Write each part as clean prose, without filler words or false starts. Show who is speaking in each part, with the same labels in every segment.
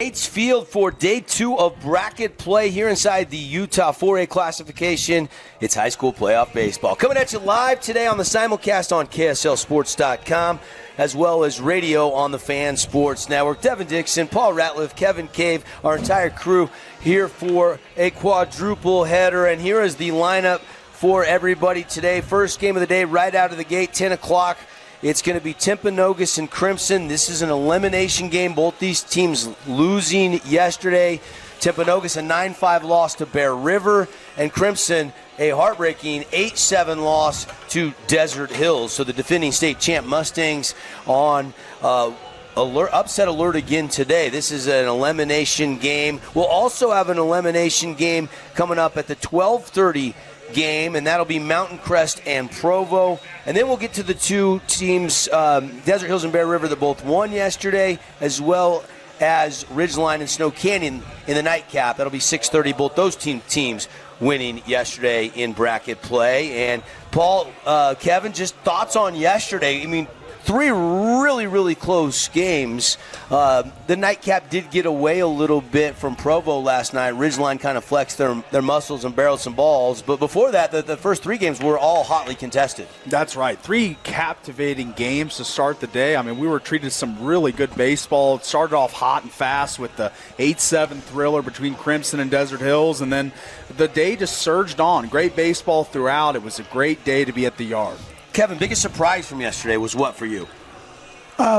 Speaker 1: Gates Field for day 2 of bracket play here inside the Utah 4A classification. It's high school playoff baseball. Coming at you live today on the simulcast on KSLSports.com, as well as radio on the Fan Sports Network. Devin Dixon, Paul Ratliff, Kevin Cave, our entire crew here for a quadruple header. And here is the lineup for everybody today. First game of the day right out of the gate, 10 o'clock. It's going to be Timpanogos and Crimson. This is an elimination game. Both these teams losing yesterday. Timpanogos a 9-5 loss to Bear River, and Crimson a heartbreaking 8-7 loss to Desert Hills. So the defending state champ Mustangs on upset alert again today. This is an elimination game. We'll also have an elimination game coming up at the 12:30 game, and that'll be Mountain Crest and Provo. And then we'll get to the two teams, Desert Hills and Bear River, that both won yesterday, as well as Ridgeline and Snow Canyon in the nightcap. That'll be 6:30. Both those teams winning yesterday in bracket play. And Paul, Kevin, just thoughts on yesterday. I mean, 3 really close games. The nightcap did get away a little bit from Provo last night. Ridgeline kind of flexed their muscles and barreled some balls. But before that, the first 3 games were all hotly contested.
Speaker 2: That's right. 3 captivating games to start the day. I mean, we were treated some really good baseball. It started off hot and fast with the 8-7 thriller between Crimson and Desert Hills. And then the day just surged on. Great baseball throughout. It was a great day to be at the Yard.
Speaker 1: Kevin, biggest surprise from yesterday was what for you?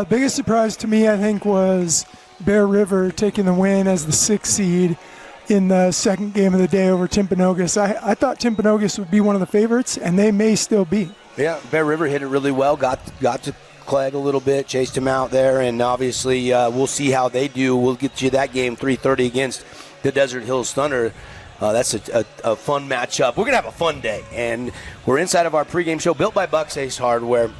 Speaker 3: Biggest surprise to me, I think, was Bear River taking the win as the 6th seed in the second game of the day over Timpanogos. I thought Timpanogos would be one of the favorites, and they may still be.
Speaker 1: Yeah, Bear River hit it really well, got to Clegg a little bit, chased him out there, and obviously we'll see how they do. We'll get you that game 3:30 against the Desert Hills Thunder. That's a fun matchup. We're going to have a fun day, and we're inside of our pregame show built by Bucks Ace Hardware.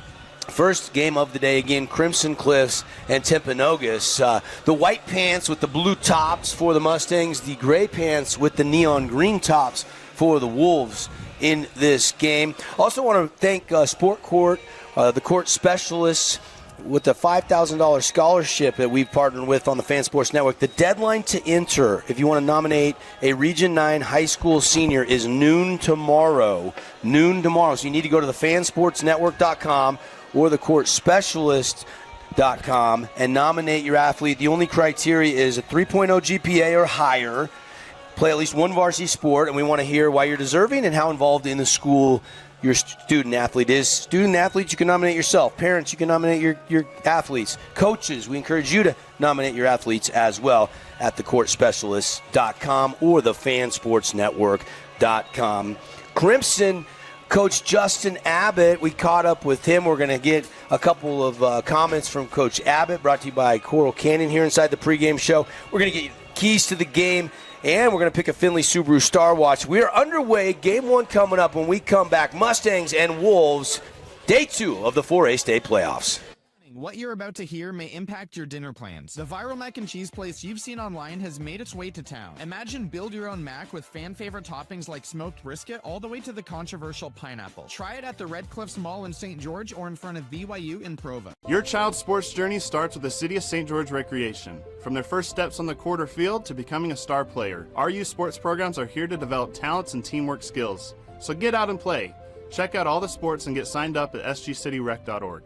Speaker 1: First game of the day, again, Crimson Cliffs and Timpanogos. The white pants with the blue tops for the Mustangs, the gray pants with the neon green tops for the Wolves in this game. Also want to thank Sport Court, the court specialists, with the $5,000 scholarship that we've partnered with on the Fan Sports Network. The deadline to enter, if you want to nominate a Region 9 high school senior, is noon tomorrow. Noon tomorrow. So you need to go to the fansportsnetwork.com or the courtspecialist.com and nominate your athlete. The only criteria is a 3.0 GPA or higher, play at least one varsity sport, and we want to hear why you're deserving and how involved in the school your student athlete is. Student athletes, you can nominate yourself. Parents, you can nominate your athletes. Coaches, we encourage you to nominate your athletes as well at thecourtspecialist.com or thefansportsnetwork.com. Crimson Coach Justin Abbott, we caught up with him. We're going to get a couple of comments from Coach Abbott, brought to you by Coral Canyon here inside the pregame show. We're going to get you keys to the game, and we're going to pick a Findlay Subaru Star Watch. We are underway. Game 1 coming up when we come back. Mustangs and Wolves, day 2 of the 4A state playoffs.
Speaker 4: What you're about to hear may impact your dinner plans. The viral mac and cheese place you've seen online has made its way to town. Imagine build your own mac with fan favorite toppings like smoked brisket all the way to the controversial pineapple. Try it at the Red Cliffs Mall in St. George or in front of BYU in Provo.
Speaker 5: Your child's sports journey starts with the City of St. George Recreation. From their first steps on the court or field to becoming a star player, our youth sports programs are here to develop talents and teamwork skills. So get out and play. Check out all the sports and get signed up at sgcityrec.org.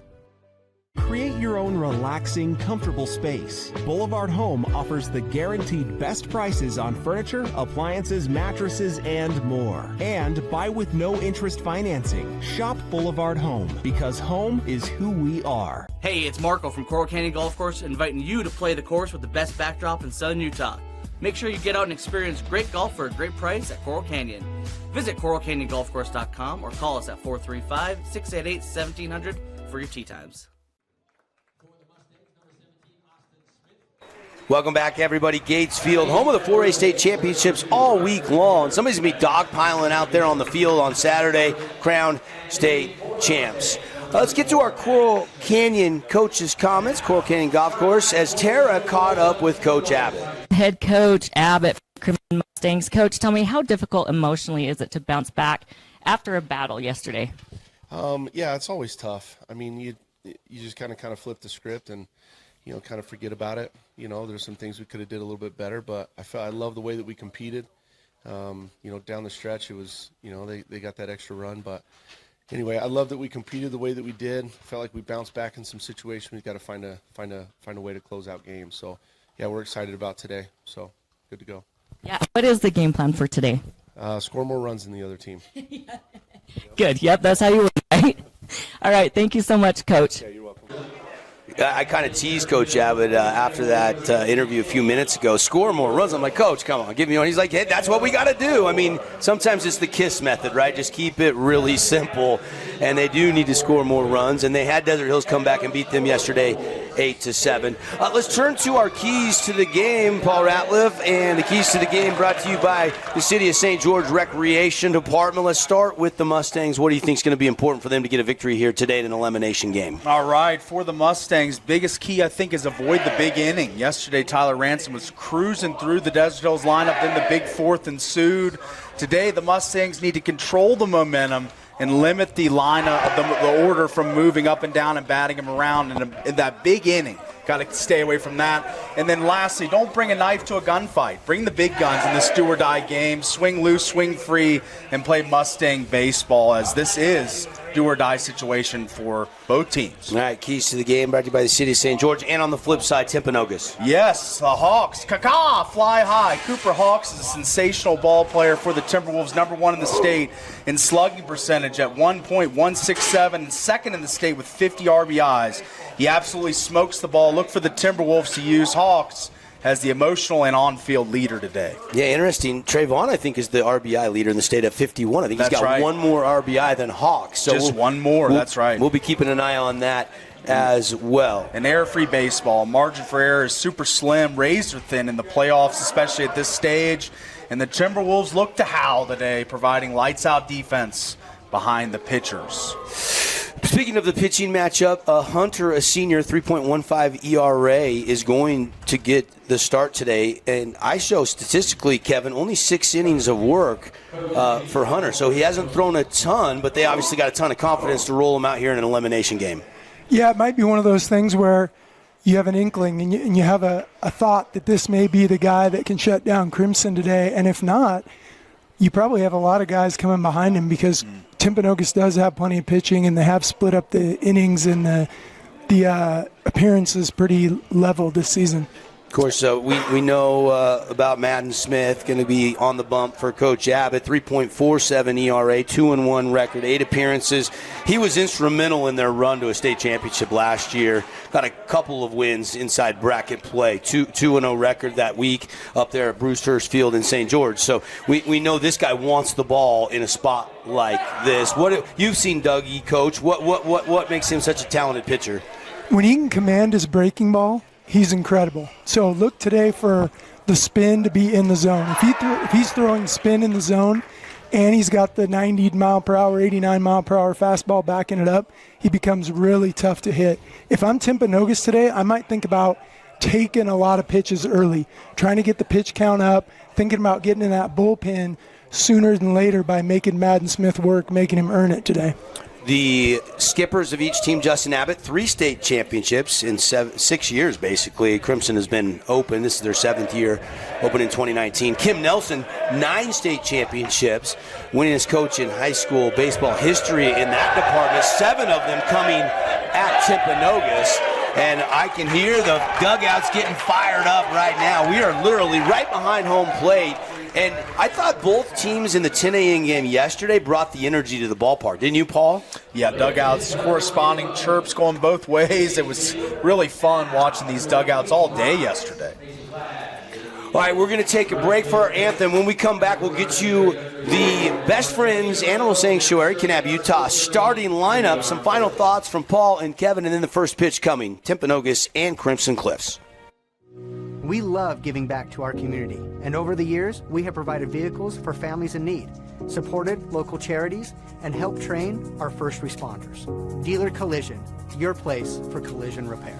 Speaker 6: Create your own relaxing, comfortable space. Boulevard Home offers the guaranteed best prices on furniture, appliances, mattresses, and more. And buy with no interest financing. Shop Boulevard Home, because home is who we are.
Speaker 7: Hey, it's Marco from Coral Canyon Golf Course, inviting you to play the course with the best backdrop in southern Utah. Make sure you get out and experience great golf for a great price at Coral Canyon. Visit coralcanyongolfcourse.com or call us at 435-688-1700 for your tee times.
Speaker 1: Welcome back, everybody. Gates Field, home of the 4A state championships all week long. Somebody's going to be dogpiling out there on the field on Saturday, crowned state champs. Let's get to our Coral Canyon coach's comments, Coral Canyon Golf Course, as Tara caught up with Coach Abbott.
Speaker 8: Head Coach Abbott for Crimson Mustangs. Coach, tell me, how difficult emotionally is it to bounce back after a battle yesterday?
Speaker 9: Yeah, it's always tough. I mean, you just kind of flip the script and kind of forget about it. There's some things we could have did a little bit better, but I love the way that we competed. Down the stretch, it was, they got that extra run, but anyway, I love that we competed the way that we did. Felt like we bounced back in some situations. We've got to find a way to close out games. So, yeah, we're excited about today. So, good to go.
Speaker 8: Yeah. What is the game plan for today?
Speaker 9: Score more runs than the other team.
Speaker 8: Good. Yep, that's how you win, right? All right. Thank you so much, Coach.
Speaker 9: Yeah, you're welcome.
Speaker 1: I kind of teased Coach Abbott after that interview a few minutes ago. Score more runs. I'm like, Coach, come on, give me one. He's like, hey, that's what we got to do. I mean, sometimes it's the KISS method, right? Just keep it really simple. And they do need to score more runs. And they had Desert Hills come back and beat them yesterday 8-7. Let's turn to our keys to the game, Paul Ratliff. And the keys to the game brought to you by the City of St. George Recreation Department. Let's start with the Mustangs. What do you think is going to be important for them to get a victory here today in an elimination game?
Speaker 2: All right, for the Mustangs, biggest key, I think, is avoid the big inning. Yesterday, Tyler Ransom was cruising through the Desert Hills lineup, then the big fourth ensued. Today, the Mustangs need to control the momentum and limit the lineup, the order from moving up and down and batting them around in that big inning. Got to stay away from that. And then lastly, don't bring a knife to a gunfight. Bring the big guns in this do or die game. Swing loose, swing free, and play Mustang baseball, as this is do or die situation for both teams.
Speaker 1: All right, keys to the game brought to you by the City of St. George. And on the flip side, Timpanogos.
Speaker 2: Yes, the Hawks, fly high. Cooper Hawks is a sensational ball player for the Timberwolves, #1 in the state in slugging percentage at 1.167, and second in the state with 50 RBIs. He absolutely smokes the ball. Look for the Timberwolves to use Hawks as the emotional and on-field leader today.
Speaker 1: Yeah, interesting. Trayvon, I think, is the RBI leader in the state at 51. I think he's got one more RBI than Hawks. So
Speaker 2: just one more, that's right.
Speaker 1: We'll be keeping an eye on that as well.
Speaker 2: An error-free baseball. Margin for error is super slim, razor thin in the playoffs, especially at this stage. And the Timberwolves look to howl today, providing lights-out defense behind the pitchers.
Speaker 1: Speaking of the pitching matchup, Hunter, a senior, 3.15 ERA, is going to get the start today. And I show statistically, Kevin, only 6 innings of work for Hunter. So he hasn't thrown a ton, but they obviously got a ton of confidence to roll him out here in an elimination game.
Speaker 3: Yeah, it might be one of those things where you have an inkling and you have a thought that this may be the guy that can shut down Crimson today. And if not, you probably have a lot of guys coming behind him, because Timpanogos does have plenty of pitching, and they have split up the innings, and the appearances pretty level this season.
Speaker 1: Of course, we know about Madden Smith, going to be on the bump for Coach Abbott. 3.47 ERA, 2-1 record, 8 appearances. He was instrumental in their run to a state championship last year. Got a couple of wins inside bracket play. 2-0 record that week up there at Brewster's Field in St. George. So we know this guy wants the ball in a spot like this. You've seen Dougie, Coach. What makes him such a talented pitcher?
Speaker 3: When he can command his breaking ball, he's incredible. So look today for the spin to be in the zone. If he's throwing spin in the zone and he's got the 90 mile per hour, 89 mile per hour fastball backing it up, he becomes really tough to hit. If I'm Timpanogos today, I might think about taking a lot of pitches early, trying to get the pitch count up, thinking about getting in that bullpen sooner than later by making Madden Smith work, making him earn it today.
Speaker 1: The skippers of each team, Justin Abbott, 3 state championships in 6 years, basically. Crimson has been open. This is their 7th year, open in 2019. Kim Nelson, 9 state championships, winningest coach in high school baseball history in that department, 7 of them coming at Timpanogos. And I can hear the dugouts getting fired up right now. We are literally right behind home plate. And I thought both teams in the 10 a.m. game yesterday brought the energy to the ballpark. Didn't you, Paul?
Speaker 2: Yeah, dugouts, corresponding chirps going both ways. It was really fun watching these dugouts all day yesterday.
Speaker 1: All right, we're going to take a break for our anthem. When we come back, we'll get you the Best Friends Animal Sanctuary, Kanab, Utah starting lineup, some final thoughts from Paul and Kevin, and then the first pitch coming, Timpanogos and Crimson Cliffs.
Speaker 10: We love giving back to our community, and over the years, we have provided vehicles for families in need, supported local charities, and helped train our first responders. Dealer Collision, your place for collision repair.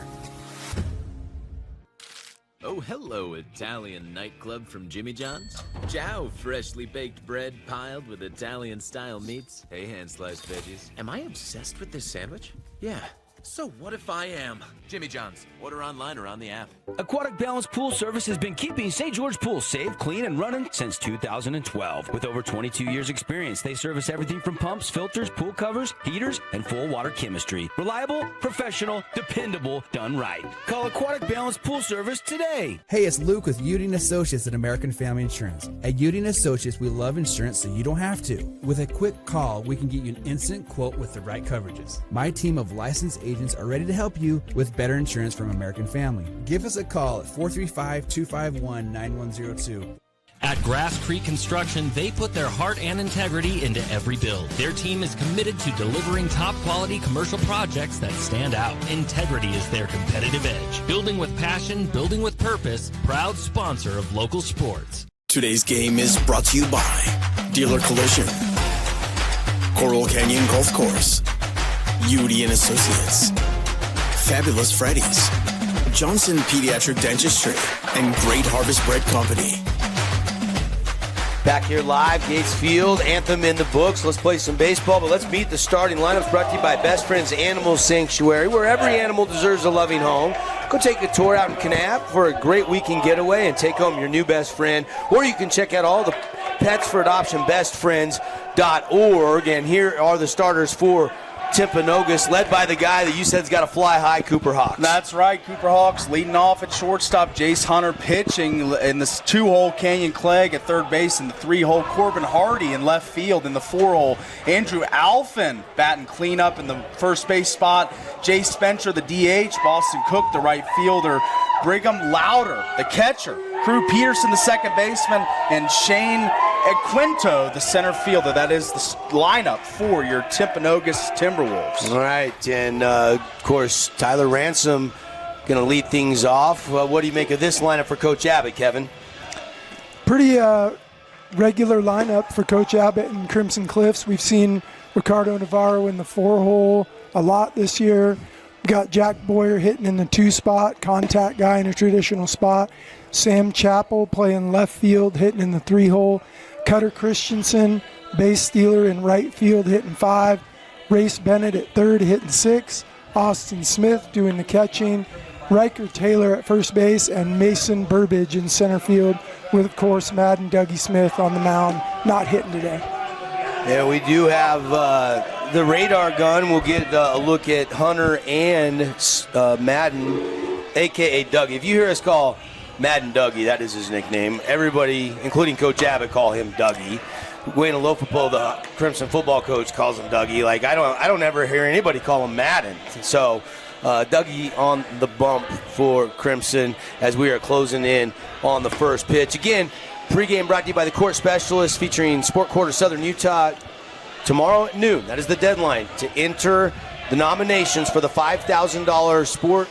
Speaker 11: Oh, hello, Italian nightclub from Jimmy John's. Ciao, freshly baked bread piled with Italian-style meats. Hey, hand-sliced veggies. Am I obsessed with this sandwich? Yeah. So what if I am? Jimmy John's. Order online or on the app.
Speaker 12: Aquatic Balance Pool Service has been keeping St. George pools safe, clean, and running since 2012. With over 22 years experience, they service everything from pumps, filters, pool covers, heaters, and full water chemistry. Reliable, professional, dependable, done right. Call Aquatic Balance Pool Service today.
Speaker 13: Hey, it's Luke with Udine Associates at American Family Insurance. At Udine Associates, we love insurance so you don't have to. With a quick call, we can get you an instant quote with the right coverages. My team of licensed agents are ready to help you with better insurance from American Family. Give us a call at 435-251-9102.
Speaker 14: At Grass Creek Construction, they put their heart and integrity into every build. Their team is committed to delivering top-quality commercial projects that stand out. Integrity is their competitive edge. Building with passion, building with purpose, proud sponsor of local sports.
Speaker 15: Today's game is brought to you by Dealer Collision, Coral Canyon Golf Course, Udine Associates, Fabulous Freddy's, Johnson Pediatric Dentistry, and Great Harvest Bread Company.
Speaker 1: Back here live, Gates Field, anthem in the books. Let's play some baseball, but let's meet the starting lineups brought to you by Best Friends Animal Sanctuary, where every animal deserves a loving home. Go take a tour out in Kanab for a great weekend getaway and take home your new best friend. Or you can check out all the pets for adoption, bestfriends.org. And here are the starters for Timpanogos, led by the guy that you said's got to fly high, Cooper Hawks.
Speaker 2: That's right, Cooper Hawks leading off at shortstop, Jace Hunter pitching in this 2-hole, Canyon Clegg at third base, and the 3-hole, Corbin Hardy in left field in the 4-hole, Andrew Alphin batting cleanup in the first base spot, Jay Spencer the DH, Boston Cook the right fielder, Brigham Louder the catcher, Crew Peterson the second baseman, and Shane Quinto the center fielder. That is the lineup for your Timpanogos Timberwolves.
Speaker 1: All right, and of course, Tyler Ransom going to lead things off. What do you make of this lineup for Coach Abbott, Kevin?
Speaker 3: Pretty regular lineup for Coach Abbott and Crimson Cliffs. We've seen Ricardo Navarro in the 4-hole a lot this year. We got Jack Boyer hitting in the 2 spot, contact guy in a traditional spot. Sam Chappell playing left field, hitting in the 3-hole. Cutter Christensen, base stealer in right field, hitting 5. Race Bennett at third, hitting 6. Austin Smith doing the catching. Riker Taylor at first base, and Mason Burbage in center field, with, of course, Madden Dougie Smith on the mound, not hitting today.
Speaker 1: Yeah, we do have the radar gun. We'll get a look at Hunter and Madden, a.k.a. Dougie. If you hear us call Madden Dougie, that is his nickname. Everybody, including Coach Abbott, call him Dougie. Wayne Alofapo, the Crimson football coach, calls him Dougie. Like, I don't ever hear anybody call him Madden. So Dougie on the bump for Crimson as we are closing in on the first pitch. Again, pregame brought to you by the Court Specialists, featuring Sport Court of Southern Utah tomorrow at noon. That is the deadline to enter the nominations for the $5,000 Sport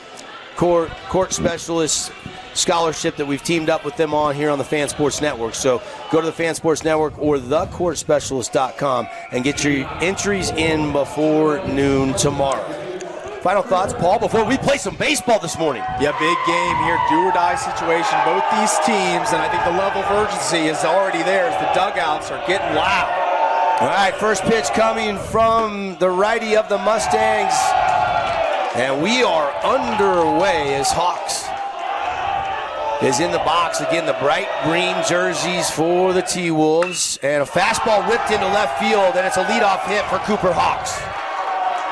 Speaker 1: Court Specialists scholarship that we've teamed up with them on here on the Fan Sports Network. So go to the Fan Sports Network or thecourtspecialist.com and get your entries in before noon tomorrow. Final thoughts, Paul, before we play some baseball this morning.
Speaker 2: Yeah, big game here, do-or-die situation. Both these teams, and I think the level of urgency is already there as the dugouts are getting loud.
Speaker 1: All right, first pitch coming from the righty of the Mustangs. And we are underway as Hawks is in the box. Again, the bright green jerseys for the T-Wolves. And a fastball ripped into left field, and it's a leadoff hit for Cooper Hawks.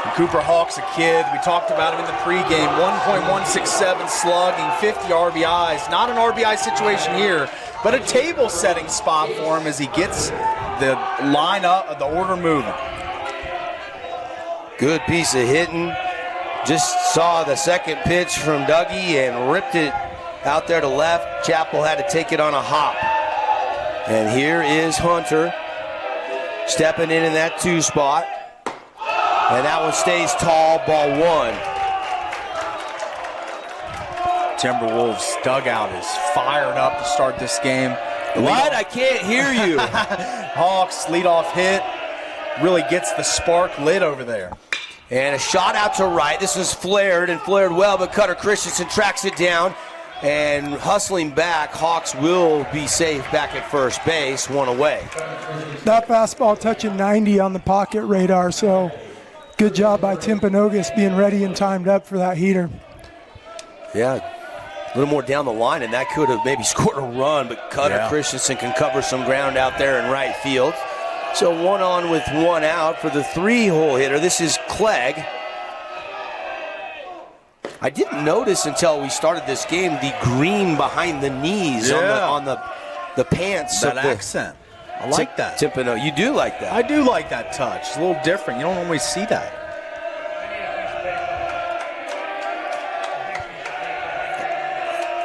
Speaker 2: And Cooper Hawks, a kid, we talked about him in the pregame, 1.167 slugging, 50 RBIs. Not an RBI situation here, but a table-setting spot for him as he gets the lineup, the order moving.
Speaker 1: Good piece of hitting. Just saw the second pitch from Dougie and ripped it out there to left. Chappell had to take it on a hop. And here is Hunter stepping in that 2 spot. And that one stays tall, ball 1.
Speaker 2: Timberwolves dugout is fired up to start this game.
Speaker 1: What? I can't hear you.
Speaker 2: Hawks leadoff hit really gets the spark lit over there.
Speaker 1: And a shot out to right. This was flared and flared well, but Cutter Christensen tracks it down. And hustling back, Hawks will be safe back at first base, 1 away.
Speaker 3: That fastball touching 90 on the pocket radar, so Good job by Timpanogos being ready and timed up for that heater.
Speaker 1: Yeah, a little more down the line, and that could have maybe scored a run, but Cutter Christensen can cover some ground out there in right field. So 1 on with 1 out for the 3-hole hitter. This is Clegg. I didn't notice until we started this game the green behind the knees on the pants.
Speaker 2: That accent. I like that.
Speaker 1: Timpanogos. You do like that.
Speaker 2: I do like that touch. It's a little different. You don't always see that.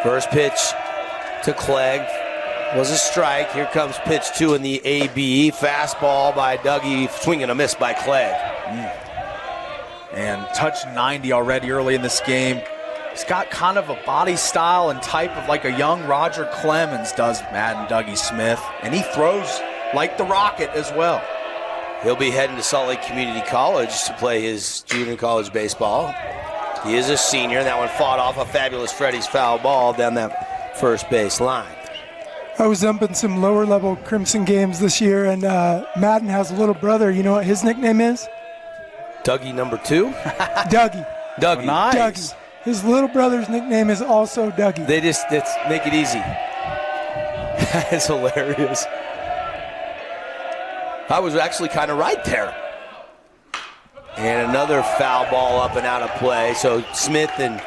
Speaker 1: First pitch to Clegg was a strike. Here comes pitch 2 in the AB. Fastball by Dougie, swing and a miss by Clegg.
Speaker 2: And touched 90 already early in this game. He's got kind of a body style and type of like a young Roger Clemens does, Madden Dougie Smith. And he throws like the Rocket as well.
Speaker 1: He'll be heading to Salt Lake Community College to play his junior college baseball. He is a senior. That one fought off a Fabulous Freddy's foul ball down that first base line.
Speaker 3: I was umping some lower level Crimson games this year, and Madden has a little brother. You know what his nickname is?
Speaker 1: Dougie number 2?
Speaker 3: Dougie.
Speaker 1: Dougie.
Speaker 2: Nice.
Speaker 3: Dougie. His little brother's nickname is also Dougie.
Speaker 1: They just make it easy. That's hilarious. I was actually kind of right there. And another foul ball up and out of play. So Smith and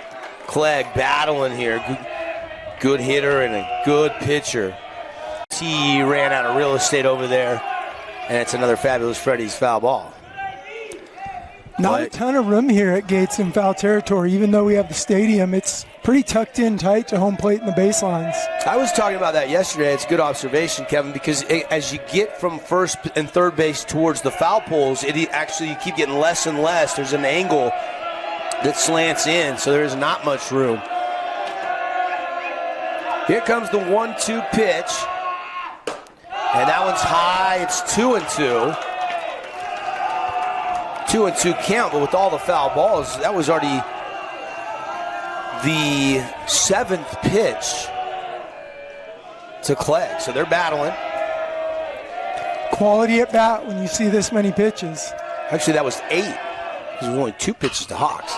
Speaker 1: Clegg battling here. Good hitter and a good pitcher. He ran out of real estate over there. And it's another Fabulous Freddy's foul ball.
Speaker 3: Not a ton of room here at Gates in foul territory. Even though we have the stadium, it's pretty tucked in tight to home plate and the baselines.
Speaker 1: I was talking about that yesterday. It's a good observation, Kevin, because as you get from first and third base towards the foul poles, you keep getting less and less. There's an angle that slants in, so there's not much room. Here comes the 1-2 pitch. And that one's high. It's 2-2. 2-2 count, but with all the foul balls, that was already the 7th pitch to Clegg. So they're battling.
Speaker 3: Quality at bat when you see this many pitches.
Speaker 1: Actually, that was 8. There was only 2 pitches to Hawks.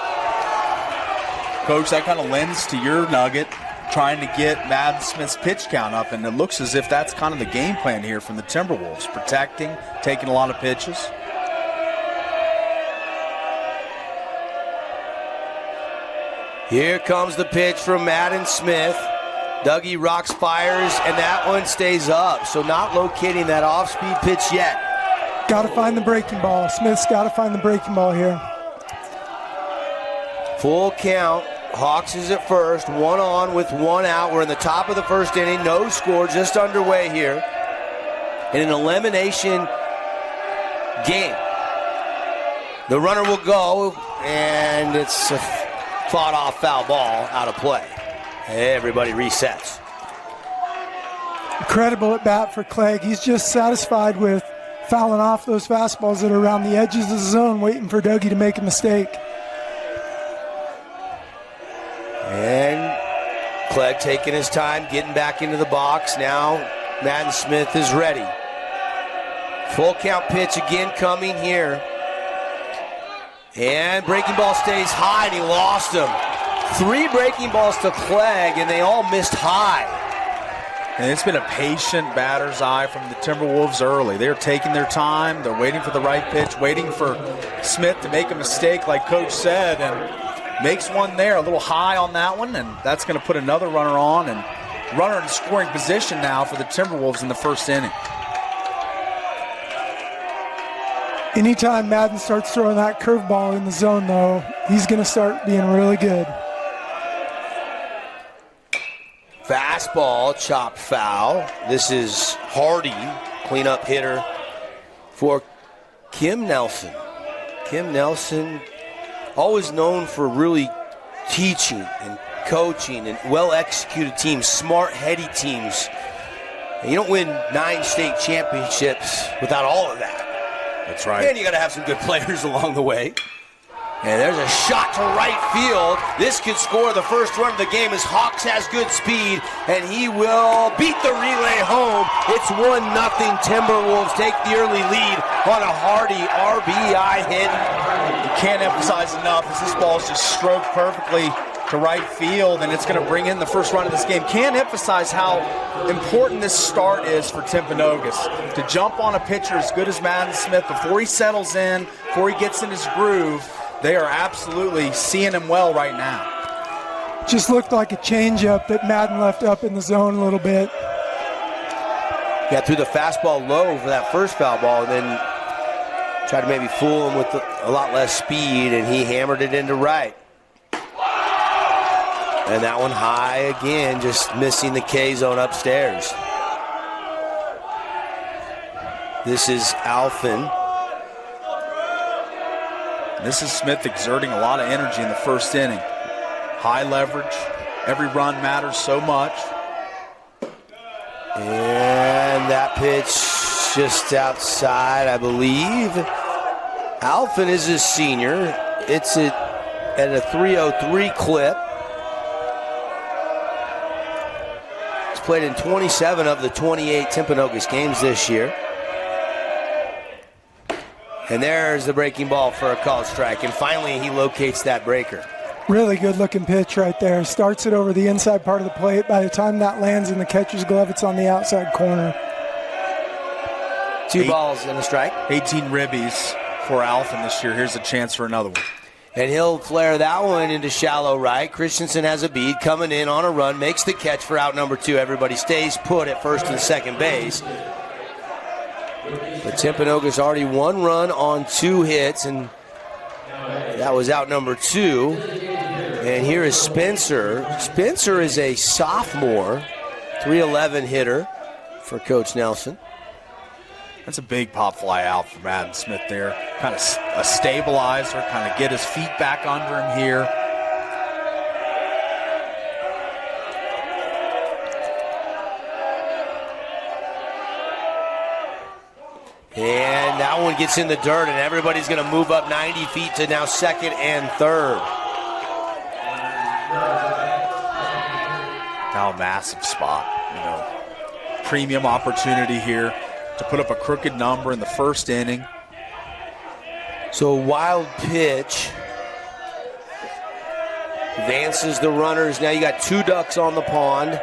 Speaker 2: Coach, that kind of lends to your nugget, trying to get Madden Smith's pitch count up, and it looks as if that's kind of the game plan here from the Timberwolves, protecting, taking a lot of pitches.
Speaker 1: Here comes the pitch from Madden Smith. Dougie rocks, fires, and that one stays up. So not locating that off-speed pitch yet.
Speaker 3: Got to find the breaking ball. Smith's got to find the breaking ball here.
Speaker 1: Full count. Hawks is at first. 1 on with 1 out. We're in the top of the first inning. No score, just underway here. In an elimination game. The runner will go, and it's a fought-off foul ball out of play. Everybody resets.
Speaker 3: Incredible at bat for Clegg. He's just satisfied with fouling off those fastballs that are around the edges of the zone, waiting for Dougie to make a mistake.
Speaker 1: And Clegg taking his time, getting back into the box. Now Madden Smith is ready. Full count pitch again coming here. And breaking ball stays high, and he lost him. 3 breaking balls to Clegg, and they all missed high.
Speaker 2: And it's been a patient batter's eye from the Timberwolves early. They're taking their time. They're waiting for the right pitch, waiting for Smith to make a mistake, like Coach said, and makes one there, a little high on that one, and that's going to put another runner on, and runner in scoring position now for the Timberwolves in the first inning.
Speaker 3: Anytime Madden starts throwing that curveball in the zone, though, he's going to start being really good.
Speaker 1: Fastball, chopped foul. This is Hardy, cleanup hitter for Kim Nelson. Kim Nelson, always known for really teaching and coaching and well-executed teams, smart, heady teams. And you don't win 9 state championships without all of that.
Speaker 2: That's right.
Speaker 1: And you got to have some good players along the way. And there's a shot to right field. This could score the first run of the game as Hawks has good speed, and he will beat the relay home. It's 1-0. Timberwolves take the early lead on a Hardy RBI hit.
Speaker 2: can't emphasize enough is this ball is just stroked perfectly to right field, and it's going to bring in the first run of this game. Can't emphasize how important this start is for Timpanogos. To jump on a pitcher as good as Madden Smith before he settles in, before he gets in his groove, they are absolutely seeing him well right now.
Speaker 3: Just looked like a changeup that Madden left up in the zone a little bit.
Speaker 1: Got through the fastball low for that first foul ball, and then tried to maybe fool him with a lot less speed, and he hammered it into right. And that one high again, just missing the K zone upstairs. This is Alfin.
Speaker 2: This is Smith exerting a lot of energy in the first inning. High leverage. Every run matters so much.
Speaker 1: And that pitch just outside, I believe. Alfin is a senior. It's at a 303 clip. He's played in 27 of the 28 Timpanogos games this year. And there's the breaking ball for a called strike. And finally, he locates that breaker.
Speaker 3: Really good looking pitch right there. Starts it over the inside part of the plate. By the time that lands in the catcher's glove, it's on the outside corner.
Speaker 1: 2 balls and a strike.
Speaker 2: 18 ribbies for Alfin this year. Here's a chance for another one.
Speaker 1: And he'll flare that one into shallow right. Christensen has a beat, coming in on a run, makes the catch for out number 2. Everybody stays put at first and second base. But Timpanogos already 1 run on 2 hits, and that was out number 2. And here is Spencer. Spencer is a sophomore, 311 hitter for Coach Nelson.
Speaker 2: That's a big pop fly out for Madden Smith there. Kind of a stabilizer, kind of get his feet back under him here.
Speaker 1: And that one gets in the dirt, and everybody's going to move up 90 feet to now second and third.
Speaker 2: Now a massive spot, premium opportunity here to put up a crooked number in the first inning.
Speaker 1: So a wild pitch. Advances the runners. Now you got 2 ducks on the pond.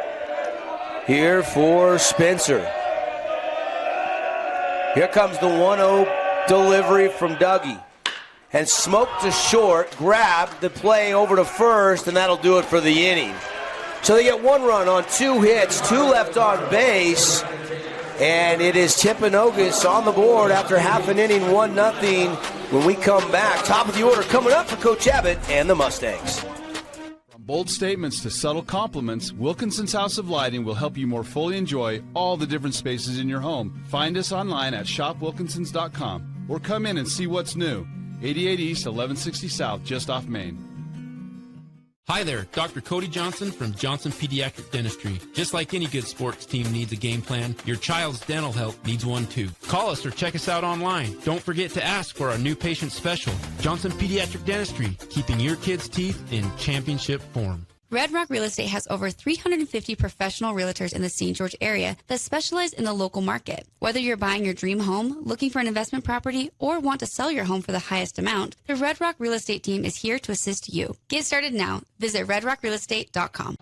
Speaker 1: Here for Spencer. Here comes the 1-0 delivery from Dougie. And smoked to short, grabbed the play over to first, and that'll do it for the inning. So they get 1 run on 2 hits, 2 left on base, and it is Timpanogos on the board after half an inning, 1-0. When we come back, top of the order coming up for Coach Abbott and the Mustangs.
Speaker 16: From bold statements to subtle compliments, Wilkinson's House of Lighting will help you more fully enjoy all the different spaces in your home. Find us online at shopwilkinsons.com or come in and see what's new. 88 East, 1160 South, just off Main.
Speaker 14: Hi there, Dr. Cody Johnson from Johnson Pediatric Dentistry. Just like any good sports team needs a game plan, your child's dental health needs one too. Call us or check us out online. Don't forget to ask for our new patient special. Johnson Pediatric Dentistry, keeping your kids' teeth in championship form.
Speaker 17: Red Rock Real Estate has over 350 professional realtors in the St. George area that specialize in the local market. Whether you're buying your dream home, looking for an investment property, or want to sell your home for the highest amount, the Red Rock Real Estate team is here to assist you. Get started now. Visit redrockrealestate.com.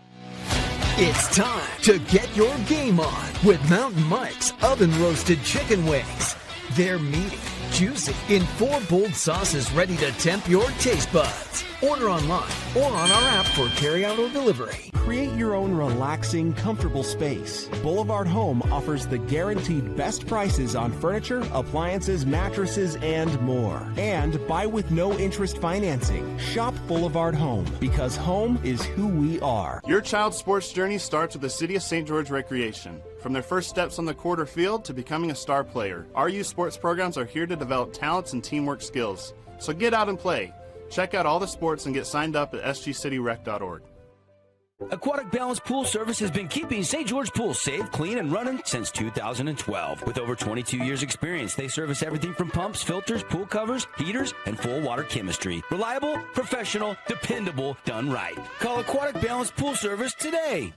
Speaker 18: It's time to get your game on with Mountain Mike's Oven Roasted Chicken Wings. They're meaty, juicy, in 4 bold sauces ready to tempt your taste buds. Order online or on our app for carryout or delivery.
Speaker 6: Create your own relaxing, comfortable space. Boulevard Home offers the guaranteed best prices on furniture, appliances, mattresses, and more. And buy with no interest financing. Shop Boulevard Home, because home is who we are.
Speaker 5: Your child's sports journey starts with the City of St. George Recreation. From their first steps on the court or field to becoming a star player, our youth sports programs are here to develop talents and teamwork skills. So get out and play. Check out all the sports and get signed up at sgcityrec.org.
Speaker 12: Aquatic Balance Pool Service has been keeping St. George pools safe, clean, and running since 2012. With over 22 years experience, they service everything from pumps, filters, pool covers, heaters, and full water chemistry. Reliable, professional, dependable, done right. Call Aquatic Balance Pool Service today.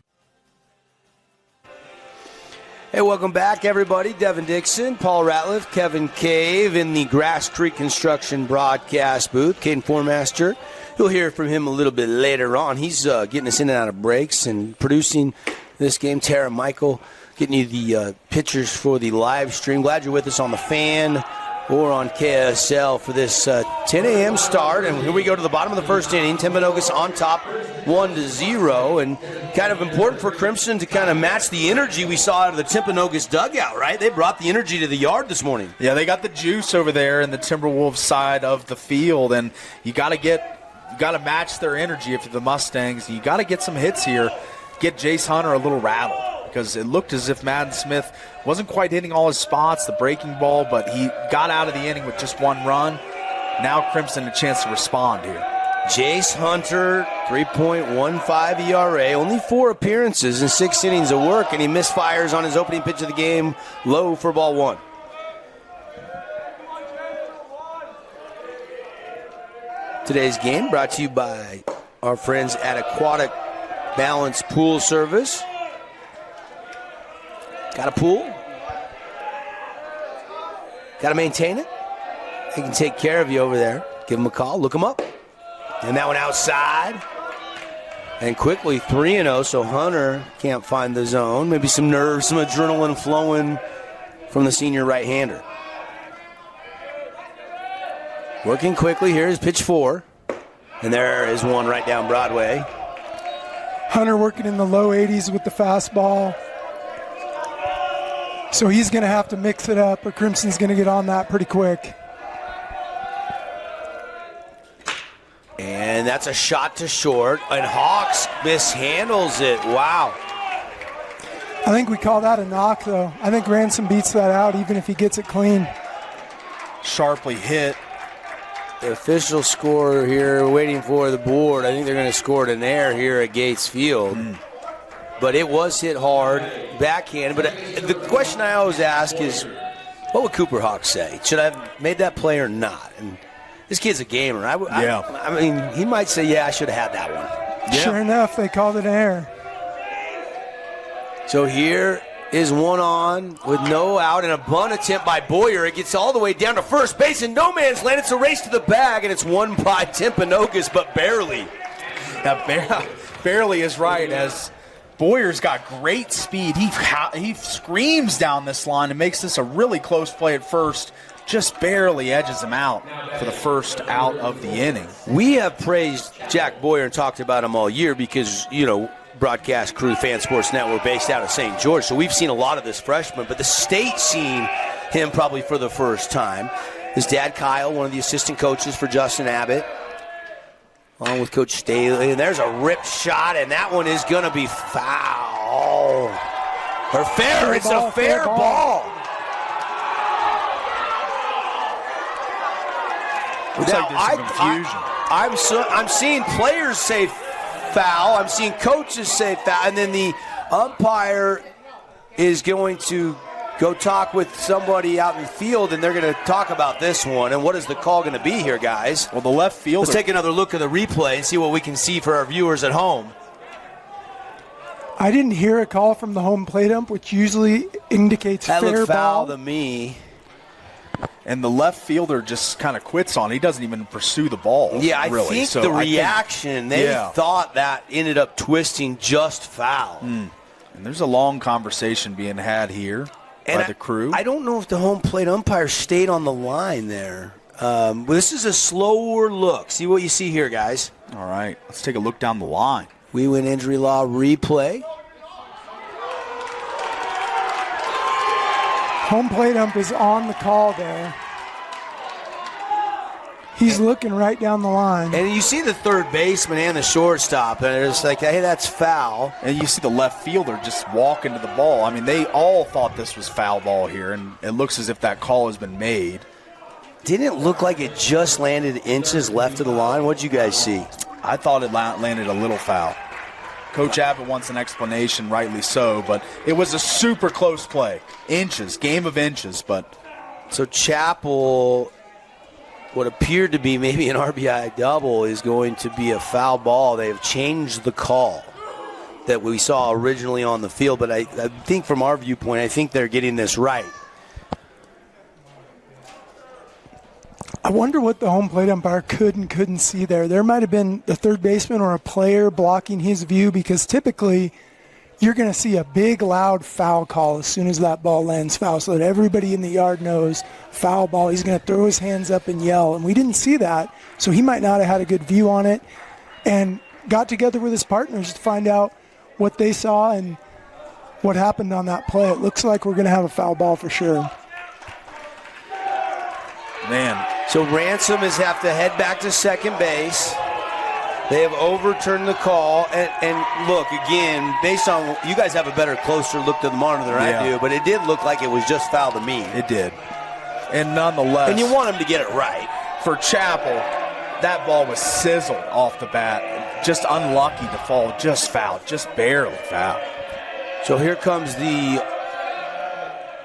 Speaker 1: Hey, welcome back, everybody. Devin Dixon, Paul Ratliff, Kevin Cave in the Grass Creek Construction broadcast booth. Caden Formaster, you'll hear from him a little bit later on. He's getting us in and out of breaks and producing this game. Tara Michael getting you the pictures for the live stream. Glad you're with us on the Fan or on KSL for this 10 a.m. start. And here we go to the bottom of the first inning. Timpanogos on top 1-0. And kind of important for Crimson to kind of match the energy we saw out of the Timpanogos dugout, right? They brought the energy to the yard this morning.
Speaker 2: Yeah, they got the juice over there in the Timberwolves side of the field. And you got to match their energy if you're the Mustangs. You got to get some hits here. Get Jace Hunter a little rattled, because it looked as if Madden Smith wasn't quite hitting all his spots, the breaking ball, but he got out of the inning with just one run. Now Crimson a chance to respond here.
Speaker 1: Jace Hunter, 3.15 ERA, only 4 appearances in 6 innings of work, and he misfires on his opening pitch of the game, low for ball 1. Today's game brought to you by our friends at Aquatic Balance Pool Service. Got a pool? Got to maintain it? They can take care of you over there. Give them a call. Look them up. And that one outside. And quickly 3-0, so Hunter can't find the zone. Maybe some nerves, some adrenaline flowing from the senior right-hander. Working quickly. Here's pitch 4. And there is one right down Broadway.
Speaker 3: Hunter working in the low 80s with the fastball. So he's going to have to mix it up, but Crimson's going to get on that pretty quick.
Speaker 1: And that's a shot to short, and Hawks mishandles it. Wow.
Speaker 3: I think we call that a knock, though. I think Ransom beats that out, even if he gets it clean.
Speaker 2: Sharply hit.
Speaker 1: The official score here, waiting for the board. I think they're going to score it an air here at Gates Field. But it was hit hard, backhand. But the question I always ask is, what would Cooper Hawks say? Should I have made that play or not? And this kid's a gamer. I mean, he might say, yeah, I should have had that one.
Speaker 3: Yeah. Sure enough, they called it an error.
Speaker 1: So here is one on with no out and a bunt attempt by Boyer. It gets all the way down to first base in no man's land. It's a race to the bag, and it's won by Timpanogos, but barely.
Speaker 2: Yeah, barely is right, as Boyer's got great speed. He screams down this line and makes this a really close play at first. Just barely edges him out for the first out of the inning.
Speaker 1: We have praised Jack Boyer and talked about him all year because, broadcast crew, Fan Sports Network, based out of St. George. So we've seen a lot of this freshman, but the state's seen him probably for the first time. His dad, Kyle, one of the assistant coaches for Justin Abbott, along with Coach Staley. And there's a rip shot, and that one is going to be foul. Or fair. It's a fair ball.
Speaker 2: Looks like there's some confusion.
Speaker 1: I'm seeing players say foul. I'm seeing coaches say foul. And then the umpire is going to go talk with somebody out in the field, and they're going to talk about this one. And what is the call going to be here, guys?
Speaker 2: Well, the left fielder.
Speaker 1: Let's take another look at the replay and see what we can see for our viewers at home.
Speaker 3: I didn't hear a call from the home plate ump, which usually indicates
Speaker 1: that
Speaker 3: fair
Speaker 1: looked foul
Speaker 3: ball
Speaker 1: to me.
Speaker 2: And the left fielder just kind of quits on it. He doesn't even pursue the ball.
Speaker 1: Yeah, I
Speaker 2: really.
Speaker 1: think the reaction, they thought that ended up twisting just foul.
Speaker 2: And there's a long conversation being had here by the crew.
Speaker 1: I don't know if the home plate umpire stayed on the line there. This is a slower look. See what you see here, guys.
Speaker 2: All right, let's take a look down the line.
Speaker 1: We win injury law replay.
Speaker 3: Home plate ump is on the call there. He's looking right down the line.
Speaker 1: And you see the third baseman and the shortstop, and it's like, hey, that's foul.
Speaker 2: And you see the left fielder just walk into the ball. I mean, they all thought this was foul ball here, and it looks as if that call has been made.
Speaker 1: Didn't it look like it just landed inches left of the line? What'd you guys see?
Speaker 2: I thought it landed a little foul. Coach Abbott wants an explanation, rightly so, but it was a super close play. Inches, game of inches, but.
Speaker 1: So Chappell, what appeared to be maybe an RBI double, is going to be a foul ball. They have changed the call. that we saw originally on the field. But I think from our viewpoint, I think they're getting this right.
Speaker 3: I wonder what the home plate umpire could and couldn't see there. There might have been the third baseman or a player blocking his view, because typically you're going to see a big, loud foul call as soon as that ball lands foul, so that everybody in the yard knows foul ball. He's going to throw his hands up and yell, and we didn't see that, so he might not have had a good view on it, and got together with his partners to find out what they saw and what happened on that play. It looks like we're going to have a foul ball for sure.
Speaker 2: Man.
Speaker 1: So Ransom is have to head back to second base. They have overturned the call. And look, again, based on, you guys have a better, closer look to the monitor than I do, but it did look like it was just foul to me.
Speaker 2: It did. And nonetheless.
Speaker 1: And you want him to get it right.
Speaker 2: For Chapel, that ball was sizzled off the bat. Just unlucky to fall. Just fouled. Just barely fouled.
Speaker 1: So here comes the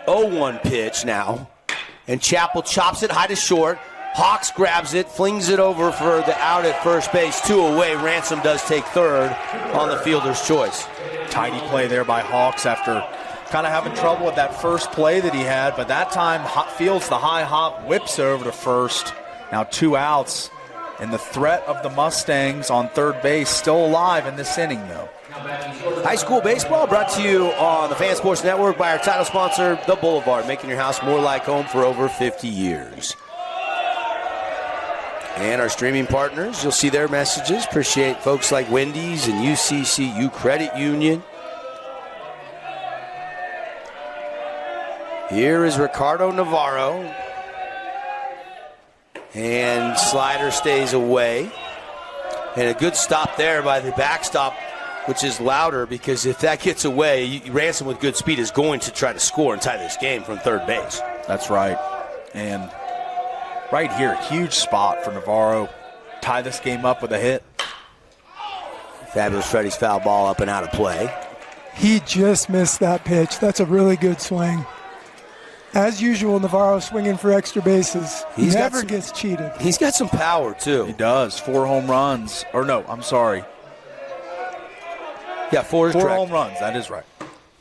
Speaker 1: 0-1 pitch now. And Chapel chops it high to short. Hawks grabs it, flings it over for the out at first base. 2 away. Ransom does take third on the fielder's choice.
Speaker 2: Tidy play there by Hawks after kind of having trouble with that first play that he had. But that time, Fields the high hop, whips over to first. Now 2 outs. And the threat of the Mustangs on third base still alive in this inning, though.
Speaker 1: High school baseball brought to you on the Fan Sports Network by our title sponsor, The Boulevard, making your house more like home for over 50 years. And our streaming partners, you'll see their messages. Appreciate folks like Wendy's and UCCU Credit Union. Here is Ricardo Navarro. And slider stays away. And a good stop there by the backstop, which is louder, because if that gets away, Ransom with good speed is going to try to score and tie this game from third base.
Speaker 2: That's right. And right here, a huge spot for Navarro. Tie this game up with a hit.
Speaker 1: Fabulous Freddy's foul ball up and out of play.
Speaker 3: He just missed that pitch. That's a really good swing. As usual, Navarro swinging for extra bases. He never gets cheated.
Speaker 1: He's got some power, too.
Speaker 2: He does. 4 home runs. Or no, I'm sorry.
Speaker 1: Yeah, 4
Speaker 2: home runs. That is right.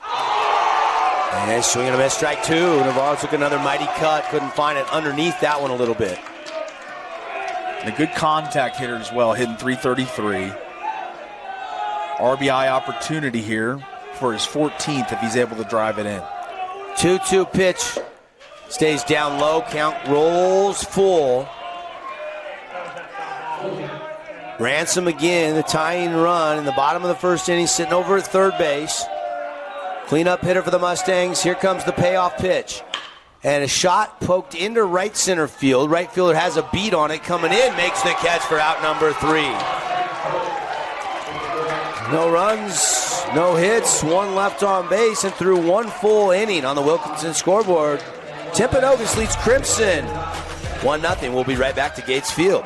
Speaker 1: And swinging a miss, strike 2. Navarro took another mighty cut. Couldn't find it underneath that one a little bit.
Speaker 2: And a good contact hitter as well, hitting .333. RBI opportunity here for his 14th if he's able to drive it in.
Speaker 1: 2-2 pitch. Stays down low. Count rolls full. Ransom again, the tying run in the bottom of the first inning, sitting over at third base. Cleanup hitter for the Mustangs. Here comes the payoff pitch. And a shot poked into right center field. Right fielder has a beat on it. Coming in, makes the catch for out number 3. No runs, no hits, 1 left on base, and through 1 full inning on the Wilkinson scoreboard, Timpanogos leads Crimson 1-0. We'll be right back to Gates Field.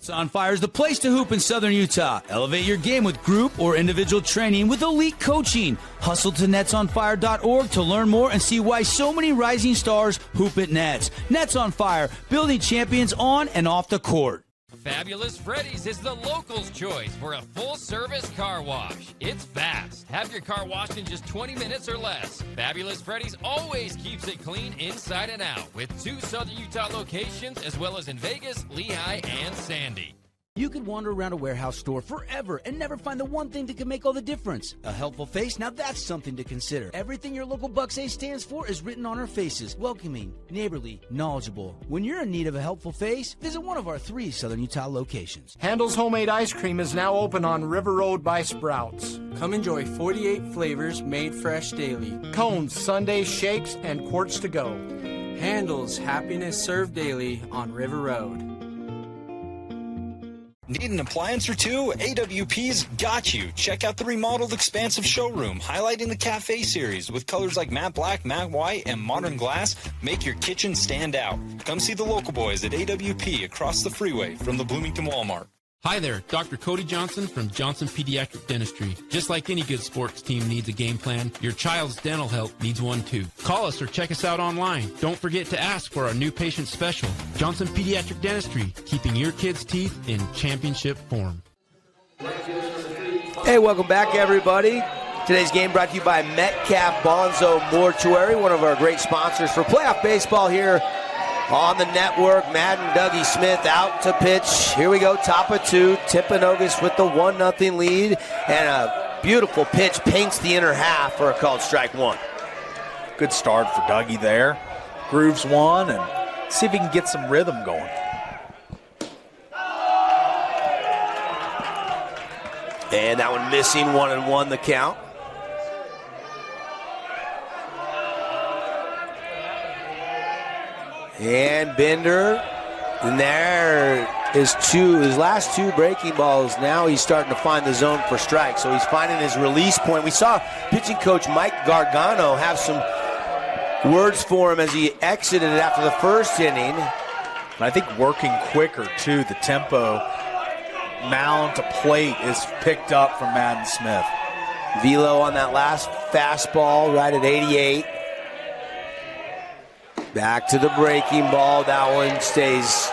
Speaker 12: Nets on Fire is the place to hoop in Southern Utah. Elevate your game with group or individual training with elite coaching. Hustle to netsonfire.org to learn more and see why so many rising stars hoop at Nets. Nets on Fire, building champions on and off the court.
Speaker 19: Fabulous Freddy's is the locals' choice for a full-service car wash. It's fast. Have your car washed in just 20 minutes or less. Fabulous Freddy's always keeps it clean inside and out, with 2 Southern Utah locations as well as in Vegas, Lehigh, and Sandy.
Speaker 12: You could wander around a warehouse store forever and never find the one thing that can make all the difference. A helpful face? Now that's something to consider. Everything your local Bucksay stands for is written on our faces. Welcoming, neighborly, knowledgeable. When you're in need of a helpful face, visit one of our 3 Southern Utah locations.
Speaker 20: Handel's Homemade Ice Cream is now open on River Road by Sprouts.
Speaker 21: Come enjoy 48 flavors made fresh daily.
Speaker 20: Cones, sundaes, shakes, and quarts to go.
Speaker 21: Handel's Happiness Served Daily on River Road.
Speaker 22: Need an appliance or 2? AWP's got you. Check out the remodeled expansive showroom, highlighting the Cafe series with colors like matte black, matte white, and modern glass. Make your kitchen stand out. Come see the local boys at AWP across the freeway from the Bloomington Walmart.
Speaker 14: Hi there, Dr. Cody Johnson from Johnson Pediatric Dentistry. Just like any good sports team needs a game plan, your child's dental health needs one too. Call us or check us out online. Don't forget to ask for our new patient special. Johnson Pediatric Dentistry, keeping your kids' teeth in championship form.
Speaker 1: Hey, welcome back, everybody. Today's game brought to you by Metcalf Bonzo Mortuary, one of our great sponsors for playoff baseball here on the network. Madden, Dougie Smith out to pitch. Here we go, top of 2. Timpanogos with the 1-0 lead, and a beautiful pitch paints the inner half for a called strike 1.
Speaker 2: Good start for Dougie there. Grooves one, and see if he can get some rhythm going.
Speaker 1: And that one missing, 1-1 the count. And Bender, and there is his last 2 breaking balls. Now he's starting to find the zone for strikes, so he's finding his release point. We saw pitching coach Mike Gargano have some words for him as he exited after the first inning.
Speaker 2: And I think working quicker, too. The tempo, mound to plate is picked up from Madden Smith.
Speaker 1: Velo on that last fastball right at 88. Back to the breaking ball. That one stays.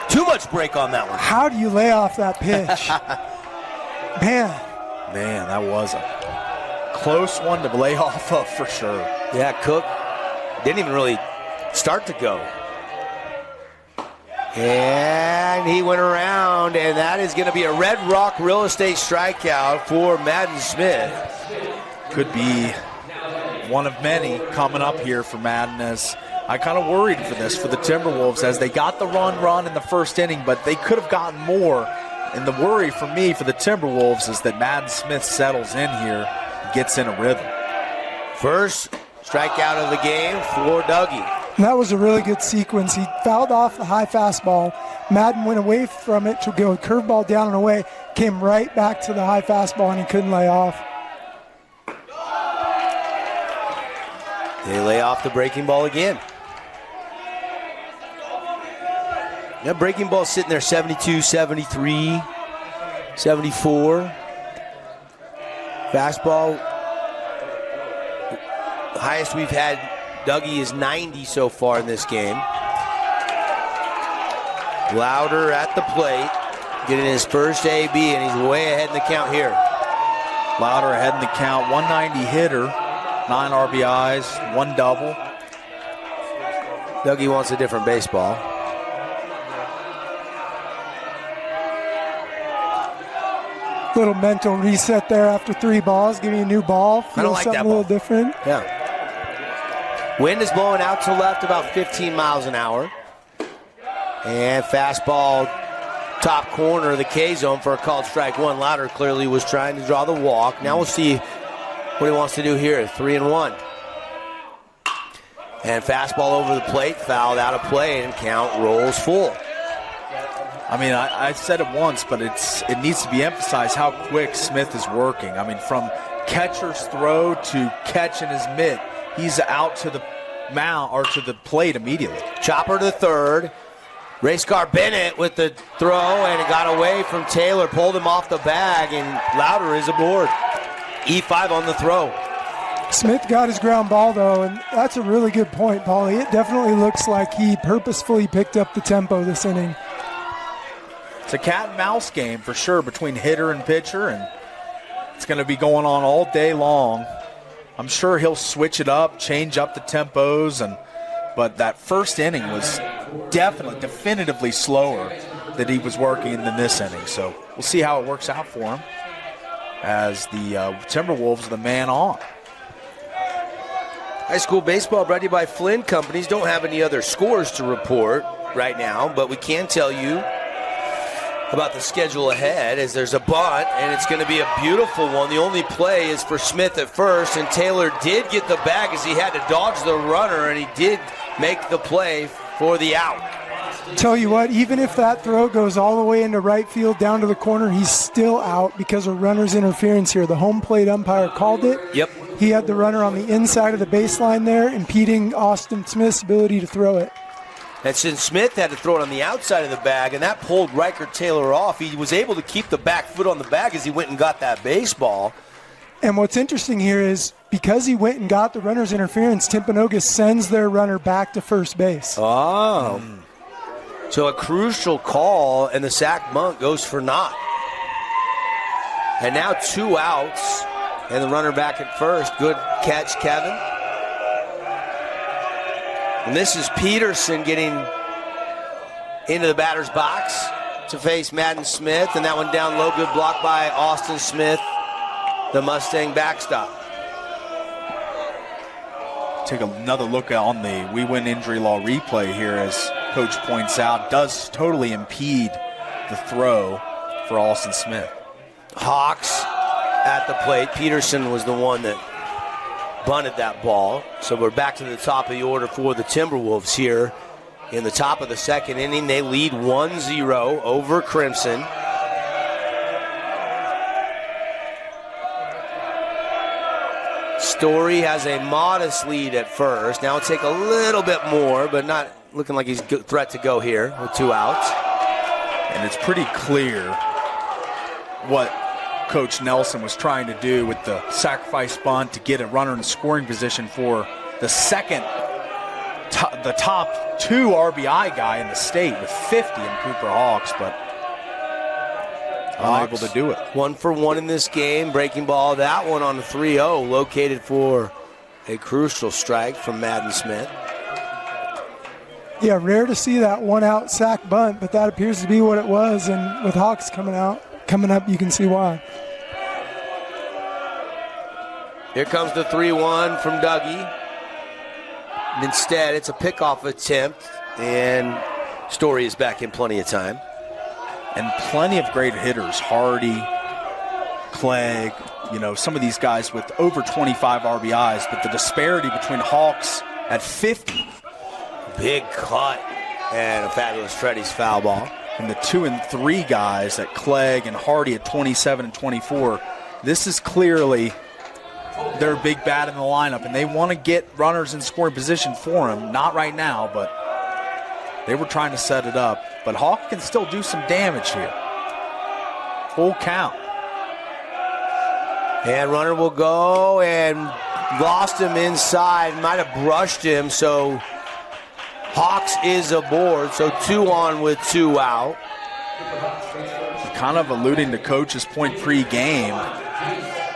Speaker 1: Too much break on that one.
Speaker 3: How do you lay off that pitch? Man,
Speaker 2: that was a close one to lay off of for sure.
Speaker 1: Yeah, Cook didn't even really start to go. And he went around, and that is going to be a Red Rock Real Estate strikeout for Madden Smith.
Speaker 2: Could be one of many coming up here for Madden, as I kind of worried for the Timberwolves, as they got the run in the first inning, but they could have gotten more. And the worry for me for the Timberwolves is that Madden Smith settles in here and gets in a rhythm.
Speaker 1: First strikeout of the game for Dougie.
Speaker 3: that was a really good sequence. He fouled off the high fastball. Madden went away from it to go curveball down and away, came right back to the high fastball, and he couldn't lay off.
Speaker 1: They lay off the breaking ball again. That breaking ball sitting there 72, 73, 74. Fastball, the highest we've had, Dougie, is 90 so far in this game. Louder at the plate, getting his first AB, and he's way ahead in the count here.
Speaker 2: Louder ahead in the count, 190 hitter, 9 RBIs, 1 double.
Speaker 1: Dougie wants a different baseball.
Speaker 3: Little mental reset there after 3 balls. Give me a new ball.
Speaker 1: I don't like
Speaker 3: something
Speaker 1: that
Speaker 3: a little
Speaker 1: ball.
Speaker 3: different.
Speaker 1: Yeah. Wind is blowing out to left about 15 miles an hour. And fastball top corner of the K zone for a called strike one. Louder clearly was trying to draw the walk. Now we'll see what he wants to do here. 3-1. And fastball over the plate, fouled out of play, and count rolls full.
Speaker 2: I mean, I said it once, but it needs to be emphasized how quick Smith is working. I mean, from catcher's throw to catching his mitt, he's out to the mound or to the plate immediately.
Speaker 1: Chopper to the third. Race car Bennett with the throw, and it got away from Taylor, pulled him off the bag, and Louder is aboard. E5 on the throw.
Speaker 3: Smith got his ground ball, though, and that's a really good point, Paulie. It definitely looks like he purposefully picked up the tempo this inning.
Speaker 2: It's a cat and mouse game for sure between hitter and pitcher, and it's going to be going on all day long. I'm sure he'll switch it up, change up the tempos, but that first inning was definitively slower that he was working than this inning. So we'll see how it works out for him as the Timberwolves are the man on.
Speaker 1: High school baseball brought to you by Flynn Companies. Don't have any other scores to report right now, but we can tell you about the schedule ahead as there's a bunt, and it's going to be a beautiful one. The only play is for Smith at first, and Taylor did get the bag as he had to dodge the runner, and he did make the play for the out.
Speaker 3: Tell you what, even if that throw goes all the way into right field down to the corner, he's still out because of runner's interference here. The home plate umpire called it.
Speaker 1: Yep.
Speaker 3: He had the runner on the inside of the baseline there, impeding Austin Smith's ability to throw it.
Speaker 1: And since Smith had to throw it on the outside of the bag, and that pulled Riker Taylor off, he was able to keep the back foot on the bag as he went and got that baseball.
Speaker 3: And what's interesting here is because he went and got the runner's interference, Timpanogos sends their runner back to first base.
Speaker 1: Oh. So a crucial call, and the sack bunt goes for naught. And now 2 outs. And the runner back at first. Good catch, Kevin. And this is Peterson getting into the batter's box to face Madden Smith. And that one down low. Good block by Austin Smith, the Mustang backstop.
Speaker 2: Take another look on the We Win Injury Law replay here, as Coach points out. Does totally impede the throw for Austin Smith.
Speaker 1: Hawks at the plate. Peterson was the one that bunted that ball. So we're back to the top of the order for the Timberwolves here in the top of the second inning. They lead 1-0 over Crimson. Story has a modest lead at first. Now it'll take a little bit more, but not looking like he's a threat to go here with 2 outs.
Speaker 2: And it's pretty clear what Coach Nelson was trying to do with the sacrifice bunt to get a runner in scoring position for the top 2 RBI guy in the state with 50 in Cooper Hawks, but unable to do it.
Speaker 1: 1 for 1 in this game. Breaking ball, that one on the 3-0, located for a crucial strike from Madden Smith.
Speaker 3: Yeah, rare to see that 1-out sack bunt, but that appears to be what it was. And with Hawks coming up, you can see why.
Speaker 1: Here comes the 3-1 from Dougie. Instead, it's a pickoff attempt, and Story is back in plenty of time.
Speaker 2: And plenty of great hitters. Hardy, Clegg, some of these guys with over 25 RBIs, but the disparity between Hawks at 50.
Speaker 1: Big cut and a fabulous Freddie's foul ball.
Speaker 2: And the 2 and 3 guys at Clegg and Hardy at 27 and 24. This is clearly their big bat in the lineup, and they want to get runners in scoring position for him. Not right now, but they were trying to set it up. But Hawk can still do some damage here. Full count.
Speaker 1: And runner will go, and lost him inside. Might have brushed him, so Hawks is aboard. So 2 on with 2 out.
Speaker 2: Kind of alluding to Coach's point pre-game,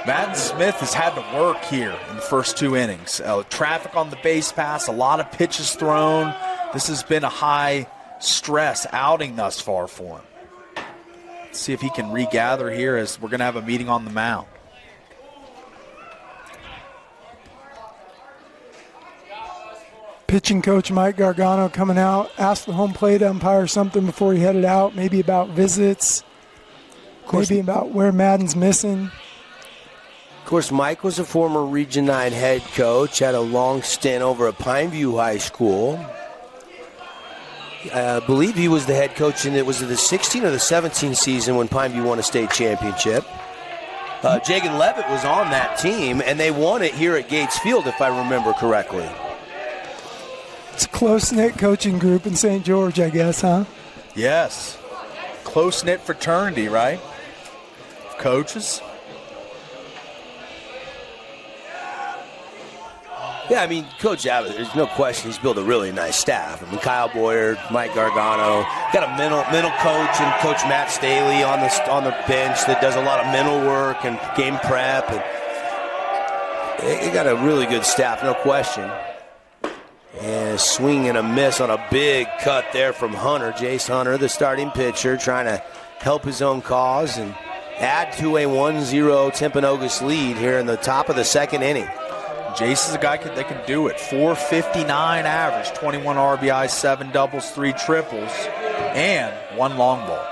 Speaker 2: Madden Smith has had to work here in the first 2 innings. Traffic on the base pass, a lot of pitches thrown. This has been a high-stress outing thus far for him. Let's see if he can regather here, as we're going to have a meeting on the mound.
Speaker 3: Pitching coach Mike Gargano coming out, asked the home plate umpire something before he headed out, maybe about visits, maybe about where Madden's missing.
Speaker 1: Of course, Mike was a former Region 9 head coach, had a long stint over at Pineview High School. I believe he was the head coach in, was it the 16 or the 17 season when Pineview won a state championship. Jagan Levitt was on that team, and they won it here at Gates Field, if I remember correctly.
Speaker 3: It's a close-knit coaching group in St. George, I guess, huh?
Speaker 2: Yes. Close-knit fraternity, right? Coaches.
Speaker 1: Yeah, I mean, Coach Abbott, there's no question he's built a really nice staff. I mean, Kyle Boyer, Mike Gargano, got a mental coach and Coach Matt Staley on the bench that does a lot of mental work and game prep. And they got a really good staff, no question. And a swing and a miss on a big cut there from Hunter. Jace Hunter, the starting pitcher, trying to help his own cause and add to a 1-0 Timpanogos lead here in the top of the second inning.
Speaker 2: Jace is a guy that can do it. 459 average, 21 RBIs, 7 doubles, 3 triples, and 1 long ball.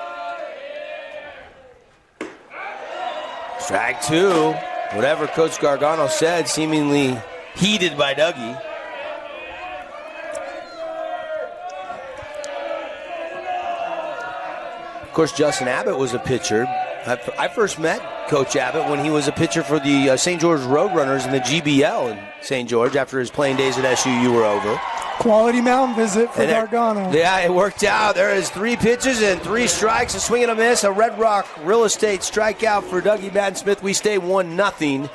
Speaker 1: Strike 2. Whatever Coach Gargano said, seemingly heated by Dougie. Of course, Justin Abbott was a pitcher. I first met Coach Abbott when he was a pitcher for the St. George Roadrunners in the GBL in St. George after his playing days at SUU were over.
Speaker 3: Quality mound visit for Gargano.
Speaker 1: Yeah, it worked out. There is 3 pitches and 3 strikes, a swing and a miss, a Red Rock Real Estate strikeout for Dougie Madden Smith. We stay 1-0,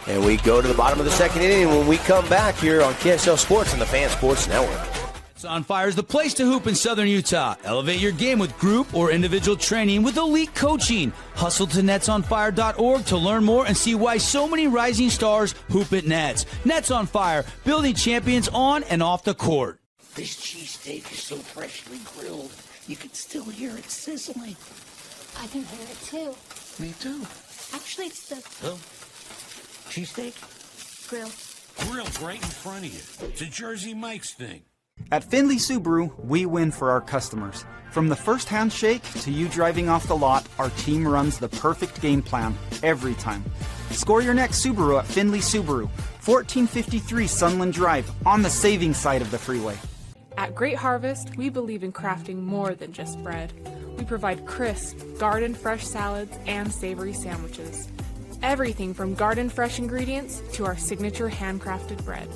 Speaker 1: and we go to the bottom of the second inning when we come back here on KSL Sports and the Fan Sports Network.
Speaker 12: Nets on Fire is the place to hoop in Southern Utah. Elevate your game with group or individual training with elite coaching. Hustle to netsonfire.org to learn more and see why so many rising stars hoop at Nets. Nets on Fire, building champions on and off the court.
Speaker 4: This cheesesteak is so freshly grilled, you can still hear it sizzling.
Speaker 7: I can hear it too.
Speaker 4: Me too.
Speaker 7: Actually, it's the
Speaker 4: Cheesesteak?
Speaker 7: grill.
Speaker 4: Grilled right in front of you. It's a Jersey Mike's thing.
Speaker 23: At Findlay Subaru, we win for our customers. From the first handshake to you driving off the lot, our team runs the perfect game plan every time. Score your next Subaru at Findlay Subaru, 1453 Sunland Drive, on the saving side of the freeway.
Speaker 24: At Great Harvest, we believe in crafting more than just bread. We provide crisp, garden-fresh salads and savory sandwiches. Everything from garden-fresh ingredients to our signature handcrafted bread.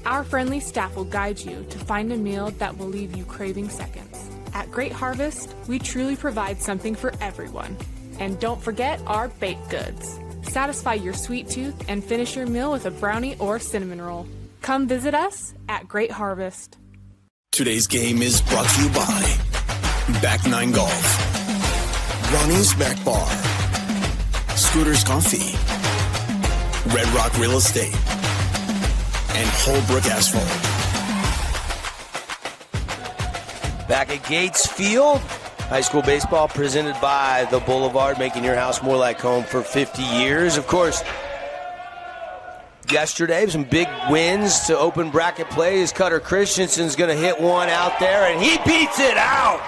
Speaker 24: Our friendly staff will guide you to find a meal that will leave you craving seconds. At Great Harvest, we truly provide something for everyone. And don't forget our baked goods. Satisfy your sweet tooth and finish your meal with a brownie or cinnamon roll. Come visit us at Great Harvest.
Speaker 15: Today's game is brought to you by Back 9 Golf, Ronnie's Back Bar, Scooter's Coffee, Red Rock Real Estate, and Holbrook Asphalt.
Speaker 1: Back at Gates Field, high school baseball presented by the Boulevard, making your house more like home for 50 years. Of course, yesterday, some big wins to open bracket play as Cutter Christensen's going to hit one out there, and he beats it out.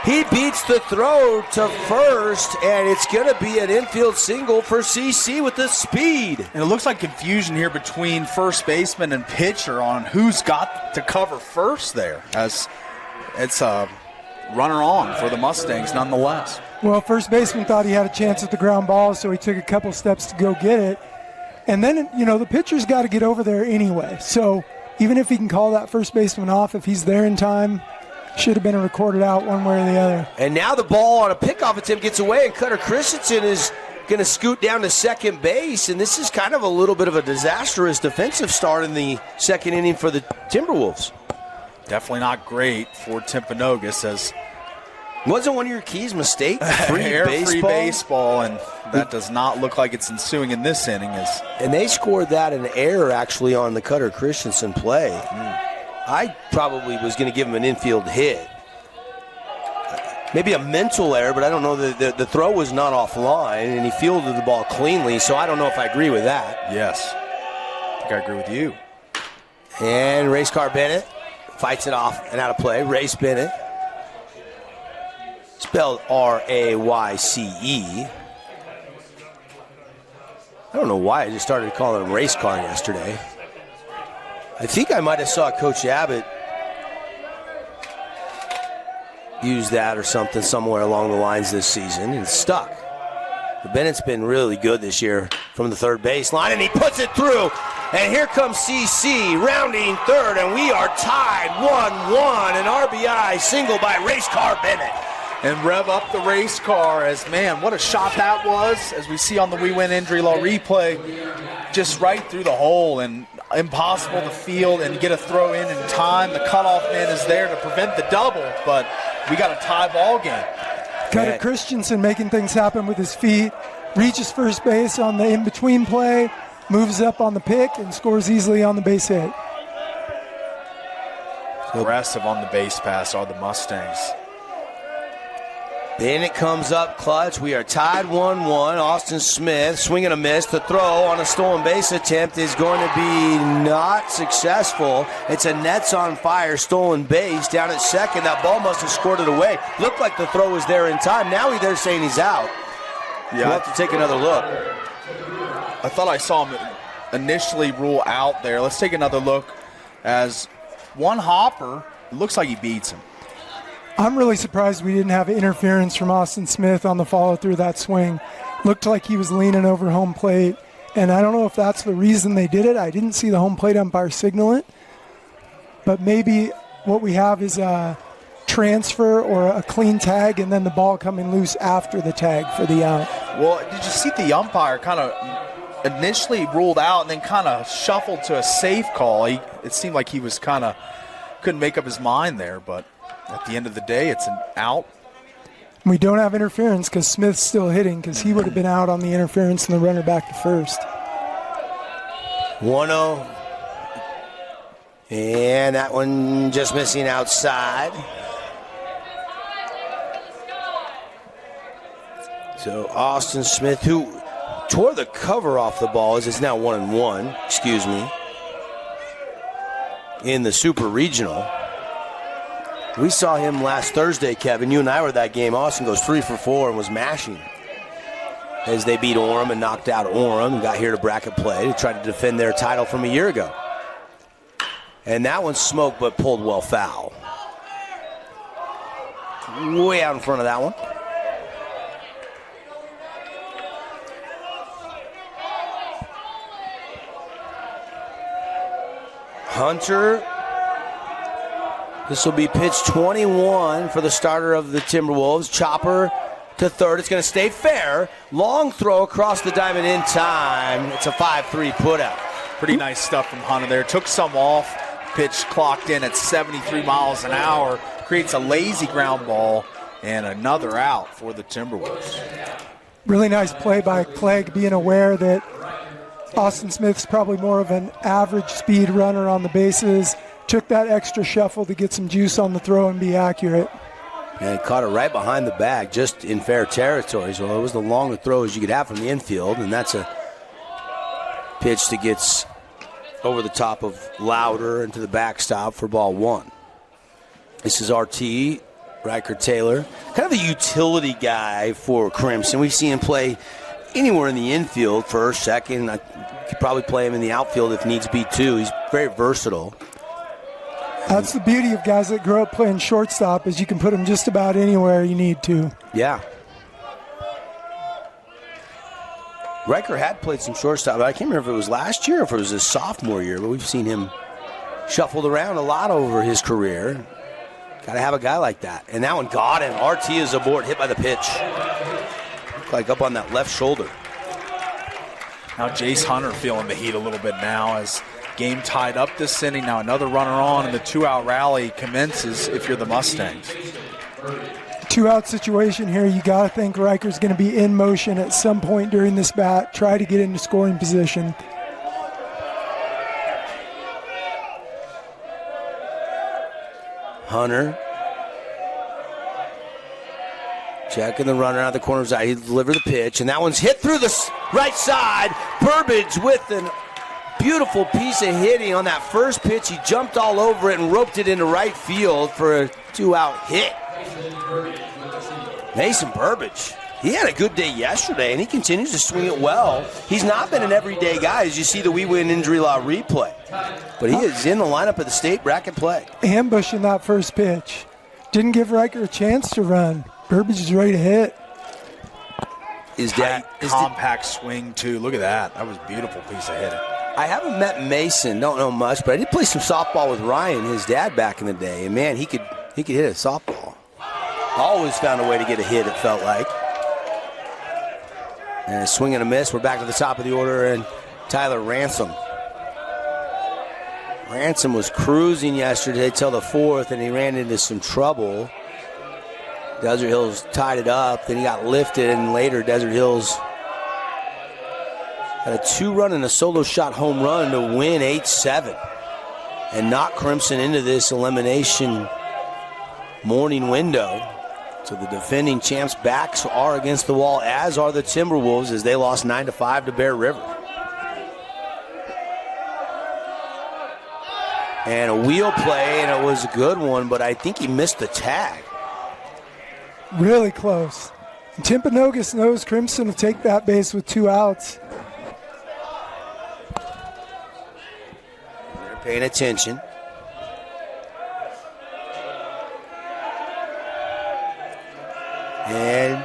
Speaker 1: He beats the throw to first, and it's going to be an infield single for CC with the speed.
Speaker 2: And it looks like confusion here between first baseman and pitcher on who's got to cover first there, as it's a runner on for the Mustangs nonetheless.
Speaker 3: Well, first baseman thought he had a chance at the ground ball, so he took a couple steps to go get it. And then, the pitcher's got to get over there anyway. So even if he can call that first baseman off, if he's there in time, should have been recorded out one way or the other.
Speaker 1: And now the ball on a pickoff attempt gets away, and Cutter Christensen is going to scoot down to second base. And this is kind of a little bit of a disastrous defensive start in the second inning for the Timberwolves.
Speaker 2: Definitely not great for Timpanogos, as
Speaker 1: wasn't one of your keys mistake?
Speaker 2: Free baseball, and that does not look like it's ensuing in this inning.
Speaker 1: And they scored that an error actually on the Cutter Christensen play. I probably was going to give him an infield hit. Maybe a mental error, but I don't know. The throw was not offline, and he fielded the ball cleanly, so I don't know if I agree with that.
Speaker 2: Yes. I think I agree with you.
Speaker 1: And Race Car Bennett fights it off and out of play. Race Bennett. Spelled R-A-Y-C-E. I don't know why I just started calling him Race Car yesterday. I think I might have saw Coach Abbott use that or something somewhere along the lines this season, and it's stuck. But Bennett's been really good this year from the third baseline, and he puts it through. And here comes CC rounding third, and we are tied 1-1. An RBI single by Race Car Bennett.
Speaker 2: And rev up the race car as, man, what a shot that was, as we see on the We Win Injury Law replay, just right through the hole and impossible to field and get a throw in time. The cutoff man is there to prevent the double, but we got a tie ball game.
Speaker 3: Cutter Christensen making things happen with his feet, reaches first base on the in-between play, moves up on the pick, and scores easily on the base hit.
Speaker 2: Aggressive on the base pass are the Mustangs.
Speaker 1: Bennett comes up clutch. We are tied 1-1. Austin Smith swinging a miss. The throw on a stolen base attempt is going to be not successful. It's a Nets on Fire stolen base down at second. That ball must have scored it away. Looked like the throw was there in time. Now they're saying he's out. Yeah, we'll have to take another look.
Speaker 2: I thought I saw him initially rule out there. Let's take another look as one hopper. It looks like he beats him.
Speaker 3: I'm really surprised we didn't have interference from Austin Smith on the follow-through of that swing. Looked like he was leaning over home plate, and I don't know if that's the reason they did it. I didn't see the home plate umpire signal it, but maybe what we have is a transfer or a clean tag and then the ball coming loose after the tag for the out.
Speaker 2: Well, did you see the umpire kind of initially ruled out and then kind of shuffled to a safe call? It seemed like he was kind of couldn't make up his mind there, but at the end of the day, it's an out.
Speaker 3: We don't have interference because Smith's still hitting, because he would have been out on the interference and the runner back to first.
Speaker 1: 1-0. And that one just missing outside. So Austin Smith, who tore the cover off the ball, is now 1-1, in the Super Regional. We saw him last Thursday, Kevin. You and I were at that game. Austin goes 3 for 4 and was mashing as they beat Orem and knocked out Orem and got here to bracket play to try to defend their title from a year ago. And that one smoked but pulled well foul. Way out in front of that one. Hunter. This will be pitch 21 for the starter of the Timberwolves. Chopper to third. It's going to stay fair. Long throw across the diamond in time. It's a 5-3 putout.
Speaker 2: Pretty nice stuff from Hunter there. Took some off. Pitch clocked in at 73 miles an hour. Creates a lazy ground ball and another out for the Timberwolves.
Speaker 3: Really nice play by Clegg, being aware that Austin Smith's probably more of an average speed runner on the bases. Took that extra shuffle to get some juice on the throw and be accurate.
Speaker 1: And caught it right behind the bag, just in fair territory. So it was the longer throw as you could have from the infield, and that's a pitch that gets over the top of Lauder into the backstop for ball 1. This is RT, Riker Taylor, kind of a utility guy for Crimson. We've seen him play anywhere in the infield, first, second. I could probably play him in the outfield if needs be too. He's very versatile.
Speaker 3: That's the beauty of guys that grow up playing shortstop, is you can put them just about anywhere you need to.
Speaker 1: Yeah. Riker had played some shortstop. I can't remember if it was last year or if it was his sophomore year, but we've seen him shuffled around a lot over his career. Got to have a guy like that. And that one got him. RT is aboard, hit by the pitch. Looked like up on that left shoulder.
Speaker 2: Now Jace Hunter feeling the heat a little bit now as game tied up this inning. Now another runner on, and the 2-out rally commences if you're the Mustangs.
Speaker 3: 2-out situation here. You got to think Riker's going to be in motion at some point during this bat, try to get into scoring position.
Speaker 1: Hunter checking the runner out of the corner of his eye. He delivered the pitch, and that one's hit through the right side. Burbage with an beautiful piece of hitting on that first pitch. He jumped all over it and roped it into right field for a 2-out hit. Mason Burbage, he had a good day yesterday, and he continues to swing it well. He's not been an everyday guy, as you see the We Win Injury Law replay. But he is in the lineup of the state bracket play.
Speaker 3: Ambushing that first pitch. Didn't give Riker a chance to run. Burbage is ready to hit.
Speaker 2: Compact swing, too. Look at that. That was a beautiful piece of hitting.
Speaker 1: I haven't met Mason, don't know much, but I did play some softball with Ryan, his dad, back in the day. And, man, he could hit a softball. Always found a way to get a hit, it felt like. And a swing and a miss. We're back to the top of the order, and Tyler Ransom. Ransom was cruising yesterday till the 4th, and he ran into some trouble. Desert Hills tied it up. Then he got lifted, and later Desert Hills had a 2-run and a solo shot home run to win 8-7 and knock Crimson into this elimination morning window. So the defending champs' backs are against the wall, as are the Timberwolves, as they lost 9-5 to Bear River. And a wheel play, and it was a good one, but I think he missed the tag.
Speaker 3: Really close. And Timpanogos knows Crimson will take that base with 2 outs.
Speaker 1: They're paying attention. And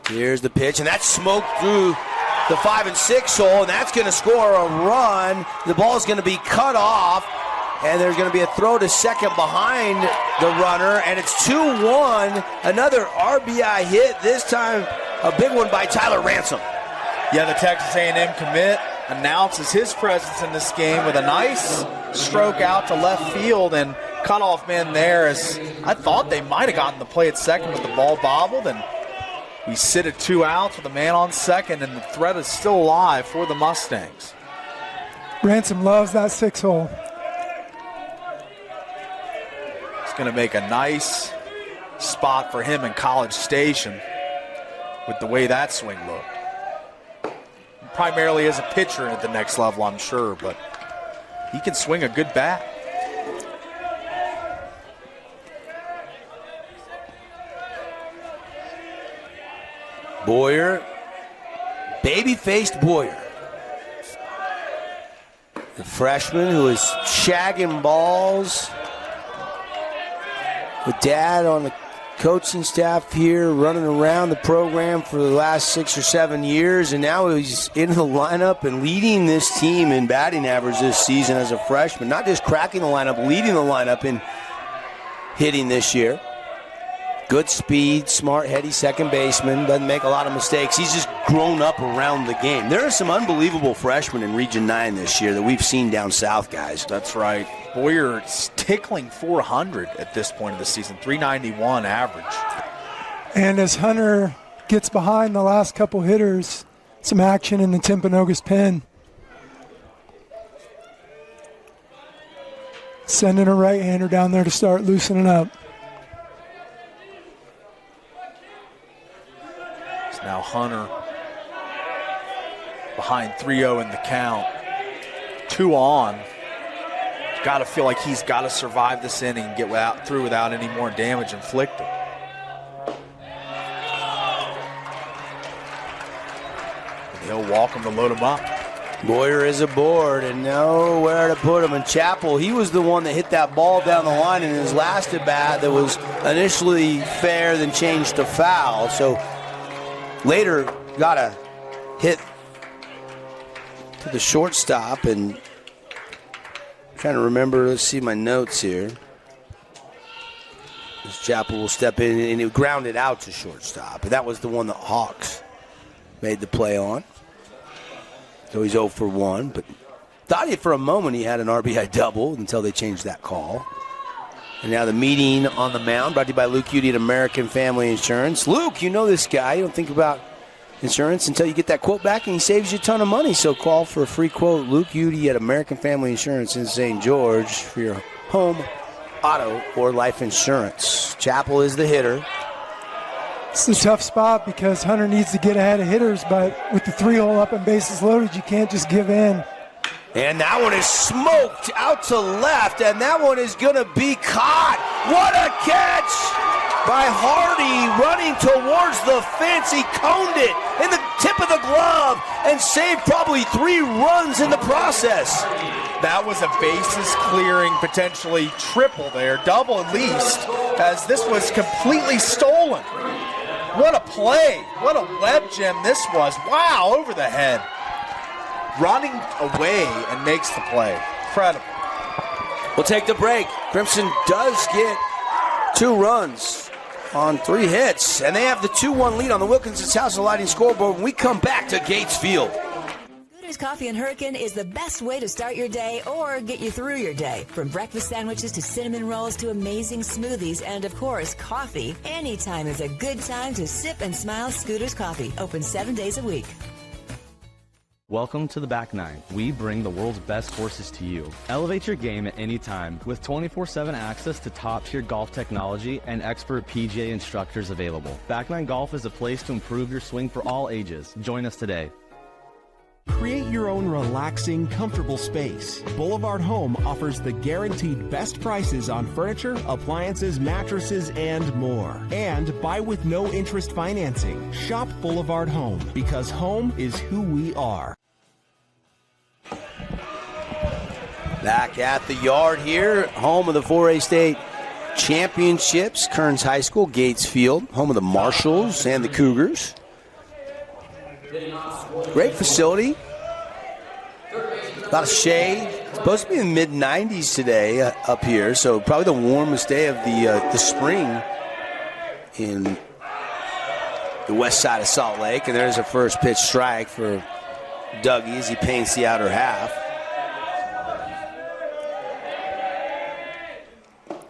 Speaker 1: here's the pitch, and that's smoked through the 5 and 6 hole, and that's going to score a run. The ball is going to be cut off, and there's going to be a throw to second behind the runner, and it's 2-1. Another RBI hit, this time a big one by Tyler Ransom.
Speaker 2: Yeah, the Texas A&M commit announces his presence in this game with a nice stroke out to left field, and cutoff man there, as I thought they might have gotten the play at second, but the ball bobbled, and we sit at 2 outs with a man on second, and the threat is still alive for the Mustangs.
Speaker 3: Ransom loves that 6-hole.
Speaker 2: It's going to make a nice spot for him in College Station with the way that swing looked. Primarily as a pitcher at the next level, I'm sure, but he can swing a good bat.
Speaker 1: Boyer, baby-faced Boyer. The freshman who is shagging balls with Dad on the coaching staff here, running around the program for the last 6 or 7 years, and now he's in the lineup and leading this team in batting average this season as a freshman. Not just cracking the lineup, leading the lineup in hitting this year. Good speed, smart, heady second baseman, doesn't make a lot of mistakes. He's just grown up around the game. There are some unbelievable freshmen in Region 9 this year that we've seen down south, guys.
Speaker 2: That's right. Boyer's tickling 400 at this point of the season, 391 average.
Speaker 3: And as Hunter gets behind the last couple hitters, some action in the Timpanogos pen. Sending a right-hander down there to start loosening up.
Speaker 2: Now Hunter behind 3-0 in the count. 2 on. Got to feel like he's got to survive this inning and get through without any more damage inflicted. And he'll walk him to load him up.
Speaker 1: Boyer is aboard and nowhere to put him. And Chappell, he was the one that hit that ball down the line in his last at-bat that was initially fair, then changed to foul. So later got a hit to the shortstop, and I'm trying to remember, let's see my notes here. This Chappell will step in and he grounded out to shortstop. And that was the one that Hawks made the play on. So he's 0 for 1, but thought for a moment he had an RBI double until they changed that call. And now the meeting on the mound, brought to you by Luke Udy at American Family Insurance. Luke, you know this guy. You don't think about insurance until you get that quote back, and he saves you a ton of money. So call for a free quote. Luke Udy at American Family Insurance in St. George for your home, auto, or life insurance. Chappell is the hitter.
Speaker 3: It's a tough spot because Hunter needs to get ahead of hitters, but with the 3-hole up and bases loaded, you can't just give in.
Speaker 1: And that one is smoked out to left, and that one is going to be caught. What a catch by Hardy, running towards the fence. He coned it in the tip of the glove and saved probably 3 runs in the process.
Speaker 2: That was a bases-clearing, potentially triple there, double at least, as this was completely stolen. What a play. What a web gem this was. Wow, over the head. Running away and makes the play. Incredible.
Speaker 1: We'll take the break. Crimson does get 2 runs on 3 hits, and they have the 2-1 lead on the Wilkinson's House of Lighting scoreboard when we come back to Gates Field.
Speaker 8: Scooters Coffee and Hurricane is the best way to start your day or get you through your day. From breakfast sandwiches to cinnamon rolls to amazing smoothies and, of course, coffee. Anytime is a good time to sip and smile Scooters Coffee. Open 7 days a week.
Speaker 9: Welcome to the Back Nine. We bring the world's best courses to you. Elevate your game at any time with 24/7 access to top-tier golf technology and expert PGA instructors available. Back Nine Golf is a place to improve your swing for all ages. Join us today.
Speaker 6: Create your own relaxing, comfortable space. Boulevard Home offers the guaranteed best prices on furniture, appliances, mattresses, and more. And buy with no interest financing. Shop Boulevard Home, because home is who we are.
Speaker 1: Back at the yard here, home of the 4A State Championships, Kearns High School, Gates Field, home of the Marshalls and the Cougars. Great facility. A lot of shade. It's supposed to be in the mid-90s today up here, so probably the warmest day of the spring in the west side of Salt Lake. And there's a first pitch strike for Dougie as he paints the outer half.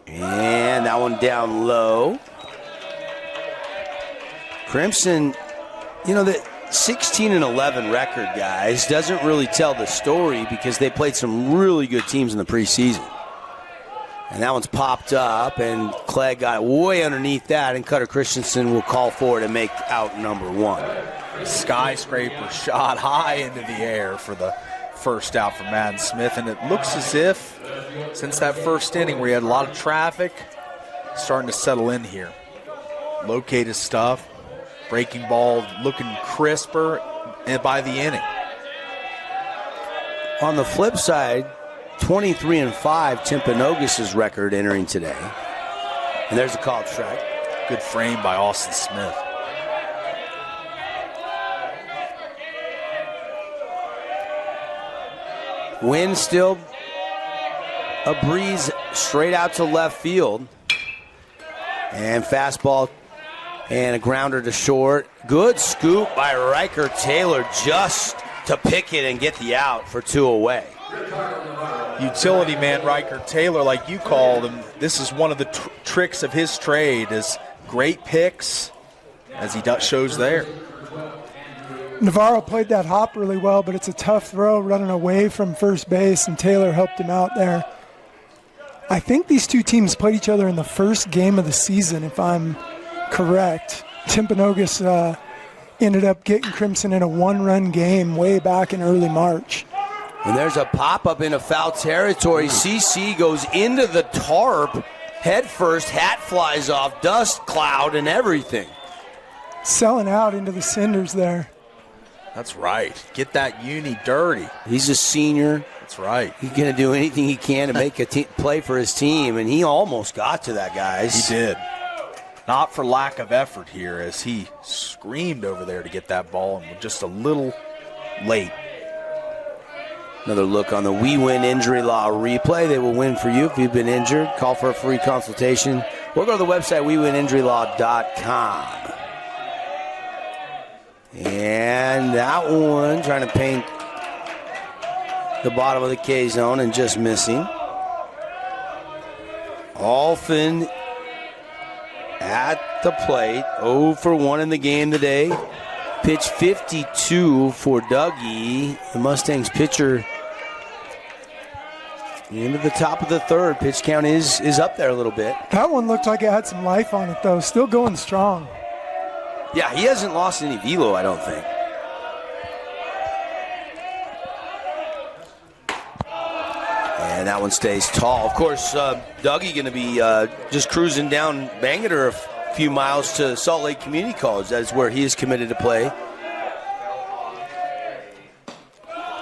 Speaker 1: And that one down low. Crimson, the 16-11 record, guys, doesn't really tell the story because they played some really good teams in the preseason. And that one's popped up, and Clegg got way underneath that, and Cutter Christensen will call for it and make out number one.
Speaker 2: Skyscraper shot high into the air for the first out for Madden Smith, and it looks as if, since that first inning where he had a lot of traffic, starting to settle in here. Locate his stuff. Breaking ball looking crisper by the inning.
Speaker 1: On the flip side, 23-5, Timpanogos' record entering today. And there's a called strike.
Speaker 2: Good frame by Austin Smith.
Speaker 1: Wind still a breeze straight out to left field. And fastball and a grounder to short. Good scoop by Riker Taylor just to pick it and get the out for 2 away.
Speaker 2: Utility man Riker Taylor, like you called him, this is one of the tricks of his trade, is great picks, as he shows there.
Speaker 3: Navarro played that hop really well, but it's a tough throw running away from first base, and Taylor helped him out there. I think these two teams played each other in the first game of the season, if I'm correct. Timpanogos ended up getting Crimson in a 1-run game way back in early March.
Speaker 1: And there's a pop-up into foul territory. CC goes into the tarp head first. Hat flies off, dust cloud and everything.
Speaker 3: Selling out into the cinders there.
Speaker 2: That's right. Get that uni dirty.
Speaker 1: He's a senior.
Speaker 2: That's right.
Speaker 1: He's going to do anything he can to make a play for his team, and he almost got to that, guys.
Speaker 2: He did. Not for lack of effort here, as he screamed over there to get that ball and was just a little late.
Speaker 1: Another look on the We Win Injury Law replay. They will win for you if you've been injured. Call for a free consultation or go to the website wewininjurylaw.com. And that one trying to paint the bottom of the K zone and just missing. Alfin at the plate. 0 for 1 in the game today. Pitch 52 for Dougie. The Mustangs pitcher into the top of the third. Pitch count is up there a little bit.
Speaker 3: That one looked like it had some life on it, though. Still going strong.
Speaker 1: Yeah, he hasn't lost any velo, I don't think. And that one stays tall. Of course, Dougie going to be just cruising down Bangor a few miles to Salt Lake Community College. That is where he is committed to play.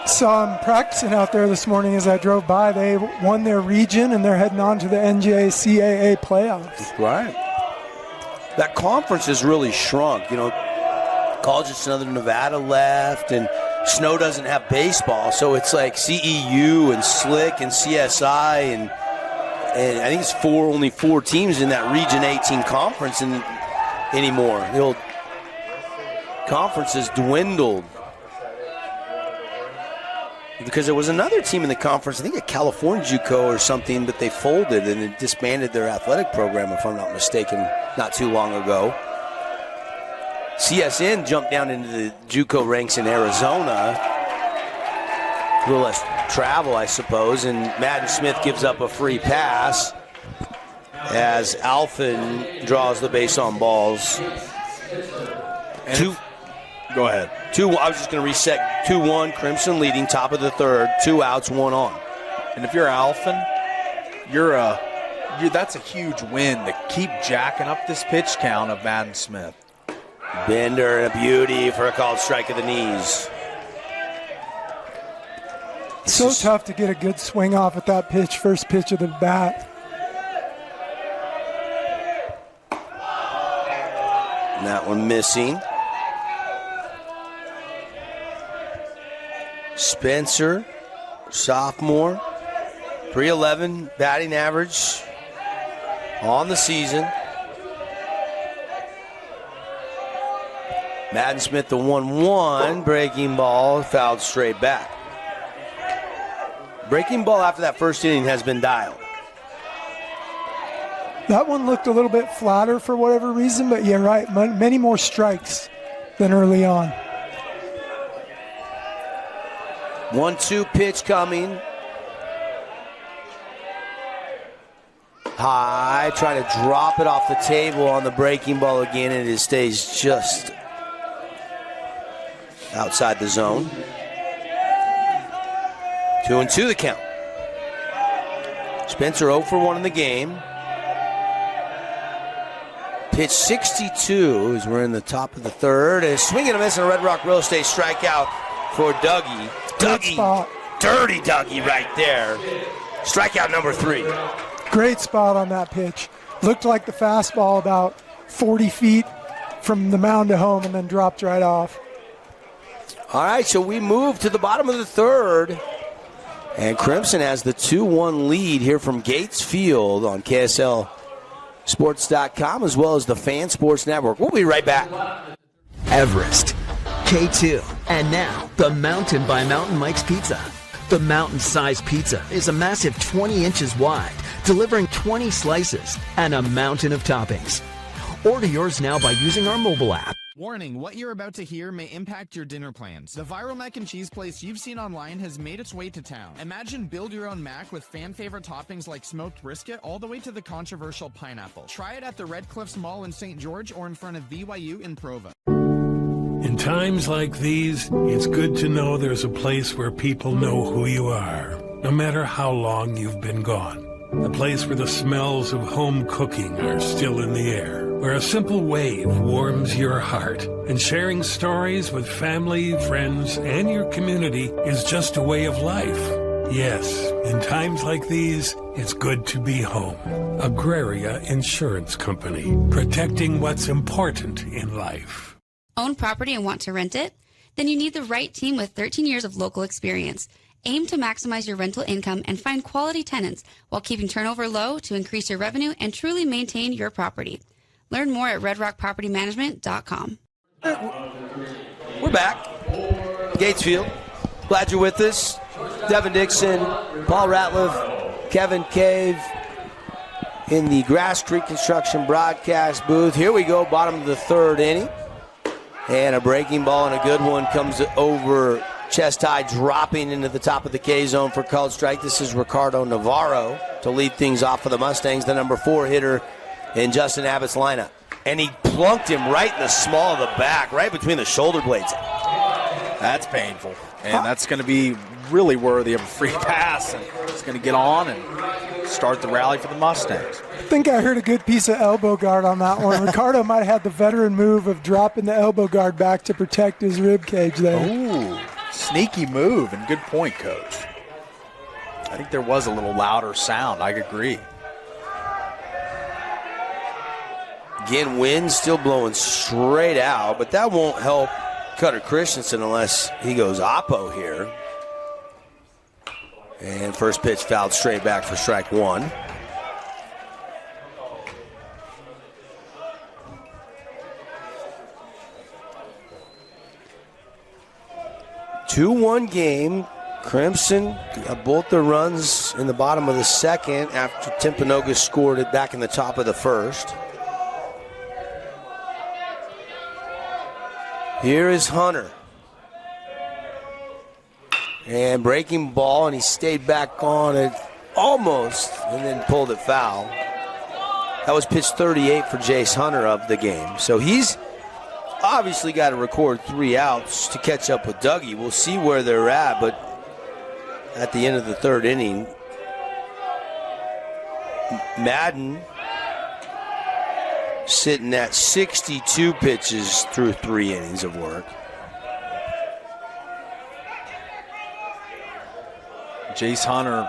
Speaker 3: Saw him practicing out there this morning as I drove by. They won their region, and they're heading on to the NJCAA playoffs.
Speaker 1: Right. That conference has really shrunk. College of Southern Nevada left, and Snow doesn't have baseball, so it's like CEU and Slick and CSI, and I think it's only four teams in that Region 18 conference anymore. The old conference has dwindled. Because there was another team in the conference, I think a California JUCO or something, but they folded and it disbanded their athletic program, if I'm not mistaken, not too long ago. CSN jumped down into the JUCO ranks in Arizona. A little less travel, I suppose, and Madden Smith gives up a free pass as Alfin draws the base on balls.
Speaker 2: Go ahead.
Speaker 1: I was just going to reset. 2-1, Crimson leading, top of the third. 2 outs, 1 on.
Speaker 2: And if you're Alfin, that's a huge win to keep jacking up this pitch count of Madden Smith.
Speaker 1: Bender and a beauty for a called strike at the knees.
Speaker 3: So tough to get a good swing off at that pitch, first pitch of the bat.
Speaker 1: And that one missing. Spencer, sophomore, 311 batting average on the season. Madden Smith, the 1-1. Breaking ball, fouled straight back. Breaking ball after that first inning has been dialed.
Speaker 3: That one looked a little bit flatter for whatever reason, but yeah, right. Many more strikes than early on.
Speaker 1: 1-2 pitch coming. High, trying to drop it off the table on the breaking ball again, and it stays just outside the zone. 2-2 the count. Spencer 0 for 1 in the game. Pitch 62 as we're in the top of the third. And swing and a miss on a Red Rock Real Estate strikeout for Dougie. Dougie, dirty Dougie right there. Strikeout number 3.
Speaker 3: Great spot on that pitch. Looked like the fastball about 40 feet from the mound to home and then dropped right off.
Speaker 1: All right, so we move to the bottom of the third. And Crimson has the 2-1 lead here from Gates Field on KSLSports.com as well as the Fan Sports Network. We'll be right back.
Speaker 18: Everest, K2, and now the Mountain by Mountain Mike's Pizza. The mountain-sized pizza is a massive 20 inches wide, delivering 20 slices and a mountain of toppings. Order yours now by using our mobile app.
Speaker 10: Warning, what you're about to hear may impact your dinner plans. The viral mac and cheese place you've seen online has made its way to town. Imagine build your own mac with fan favorite toppings like smoked brisket all the way to the controversial pineapple. Try it at the Red Cliffs Mall in St. George or in front of BYU in Provo.
Speaker 11: In times like these, it's good to know there's a place where people know who you are, no matter how long you've been gone. A place where the smells of home cooking are still in the air, where a simple wave warms your heart, and sharing stories with family, friends, and your community is just a way of life. Yes, in times like these, it's good to be home. Agraria Insurance Company, protecting what's important in life.
Speaker 17: Own property and want to rent it? Then you need the right team with 13 years of local experience. Aim to maximize your rental income and find quality tenants while keeping turnover low to increase your revenue and truly maintain your property. Learn more at redrockpropertymanagement.com.
Speaker 1: We're back. Gatesfield. Glad you're with us. Devin Dixon, Paul Ratliff, Kevin Cave in the Grass Creek Construction broadcast booth. Here we go, bottom of the third inning. And a breaking ball and a good one comes over chest high, dropping into the top of the K zone for called strike. This is Ricardo Navarro to lead things off for the Mustangs, the number 4 hitter in Justin Abbott's lineup. And he plunked him right in the small of the back, right between the shoulder blades.
Speaker 2: That's painful. And that's going to be really worthy of a free pass. And it's going to get on and start the rally for the Mustangs.
Speaker 3: I think I heard a good piece of elbow guard on that one. Ricardo might have had the veteran move of dropping the elbow guard back to protect his rib cage there.
Speaker 2: Ooh, sneaky move, and good point, Coach. I think there was a little louder sound. I agree.
Speaker 1: Again, wind still blowing straight out, but that won't help Cutter Christensen unless he goes oppo here. And first pitch fouled straight back for strike 1. Two-one game. Crimson got both their runs in the bottom of the second after Timpanogos scored it back in the top of the first. Here is Hunter. And breaking ball, and he stayed back on it almost, and then pulled it foul. That was pitch 38 for Jace Hunter of the game. So he's obviously got to record 3 outs to catch up with Dougie. We'll see where they're at, but at the end of the third inning, Madden sitting at 62 pitches through 3 innings of work.
Speaker 2: Jace Hunter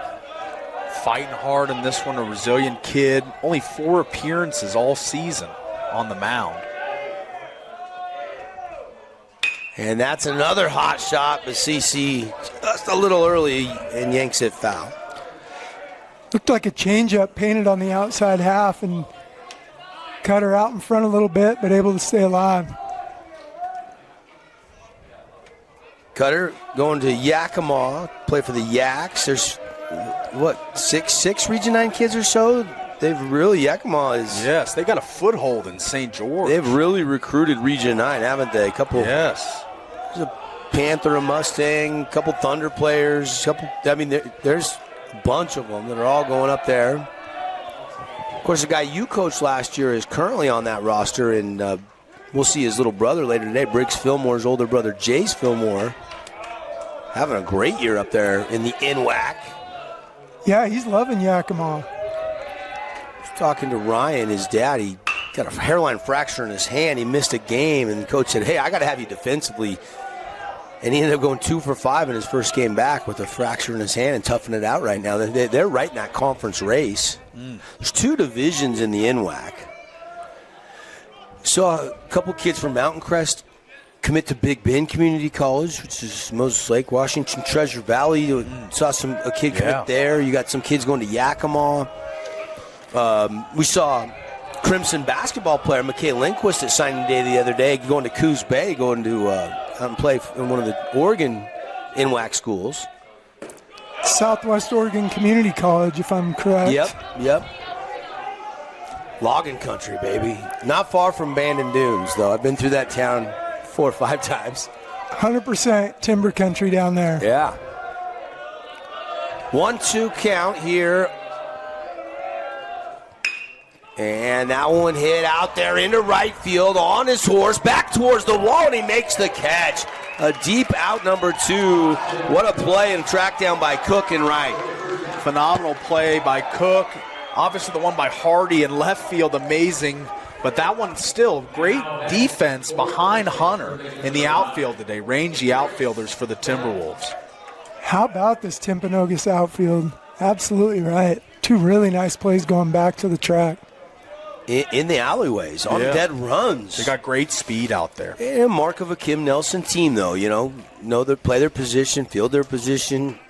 Speaker 2: fighting hard in this one, a resilient kid. Only 4 appearances all season on the mound.
Speaker 1: And that's another hot shot, but CC just a little early and yanks it foul.
Speaker 3: Looked like a changeup painted on the outside half and cut her out in front a little bit, but able to stay alive.
Speaker 1: Cutter going to Yakima, play for the Yaks. There's, six Region 9 kids or so? Yakima is...
Speaker 2: Yes, they got a foothold in St. George.
Speaker 1: They've really recruited Region 9, haven't they?
Speaker 2: Yes.
Speaker 1: There's a Panther, a Mustang, a couple Thunder players, there's a bunch of them that are all going up there. Of course, the guy you coached last year is currently on that roster, and we'll see his little brother later today. Briggs Fillmore's older brother, Jace Fillmore, having a great year up there in the NWAC.
Speaker 3: Yeah, he's loving Yakima.
Speaker 1: Talking to Ryan, his dad, he got a hairline fracture in his hand. He missed a game, and the coach said, hey, I got to have you defensively. And he ended up going 2 for 5 in his first game back with a fracture in his hand and toughing it out right now. They're right in that conference race. There's 2 divisions in the NWAC. Saw a couple kids from Mountain Crest commit to Big Bend Community College, which is Moses Lake, Washington, Treasure Valley. Saw a kid commit there. You got some kids going to Yakima. We saw Crimson basketball player Mikhail Lindquist at signing day the other day going to Coos Bay, going to play in one of the Oregon NWAC schools.
Speaker 3: Southwest Oregon Community College, if I'm correct.
Speaker 1: Yep. Logging country, baby. Not far from Bandon Dunes, though. I've been through that town 4 or 5 times.
Speaker 3: 100% timber country down there.
Speaker 1: Yeah. 1-2 count here. And that one hit out there into right field on his horse, back towards the wall, and he makes the catch. A deep out number 2. What a play and track down by Cook and right.
Speaker 2: Phenomenal play by Cook. Obviously the one by Hardy in left field, amazing. But that one still great defense behind Hunter in the outfield today. Rangy outfielders for the Timberwolves.
Speaker 3: How about this Timpanogos outfield? Absolutely right. 2 really nice plays going back to the track.
Speaker 1: In the alleyways, on dead runs.
Speaker 2: They got great speed out there.
Speaker 1: And mark of a Kim Nelson team, though. Play their position, field their position.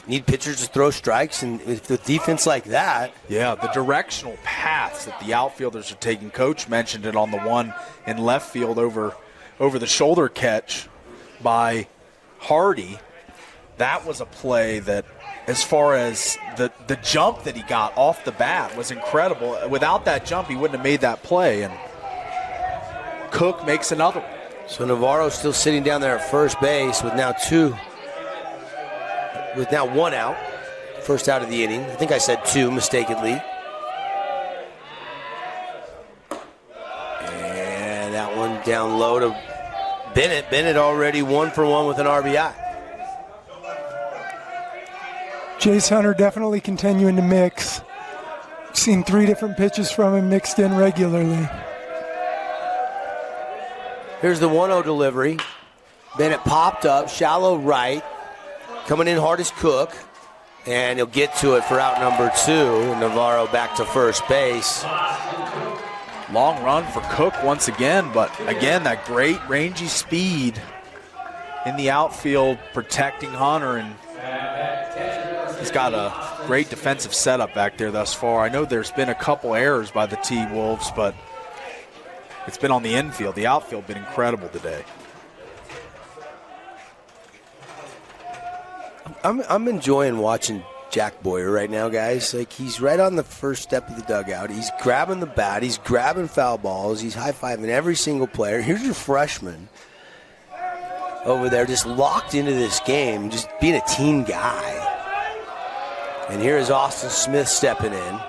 Speaker 1: Need pitchers to throw strikes, and with defense like that.
Speaker 2: Yeah, the directional paths that the outfielders are taking. Coach mentioned it on the one in left field over the shoulder catch by Hardy. That was a play that, as far as the jump that he got off the bat, was incredible. Without that jump, he wouldn't have made that play. And Cook makes another one.
Speaker 1: So Navarro's still sitting down there at first base with now 1 out. First out of the inning. I think I said 2 mistakenly. And that one down low to Bennett. Bennett already 1 for 1 with an RBI.
Speaker 3: Jace Hunter definitely continuing to mix. Seen 3 different pitches from him mixed in regularly.
Speaker 1: Here's the 1-0 delivery. Bennett popped up, shallow right. Coming in hard is Cook. And he'll get to it for out number 2. Navarro back to first base.
Speaker 2: Long run for Cook once again, but again, that great rangy speed in the outfield protecting Hunter, and he's got a great defensive setup back there thus far. I know there's been a couple errors by the T-Wolves, but it's been on the infield. The outfield been incredible today.
Speaker 1: I'm enjoying watching Jack Boyer right now, guys. Like, he's right on the first step of the dugout. He's grabbing the bat. He's grabbing foul balls. He's high-fiving every single player. Here's your freshman over there just locked into this game, just being a team guy. And here is Austin Smith stepping in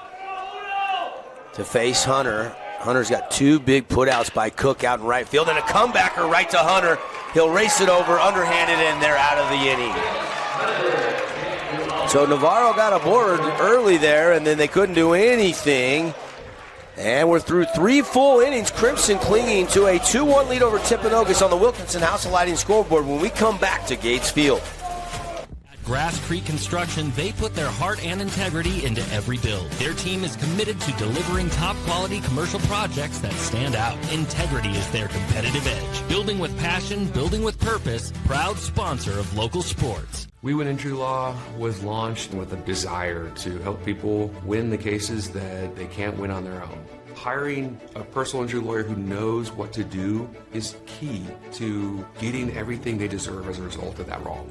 Speaker 1: to face Hunter. Hunter's got 2 big putouts by Cook out in right field, and a comebacker right to Hunter. He'll race it over, underhanded, and they're out of the inning. So Navarro got aboard early there, and then they couldn't do anything. And we're through 3 full innings. Crimson clinging to a 2-1 lead over Timpanogos on the Wilkinson House of Lighting scoreboard when we come back to Gates Field.
Speaker 14: Grass Creek Construction, they put their heart and integrity into every build. Their team is committed to delivering top-quality commercial projects that stand out. Integrity is their competitive edge. Building with passion, building with purpose, proud sponsor of local sports.
Speaker 5: We Win Injury Law was launched with a desire to help people win the cases that they can't win on their own. Hiring a personal injury lawyer who knows what to do is key to getting everything they deserve as a result of that wrong.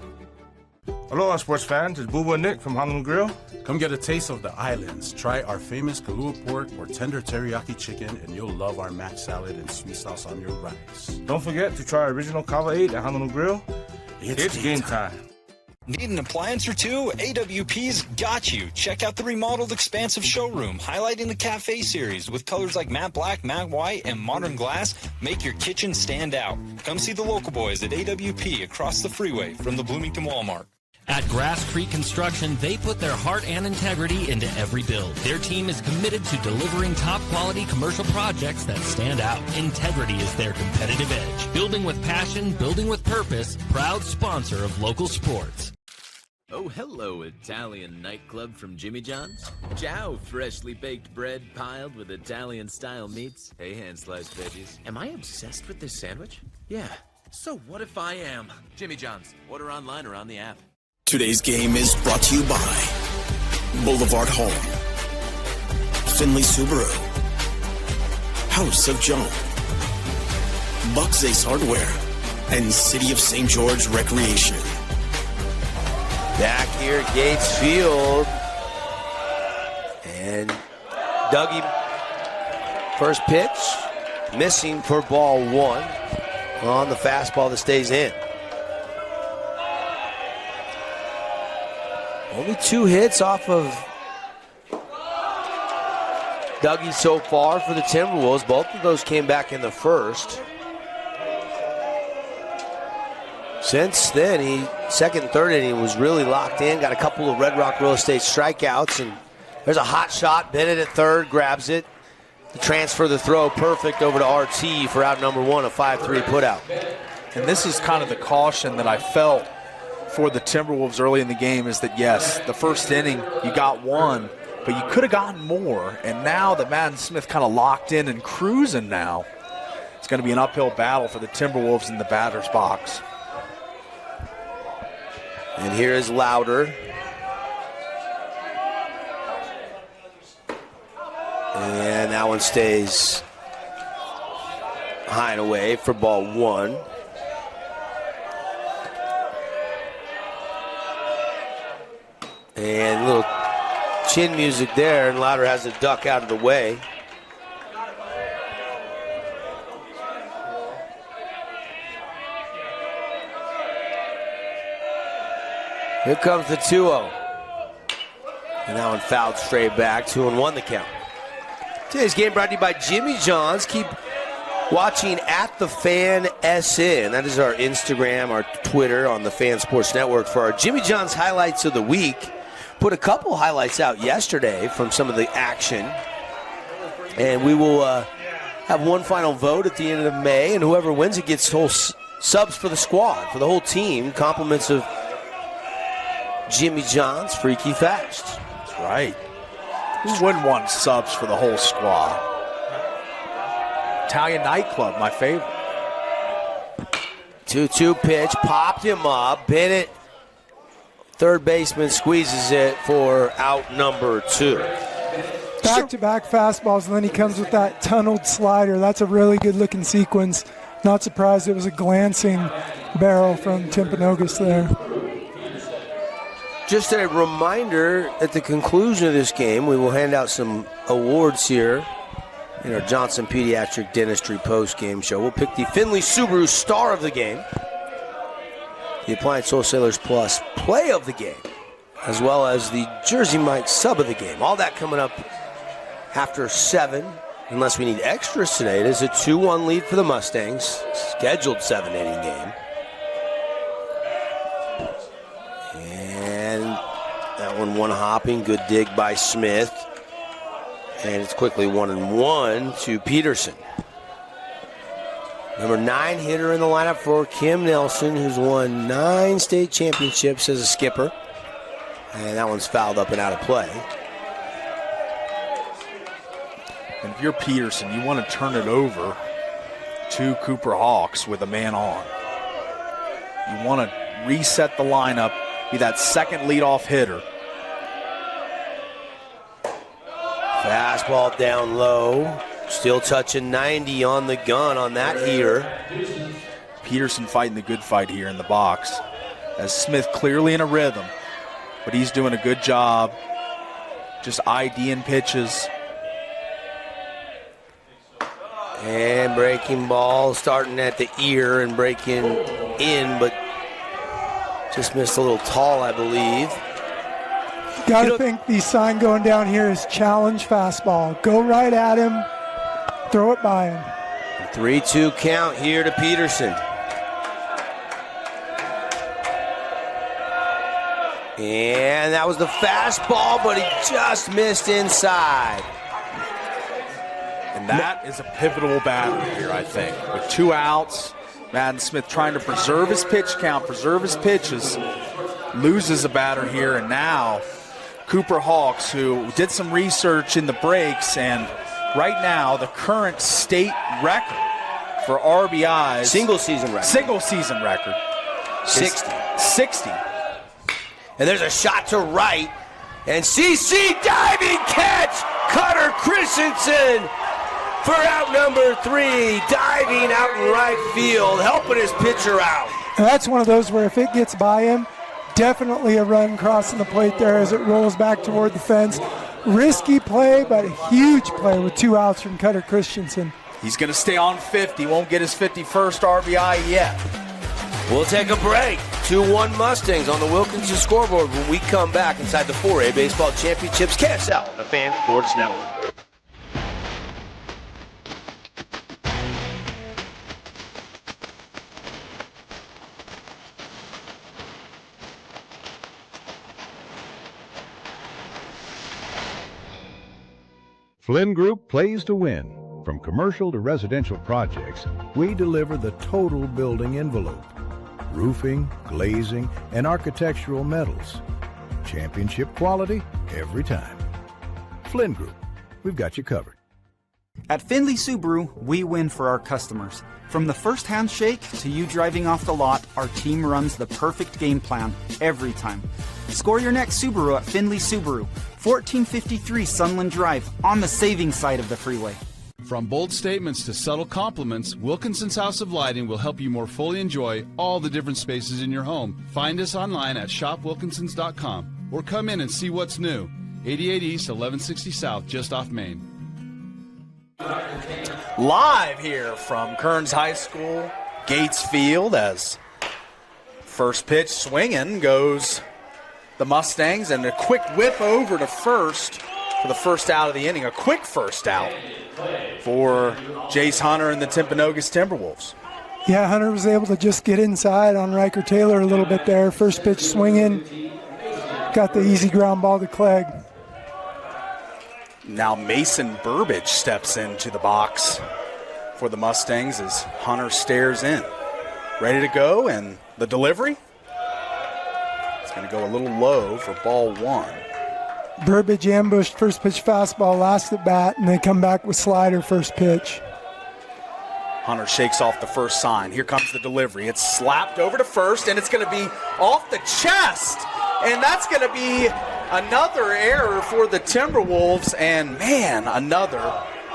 Speaker 13: Aloha, sports fans. It's Boo and Nick from Honolulu Grill.
Speaker 16: Come get a taste of the islands. Try our famous kahua pork or tender teriyaki chicken, and you'll love our mac salad and sweet sauce on your rice.
Speaker 13: Don't forget to try our original kava 8 at Honolulu Grill. It's game time.
Speaker 22: Need an appliance or two? AWP's got you. Check out the remodeled expansive showroom, highlighting the cafe series with colors like matte black, matte white, and modern glass. Make your kitchen stand out. Come see the local boys at AWP across the freeway from the Bloomington Walmart.
Speaker 14: At Grass Creek Construction, they put their heart and integrity into every build. Their team is committed to delivering top-quality commercial projects that stand out. Integrity is their competitive edge. Building with passion, building with purpose, proud sponsor of local sports.
Speaker 19: Oh, hello, Italian nightclub from Jimmy John's. Ciao, freshly baked bread piled with Italian-style meats. Hey, hand-sliced veggies. Am I obsessed with this sandwich? Yeah. So what if I am? Jimmy John's. Order online or on the app.
Speaker 15: Today's game is brought to you by Boulevard Home, Finley Subaru, House of Joan, Buck's Ace Hardware, and City of St. George Recreation.
Speaker 1: Back here at Gates Field. And Dougie, first pitch, missing for ball one on the fastball that stays in. Only 2 hits off of Dougie so far for the Timberwolves. Both of those came back in the first. Since then, second and third inning was really locked in. Got a couple of Red Rock Real Estate strikeouts, and there's a hot shot. Bennett at third grabs it. The transfer, the throw, perfect over to RT for out number one, a 5-3 putout.
Speaker 2: And this is kind of the caution that I felt for the Timberwolves early in the game, is that, yes, the first inning you got one, but you could have gotten more. And now that Madden Smith kind of locked in and cruising now, it's going to be an uphill battle for the Timberwolves in the batter's box.
Speaker 1: And here is Louder. And that one stays high and away for ball one. And a little chin music there, and Louder has a duck out of the way. Here comes the 2-0. And that one fouled straight back, 2-1 the count. Today's game brought to you by Jimmy John's. Keep watching at the Fan SN. That is our Instagram, our Twitter on the Fan Sports Network for our Jimmy John's highlights of the week. Put a couple highlights out yesterday from some of the action. And we will have one final vote at the end of May, and whoever wins it gets whole subs for the squad, for the whole team. Compliments of Jimmy John's Freaky Fast.
Speaker 2: That's right. Who wouldn't want subs for the whole squad? Italian nightclub, my favorite.
Speaker 1: 2-2 pitch, popped him up. Bennett, third baseman, squeezes it for out number two.
Speaker 3: Back-to-back fastballs, and then he comes with that tunneled slider. That's a really good-looking sequence. Not surprised it was a glancing barrel from Timpanogos there.
Speaker 1: Just a reminder, at the conclusion of this game, we will hand out some awards here in our Johnson Pediatric Dentistry post-game show. We'll pick the Finley Subaru Star of the Game, the Appliance Wholesalers Plus Play of the Game, as well as the Jersey Mike Sub of the Game. All that coming up after 7, unless we need extras today. It is a 2-1 lead for the Mustangs, scheduled 7-inning game. And that one hopping, good dig by Smith. And it's quickly 1-1 to Peterson. Number 9 hitter in the lineup for Kim Nelson, who's won 9 state championships as a skipper. And that one's fouled up and out of play.
Speaker 2: And if you're Peterson, you want to turn it over to Cooper Hawks with a man on. You want to reset the lineup, be that second leadoff hitter.
Speaker 1: Fastball down low. Still touching 90 on the gun on that heater.
Speaker 2: Peterson fighting the good fight here in the box. As Smith clearly in a rhythm, but he's doing a good job just IDing pitches.
Speaker 1: And breaking ball starting at the ear and breaking in, but just missed a little tall, I believe.
Speaker 3: Got to think the sign going down here is challenge fastball. Go right at him, throw it by him.
Speaker 1: 3-2 count here to Peterson. And that was the fastball, but he just missed inside.
Speaker 2: And that is a pivotal batter here, I think. With 2 outs, Madden Smith trying to preserve his pitch count, preserve his pitches, loses a batter here, and now Cooper Hawks, who did some research in the breaks, and right now the current state record for RBIs.
Speaker 1: Single season record. 60. And there's a shot to right. And CC diving catch. Cutter Christensen for out number 3. Diving out in right field, helping his pitcher out.
Speaker 3: And that's one of those where if it gets by him, definitely a run crossing the plate there as it rolls back toward the fence. Risky play, but a huge play with 2 outs from Cutter Christensen.
Speaker 2: He's going to stay on 50. Won't get his 51st RBI yet.
Speaker 1: We'll take a break. 2-1 Mustangs on the Wilkinson scoreboard when we come back inside the 4A Baseball Championships KSL, the Fan Sports Network.
Speaker 7: Flynn Group plays to win. From commercial to residential projects, we deliver the total building envelope. Roofing, glazing, and architectural metals. Championship quality every time. Flynn Group, we've got you covered.
Speaker 23: At Findlay Subaru, we win for our customers. From the first handshake to you driving off the lot, our team runs the perfect game plan every time. Score your next Subaru at Findlay Subaru, 1453 Sunland Drive, on the saving side of the freeway.
Speaker 12: From bold statements to subtle compliments, Wilkinson's House of Lighting will help you more fully enjoy all the different spaces in your home. Find us online at shopwilkinsons.com or come in and see what's new. 88 East, 1160 South, just off Main.
Speaker 2: Live here from Kearns High School, Gates Field, as first pitch swinging goes the Mustangs, and a quick whip over to first for the first out of the inning. A quick first out for Jace Hunter and the Timpanogos Timberwolves.
Speaker 3: Yeah, Hunter was able to just get inside on Riker Taylor a little bit there. First pitch swinging, got the easy ground ball to Clegg.
Speaker 2: Now Mason Burbage steps into the box for the Mustangs as Hunter stares in. Ready to go, and the delivery? It's going to go a little low for ball 1.
Speaker 3: Burbage ambushed first pitch fastball last at bat, and they come back with slider first pitch.
Speaker 2: Hunter shakes off the first sign. Here comes the delivery. It's slapped over to first, and it's going to be off the chest. And that's going to be another error for the Timberwolves, and man, another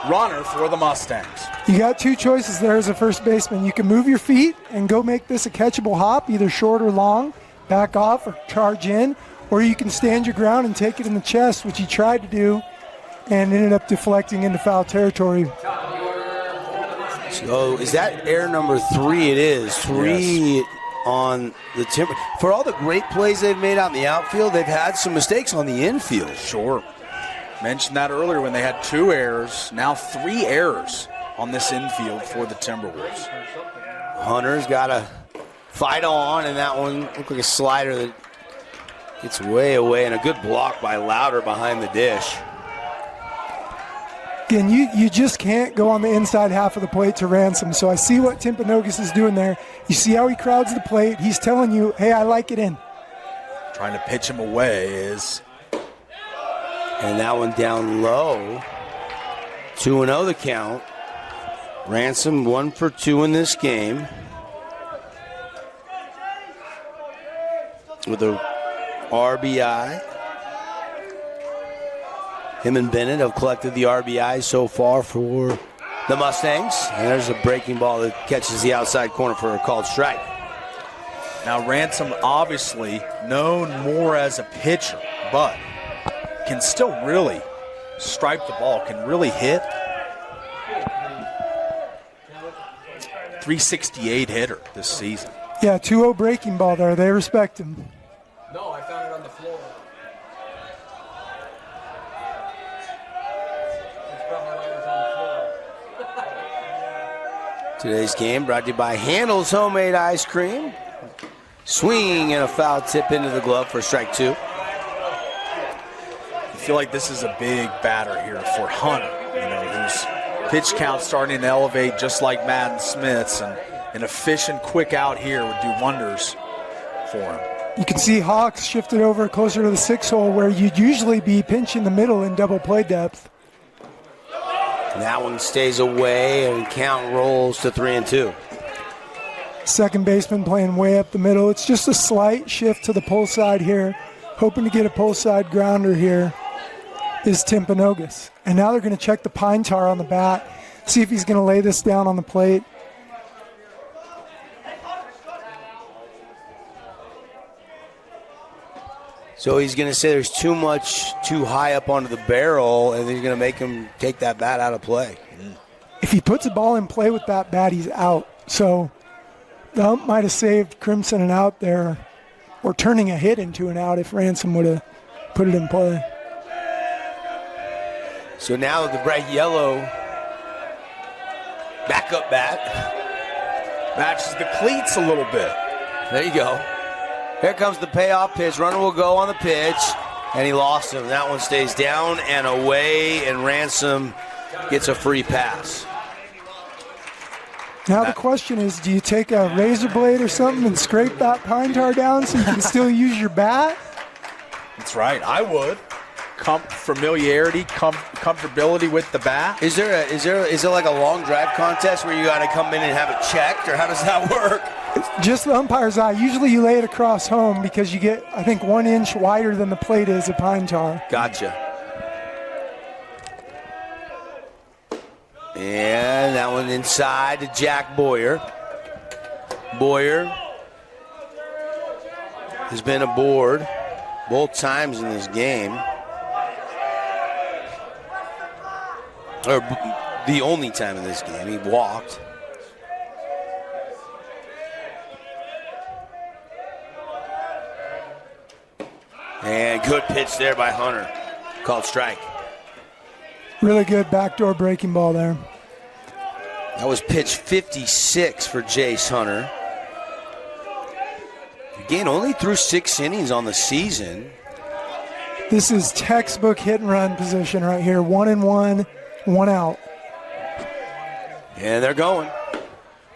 Speaker 2: runner for the Mustangs.
Speaker 3: You got 2 choices there as a first baseman. You can move your feet and go make this a catchable hop, either short or long, back off or charge in, or you can stand your ground and take it in the chest, which he tried to do and ended up deflecting into foul territory.
Speaker 1: So is that error number 3? It is. 3 yes. On the Timber. For all the great plays they've made out in the outfield, they've had some mistakes on the infield.
Speaker 2: Sure. Mentioned that earlier when they had 2 errors, now 3 errors on this infield for the Timberwolves.
Speaker 1: Hunter's got to fight on, and that one looked like a slider that gets way away, and a good block by Louder behind the dish.
Speaker 3: Again, you just can't go on the inside half of the plate to Ransom. So I see what Timpanogos is doing there. You see how he crowds the plate. He's telling you, hey, I like it in.
Speaker 2: Trying to pitch him away is.
Speaker 1: And that one down low. 2-0 the count. Ransom 1 for 2 in this game. With a RBI. Him and Bennett have collected the RBI so far for the Mustangs. And there's a breaking ball that catches the outside corner for a called strike.
Speaker 2: Now, Ransom obviously known more as a pitcher, but can still really stripe the ball, can really hit. 368 hitter this season.
Speaker 3: Yeah, 2-0 breaking ball there. They respect him.
Speaker 4: No, I found it on the floor.
Speaker 1: Today's game brought to you by Handel's Homemade Ice Cream. Swing and a foul tip into the glove for strike 2.
Speaker 2: I feel like this is a big batter here for Hunter, whose pitch count starting to elevate just like Madden Smith's, and an efficient quick out here would do wonders for him.
Speaker 3: You can see Hawks shifted over closer to the 6-hole where you'd usually be pinching the middle in double play depth.
Speaker 1: And that one stays away and count rolls to 3-2.
Speaker 3: Second baseman playing way up the middle. It's just a slight shift to the pull side here. Hoping to get a pull side grounder here is Timpanogos. And now they're going to check the pine tar on the bat, see if he's going to lay this down on the plate.
Speaker 1: So he's going to say there's too high up onto the barrel, and he's going to make him take that bat out of play.
Speaker 3: If he puts a ball in play with that bat, he's out. So the ump might have saved Crimson an out there, or turning a hit into an out if Ransom would have put it in play.
Speaker 1: So now the bright yellow backup bat
Speaker 2: matches the cleats a little bit.
Speaker 1: There you go. Here comes the payoff pitch. Runner will go on the pitch, and he lost him. That one stays down and away, and Ransom gets a free pass.
Speaker 3: Now the question is, do you take a razor blade or something and scrape that pine tar down so you can still use your bat?
Speaker 2: That's right, I would. Familiarity, comfortability with the bat.
Speaker 1: Is there like a long drive contest where you got to come in and have it checked, or how does that work?
Speaker 3: Just the umpire's eye. Usually you lay it across home because you get, I think, 1 inch wider than the plate is of pine tar.
Speaker 1: Gotcha. And that one inside to Jack Boyer. Boyer has been aboard both times in this game. Or the only time in this game. He walked. And good pitch there by Hunter. Called strike.
Speaker 3: Really good backdoor breaking ball there.
Speaker 1: That was pitch 56 for Jace Hunter. Again, only threw 6 innings on the season.
Speaker 3: This is textbook hit and run position right here. 1-1, 1 out.
Speaker 1: And they're going.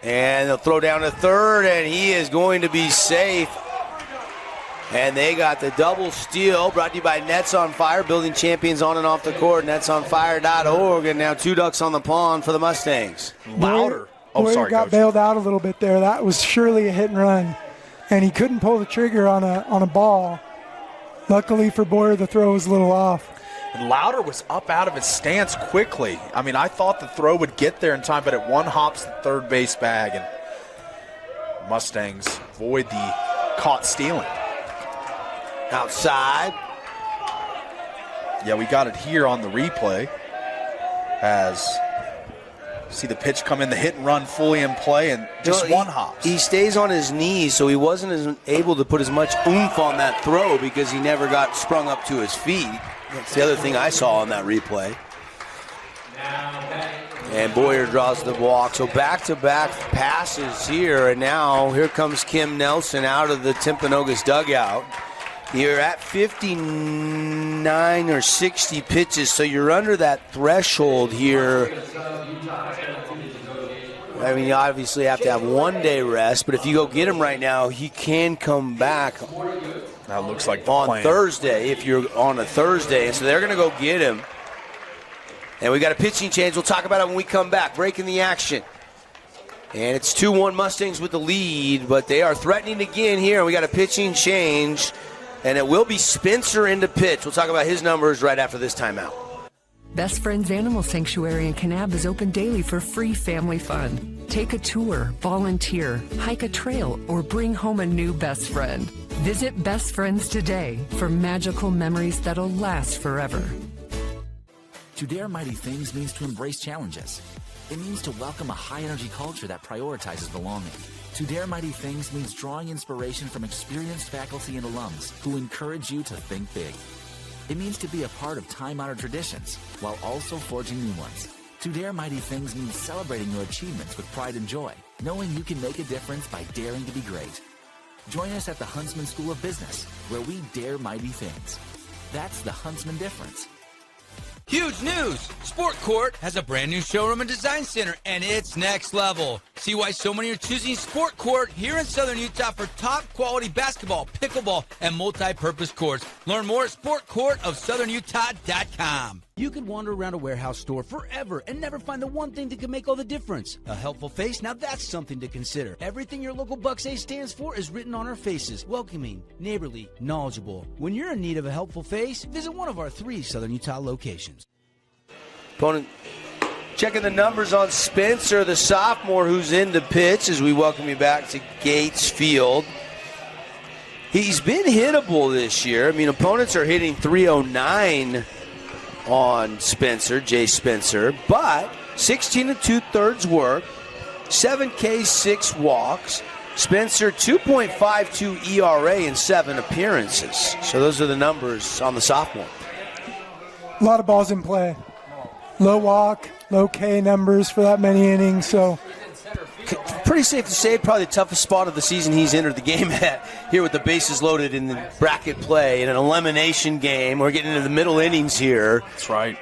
Speaker 1: And they'll throw down to third, and he is going to be safe. And they got the double steal, brought to you by Nets on Fire, building champions on and off the court. NetsOnFire.org, and now 2 ducks on the pond for the Mustangs.
Speaker 2: Louder.
Speaker 3: Boyer got bailed out a little bit there. That was surely a hit and run. And he couldn't pull the trigger on a ball. Luckily for Boyer, the throw was a little off.
Speaker 2: And Louder was up out of his stance quickly. I mean, I thought the throw would get there in time, but it one hops the third base bag, and Mustangs avoid the caught stealing.
Speaker 1: Outside.
Speaker 2: Yeah, we got it here on the replay. As see the pitch come in, the hit and run fully in play, and just one hops.
Speaker 1: He stays on his knees, so he wasn't able to put as much oomph on that throw because he never got sprung up to his feet. That's the other thing I saw on that replay. And Boyer draws the walk. So back-to-back passes here, and now here comes Kim Nelson out of the Timpanogos dugout. You're at 59 or 60 pitches, so you're under that threshold here. I mean, you obviously have to have 1 day rest, but if you go get him right now, he can come back.
Speaker 2: That looks like
Speaker 1: on Thursday, if you're on a Thursday. And so they're going to go get him. And we got a pitching change. We'll talk about it when we come back. Breaking the action. And it's 2-1 Mustangs with the lead, but they are threatening again here. And we got a pitching change. And it will be Spencer into pitch. We'll talk about his numbers right after this timeout.
Speaker 8: Best Friends Animal Sanctuary in Kanab is open daily for free family fun. Take a tour, volunteer, hike a trail, or bring home a new best friend. Visit Best Friends today for magical memories that'll last forever.
Speaker 20: To dare mighty things means to embrace challenges. It means to welcome a high-energy culture that prioritizes belonging. To dare mighty things means drawing inspiration from experienced faculty and alums who encourage you to think big. It means to be a part of time-honored traditions while also forging new ones. To dare mighty things means celebrating your achievements with pride and joy, knowing you can make a difference by daring to be great. Join us at the Huntsman School of Business, where we dare mighty things. That's the Huntsman difference.
Speaker 21: Huge news! Sport Court has a brand new showroom and design center, and it's next level. See why so many are choosing Sport Court here in Southern Utah for top quality basketball, pickleball, and multi-purpose courts. Learn more at sportcourtofsouthernutah.com.
Speaker 24: You could wander around a warehouse store forever and never find the one thing that can make all the difference. A helpful face? Now that's something to consider. Everything your local Bucks A stands for is written on our faces. Welcoming, neighborly, knowledgeable. When you're in need of a helpful face, visit one of our 3 Southern Utah locations.
Speaker 1: Opponent checking the numbers on Spencer, the sophomore, who's in the pitch as we welcome you back to Gates Field. He's been hittable this year. I mean, opponents are hitting .309 on Spencer, Jay Spencer, but 16 2/3 work, 7 Ks, 6 walks. Spencer, 2.52 ERA in 7 appearances. So those are the numbers on the sophomore.
Speaker 3: A lot of balls in play. Low walk, low K numbers for that many innings. So
Speaker 1: pretty safe to say probably the toughest spot of the season he's entered the game at here with the bases loaded in the bracket play in an elimination game. We're getting into the middle innings here.
Speaker 2: That's right.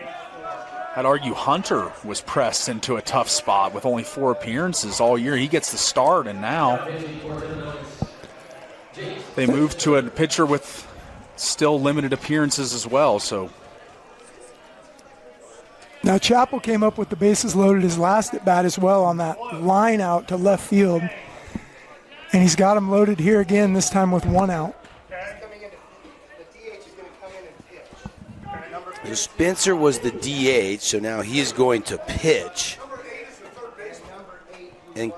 Speaker 2: I'd argue Hunter was pressed into a tough spot with only 4 appearances all year. He gets the start, and now they move to a pitcher with still limited appearances as well. So
Speaker 3: now Chappell came up with the bases loaded his last at bat as well on that line out to left field. And he's got him loaded here again, this time with 1 out.
Speaker 1: Spencer was the DH, so now he is going to pitch. And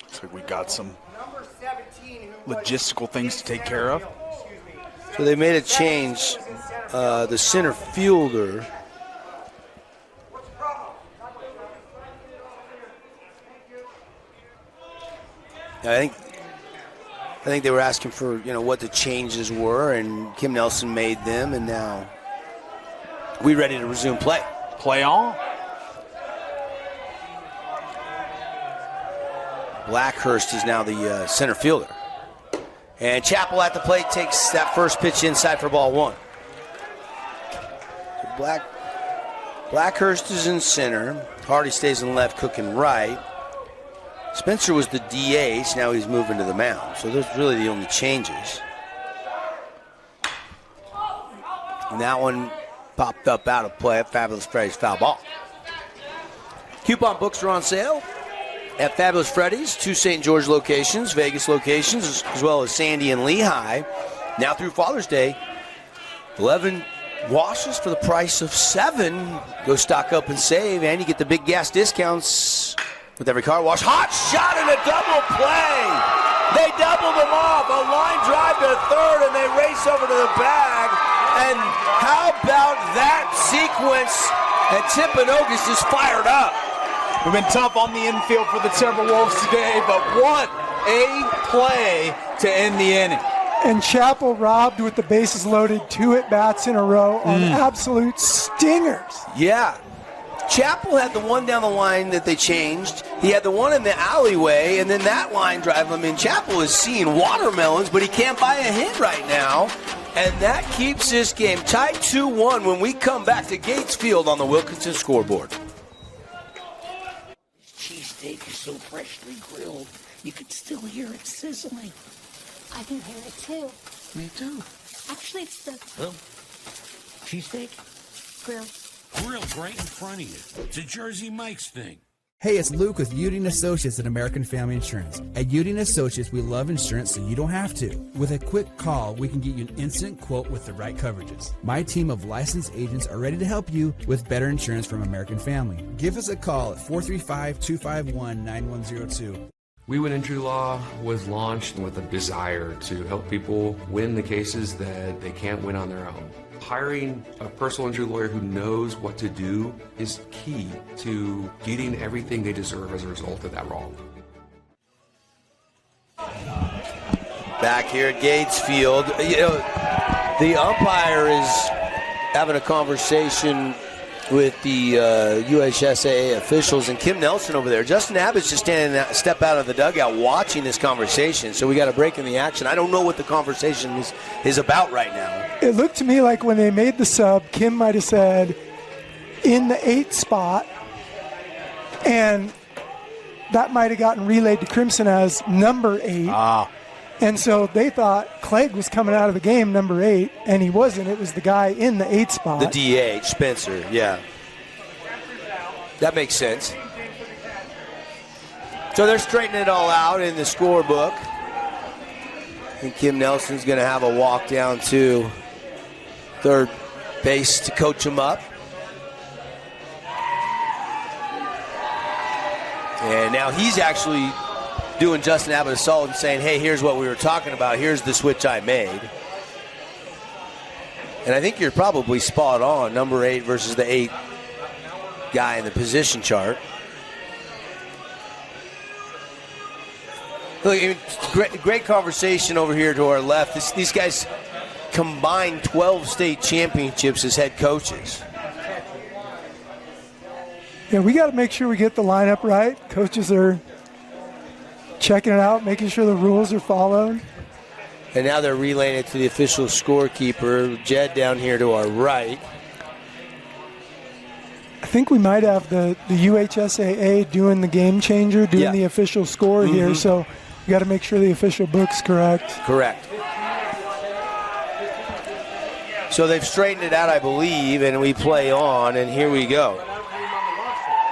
Speaker 2: looks like we got some logistical things to take care of.
Speaker 1: So they made a change. The center fielder. I think they were asking for, what the changes were, and Kim Nelson made them, and now we ready to resume play.
Speaker 2: Play on.
Speaker 1: Blackhurst is now the center fielder. And Chappell at the plate takes that first pitch inside for ball 1. Blackhurst is in center. Hardy stays in left, Cook in right. Spencer was the DH, now he's moving to the mound. So those are really the only changes. And that one popped up out of play. Fabulous Freddy's foul ball. Coupon books are on sale at Fabulous Freddy's, 2 St. George locations, Vegas locations, as well as Sandy and Lehigh. Now through Father's Day, 11 washes for the price of 7. Go stock up and save, and you get the big gas discounts with every car wash. Hot shot and a double play. They doubled them off. A line drive to third, and they race over to the bag. And how about that sequence? And Timpanogos is fired up.
Speaker 2: We've been tough on the infield for the Timberwolves today, but what a play to end the inning.
Speaker 3: And Chappell robbed with the bases loaded 2 at-bats in a row on absolute stingers.
Speaker 1: Yeah. Chappell had the one down the line that they changed. He had the one in the alleyway, and then that line drive. I mean, Chappell is seeing watermelons, but he can't buy a hit right now. And that keeps this game tied 2-1 when we come back to Gates Field on the Wilkinson scoreboard.
Speaker 25: Cheesesteak is so freshly grilled, you can still hear it sizzling.
Speaker 26: I can hear it too.
Speaker 25: Me too.
Speaker 26: Actually, it's the
Speaker 25: Cheesesteak?
Speaker 26: grill.
Speaker 11: Grilled right in front of you. It's a Jersey Mike's thing.
Speaker 5: Hey, it's Luke with Udine Associates at American Family Insurance. At Udine Associates, we love insurance so you don't have to. With a quick call, we can get you an instant quote with the right coverages. My team of licensed agents are ready to help you with better insurance from American Family. Give us a call at 435-251-9102.
Speaker 6: We Win Injury Law was launched with a desire to help people win the cases that they can't win on their own. Hiring a personal injury lawyer who knows what to do is key to getting everything they deserve as a result of that wrong.
Speaker 1: Back here at Gates Field, the umpire is having a conversation with the UHSAA officials, and Kim Nelson over there. Justin Abbott's just step out of the dugout watching this conversation, so we got a break in the action. I don't know what the conversation is about right now.
Speaker 3: It looked to me like when they made the sub, Kim might have said, in the 8th spot, and that might have gotten relayed to Crimson as number 8. And so they thought Clegg was coming out of the game, number 8, and he wasn't. It was the guy in the 8th spot.
Speaker 1: The DH, Spencer, yeah. That makes sense. So they're straightening it all out in the scorebook. And Kim Nelson's going to have a walk down to third base to coach him up. And now he's actually doing Justin Abbott a solid and saying, hey, here's what we were talking about. Here's the switch I made. And I think you're probably spot on, number 8 versus the 8th guy in the position chart. Look, I mean, great conversation over here to our left. These guys combined 12 state championships as head coaches.
Speaker 3: Yeah, we got to make sure we get the lineup right. Coaches are checking it out, making sure the rules are followed.
Speaker 1: And now they're relaying it to the official scorekeeper, Jed, down here to our right.
Speaker 3: I think we might have the UHSAA doing the game changer, doing the official score here, so we got to make sure the official book's correct.
Speaker 1: Correct. So they've straightened it out, I believe, and we play on, and here we go.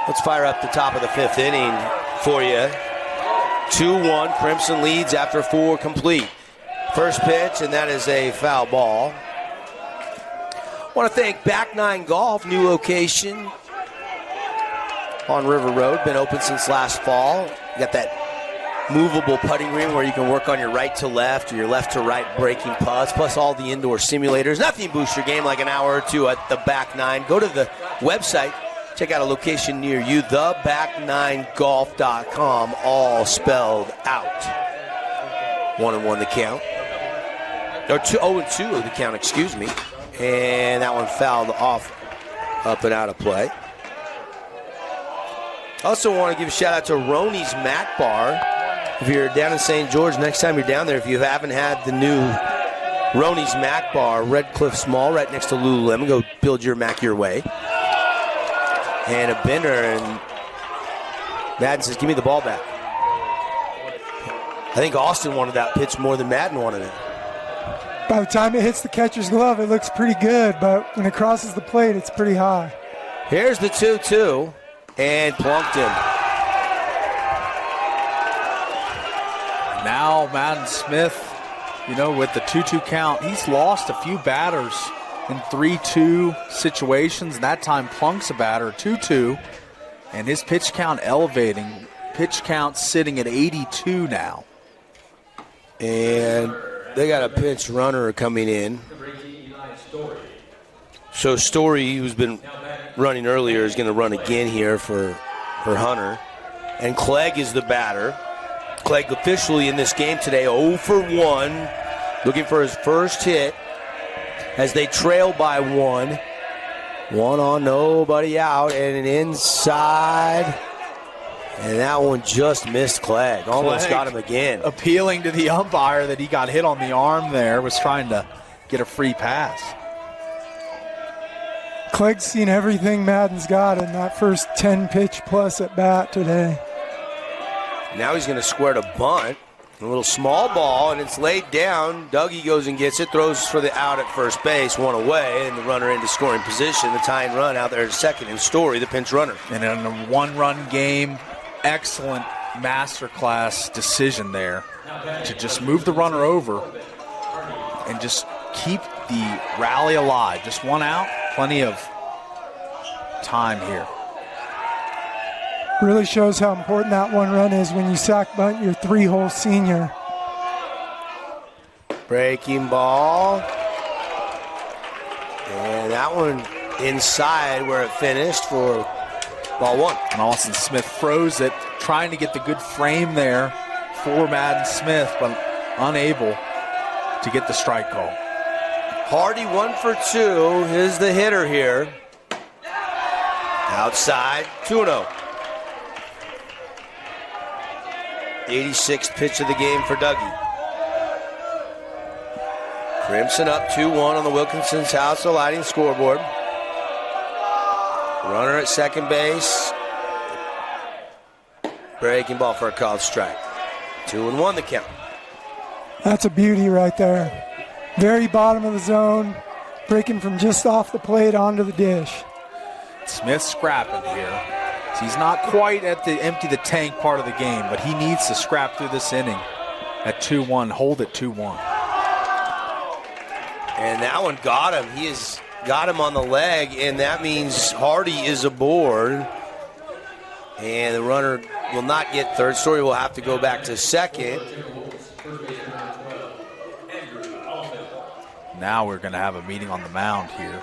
Speaker 1: Let's fire up the top of the 5th inning for you. 2-1, Crimson leads after 4 complete. First pitch, and that is a foul ball. I want to thank Back 9 Golf, new location on River Road. Been open since last fall. You got that movable putting green where you can work on your right to left or your left to right breaking putts, plus all the indoor simulators. Nothing boosts your game like an hour or two at the Back 9. Go to the website. Check out a location near you, theback9golf.com, all spelled out. 1-1 the count. Or 0-2 the count, excuse me. And that one fouled off, up and out of play. Also want to give a shout out to Roney's Mac Bar. If you're down in St. George, next time you're down there, if you haven't had the new Roney's Mac Bar, Red Cliffs Mall, right next to Lululemon, go build your Mac your way. And a bender, and Madden says, give me the ball back. I think Austin wanted that pitch more than Madden wanted it.
Speaker 3: By the time it hits the catcher's glove, it looks pretty good, but when it crosses the plate, it's pretty high.
Speaker 1: Here's the 2-2, and plunked him.
Speaker 2: Now Madden Smith, with the 2-2 count, he's lost a few batters in 3-2 situations, and that time plunks a batter, 2-2, and his pitch count elevating. Pitch count sitting at 82 now.
Speaker 1: And they got a pinch runner coming in. So Story, who's been running earlier, is going to run again here for Hunter. And Clegg is the batter. Clegg officially in this game today 0 for 1, looking for his first hit as they trail by 1. 1 on, nobody out, and an inside. And that one just missed Clegg. Almost got him again.
Speaker 2: Appealing to the umpire that he got hit on the arm there, was trying to get a free pass.
Speaker 3: Clegg's seen everything Madden's got in that first 10 pitch plus at bat today.
Speaker 1: Now he's going to square to bunt. A little small ball, and it's laid down. Dougie goes and gets it, throws for the out at first base, one away, and the runner into scoring position. The tying run out there at second, and Story, the pinch runner.
Speaker 2: And in a one-run game, excellent masterclass decision there to just move the runner over and just keep the rally alive. Just one out, plenty of time here.
Speaker 3: Really shows how important that one run is when you sack bunt your 3-hole senior.
Speaker 1: Breaking ball. And that one inside where it finished for ball one.
Speaker 2: And Austin Smith froze it, trying to get the good frame there for Madden Smith, but unable to get the strike call.
Speaker 1: Hardy 1 for 2 is the hitter here. Outside, 2-0. 86th pitch of the game for Dougie. Crimson up 2-1 on the Wilkinson's House of Lighting scoreboard. Runner at second base. Breaking ball for a called strike. 2-1 the count.
Speaker 3: That's a beauty right there. Very bottom of the zone, breaking from just off the plate onto the dish.
Speaker 2: Smith scrapping here. He's not quite at the empty the tank part of the game, but he needs to scrap through this inning at 2-1, hold it 2-1.
Speaker 1: And that one got him. He has got him on the leg, and that means Hardy is aboard. And the runner will not get third. Story will have to go back to second.
Speaker 2: Now we're going to have a meeting on the mound here.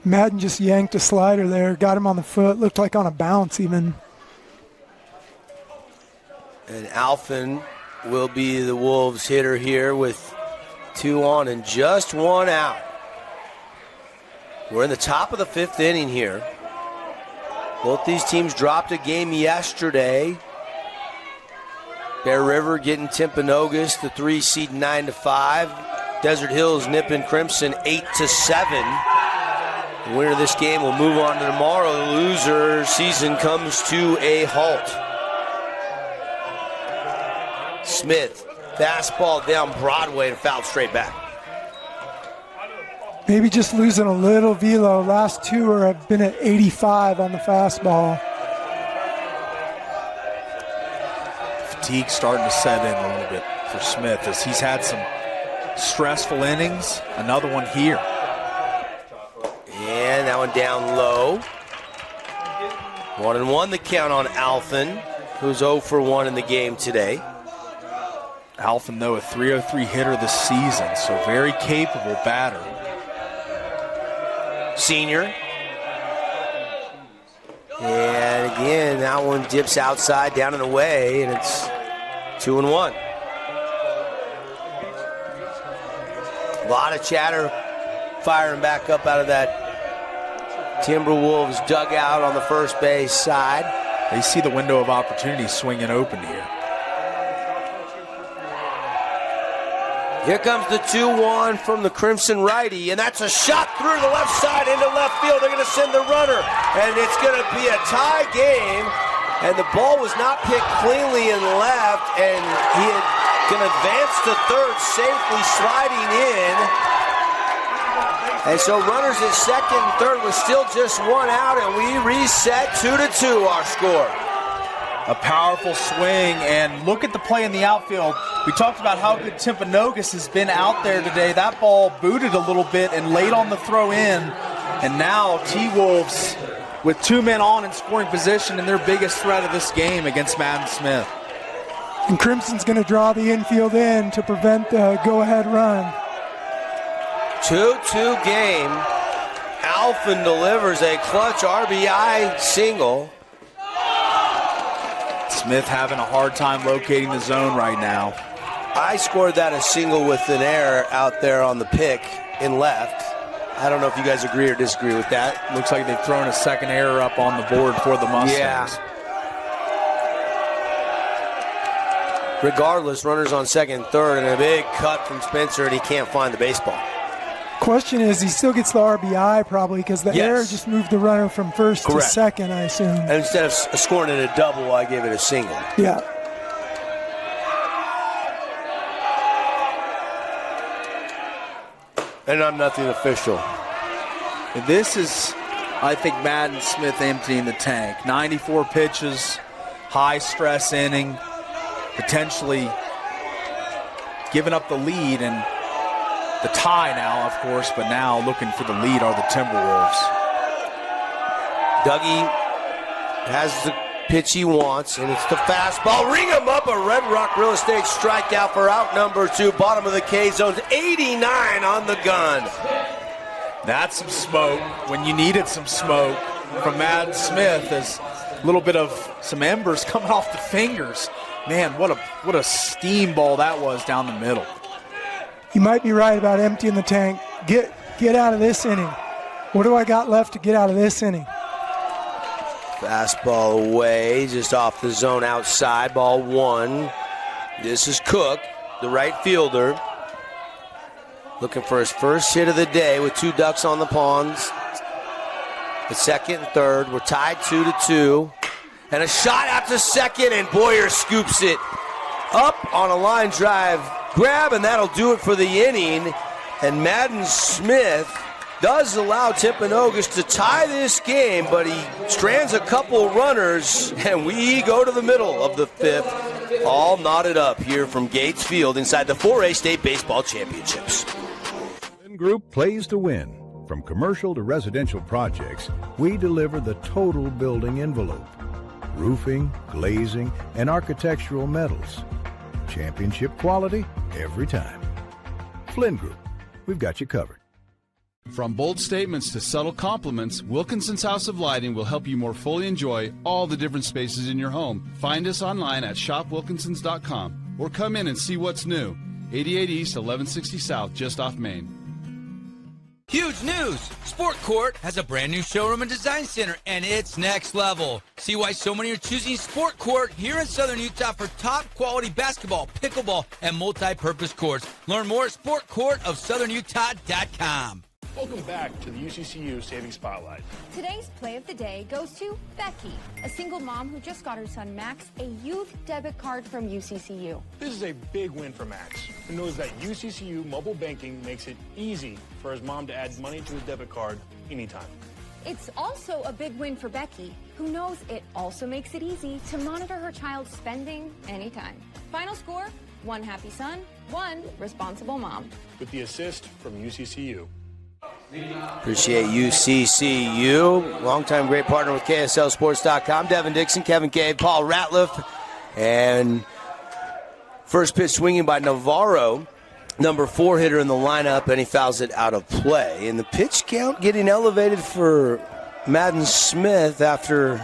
Speaker 3: Madden just yanked a slider there, got him on the foot, looked like on a bounce even.
Speaker 1: And Alphen will be the Wolves hitter here with 2 on and just 1 out. We're in the top of the 5th inning here. Both these teams dropped a game yesterday. Bear River getting Timpanogos, the 3 seed 9-5. Desert Hills nipping Crimson 8-7. The winner of this game will move on to tomorrow. The loser season comes to a halt. Smith, fastball down Broadway and fouled straight back.
Speaker 3: Maybe just losing a little velo. Last 2 have been at 85 on the fastball.
Speaker 2: Fatigue starting to set in a little bit for Smith as he's had some stressful innings. Another one here.
Speaker 1: And that one down low. 1-1 the count on Alphen, who's 0 for 1 in the game today.
Speaker 2: Alphen, though, a .303 hitter this season, so very capable batter.
Speaker 1: Senior. And again, that one dips outside, down and away, and it's 2-1. A lot of chatter firing back up out of that Timberwolves dugout on the first base side.
Speaker 2: They see the window of opportunity swinging open here.
Speaker 1: Here comes the 2-1 from the Crimson righty, and that's a shot through the left side into left field. They're going to send the runner, and it's going to be a tie game. And the ball was not picked cleanly in left, and he can advance to third, safely sliding in. And so runners at second and third with still just 1 out, and we reset 2-2 our score.
Speaker 2: A powerful swing, and look at the play in the outfield. We talked about how good Timpanogos has been out there today. That ball booted a little bit and late on the throw in, and now T-Wolves with 2 men on in scoring position and their biggest threat of this game against Madden Smith.
Speaker 3: And Crimson's going to draw the infield in to prevent the go-ahead run.
Speaker 1: 2-2 game. Alphen delivers a clutch RBI single.
Speaker 2: Smith having a hard time locating the zone right now.
Speaker 1: I scored that a single with an error out there on the pick in left. I don't know if you guys agree or disagree with that.
Speaker 2: Looks like they've thrown a second error up on the board for the Mustangs.
Speaker 1: Yeah. Regardless, runners on second and third, and a big cut from Spencer, and he can't find the baseball.
Speaker 3: Question is, he still gets the RBI probably because the error just moved the runner from first to second, I assume.
Speaker 1: And instead of scoring it a double, I gave it a single.
Speaker 3: Yeah.
Speaker 1: And I'm nothing official.
Speaker 2: This is, I think, Madden Smith emptying the tank. 94 pitches, high stress inning, potentially giving up the lead and the tie now, of course, but now looking for the lead are the Timberwolves.
Speaker 1: Dougie has the pitch he wants, and it's the fastball. Ring him up, a Red Rock Real Estate strikeout for out number 2. Bottom of the K-zone's 89 on the gun.
Speaker 2: That's some smoke when you needed some smoke from Madden Smith. As a little bit of some embers coming off the fingers. Man, what a steam ball that was down the middle.
Speaker 3: You might be right about emptying the tank. Get out of this inning. What do I got left to get out of this inning?
Speaker 1: Fastball away, just off the zone outside, ball 1. This is Cook, the right fielder, looking for his first hit of the day with 2 ducks on the ponds. The second and third, we're tied 2-2. And a shot out to second, and Boyer scoops it up on a line drive grab, and that'll do it for the inning. And Madden Smith does allow Timpanogos to tie this game, but he strands a couple runners, and we go to the middle of the 5th, all knotted up here from Gates Field inside the 4A State Baseball Championships.
Speaker 7: Flynn Group plays to win. From commercial to residential projects, we deliver the total building envelope. Roofing, glazing, and architectural metals. Championship quality every time. Flynn Group, we've got you covered.
Speaker 12: From bold statements to subtle compliments, Wilkinson's House of Lighting will help you more fully enjoy all the different spaces in your home. Find us online at shopwilkinsons.com or come in and see what's new. 88 East, 1160 South, just off Main.
Speaker 21: Huge news! Sport Court has a brand new showroom and design center, and it's next level. See why so many are choosing Sport Court here in Southern Utah for top quality basketball, pickleball, and multi-purpose courts. Learn more at sportcourtofsouthernutah.com.
Speaker 9: Welcome back to the UCCU Saving Spotlight.
Speaker 10: Today's play of the day goes to Becky, a single mom who just got her son Max a youth debit card from UCCU.
Speaker 9: This is a big win for Max, who knows that UCCU mobile banking makes it easy for his mom to add money to his debit card anytime.
Speaker 10: It's also a big win for Becky, who knows it also makes it easy to monitor her child's spending anytime. Final score, 1 happy son, 1 responsible mom.
Speaker 9: With the assist from UCCU.
Speaker 1: Appreciate UCCU, longtime great partner with KSLSports.com. Devin Dixon, Kevin Cave, Paul Ratliff, and first pitch swinging by Navarro, number 4 hitter in the lineup, and he fouls it out of play. And the pitch count getting elevated for Madden Smith after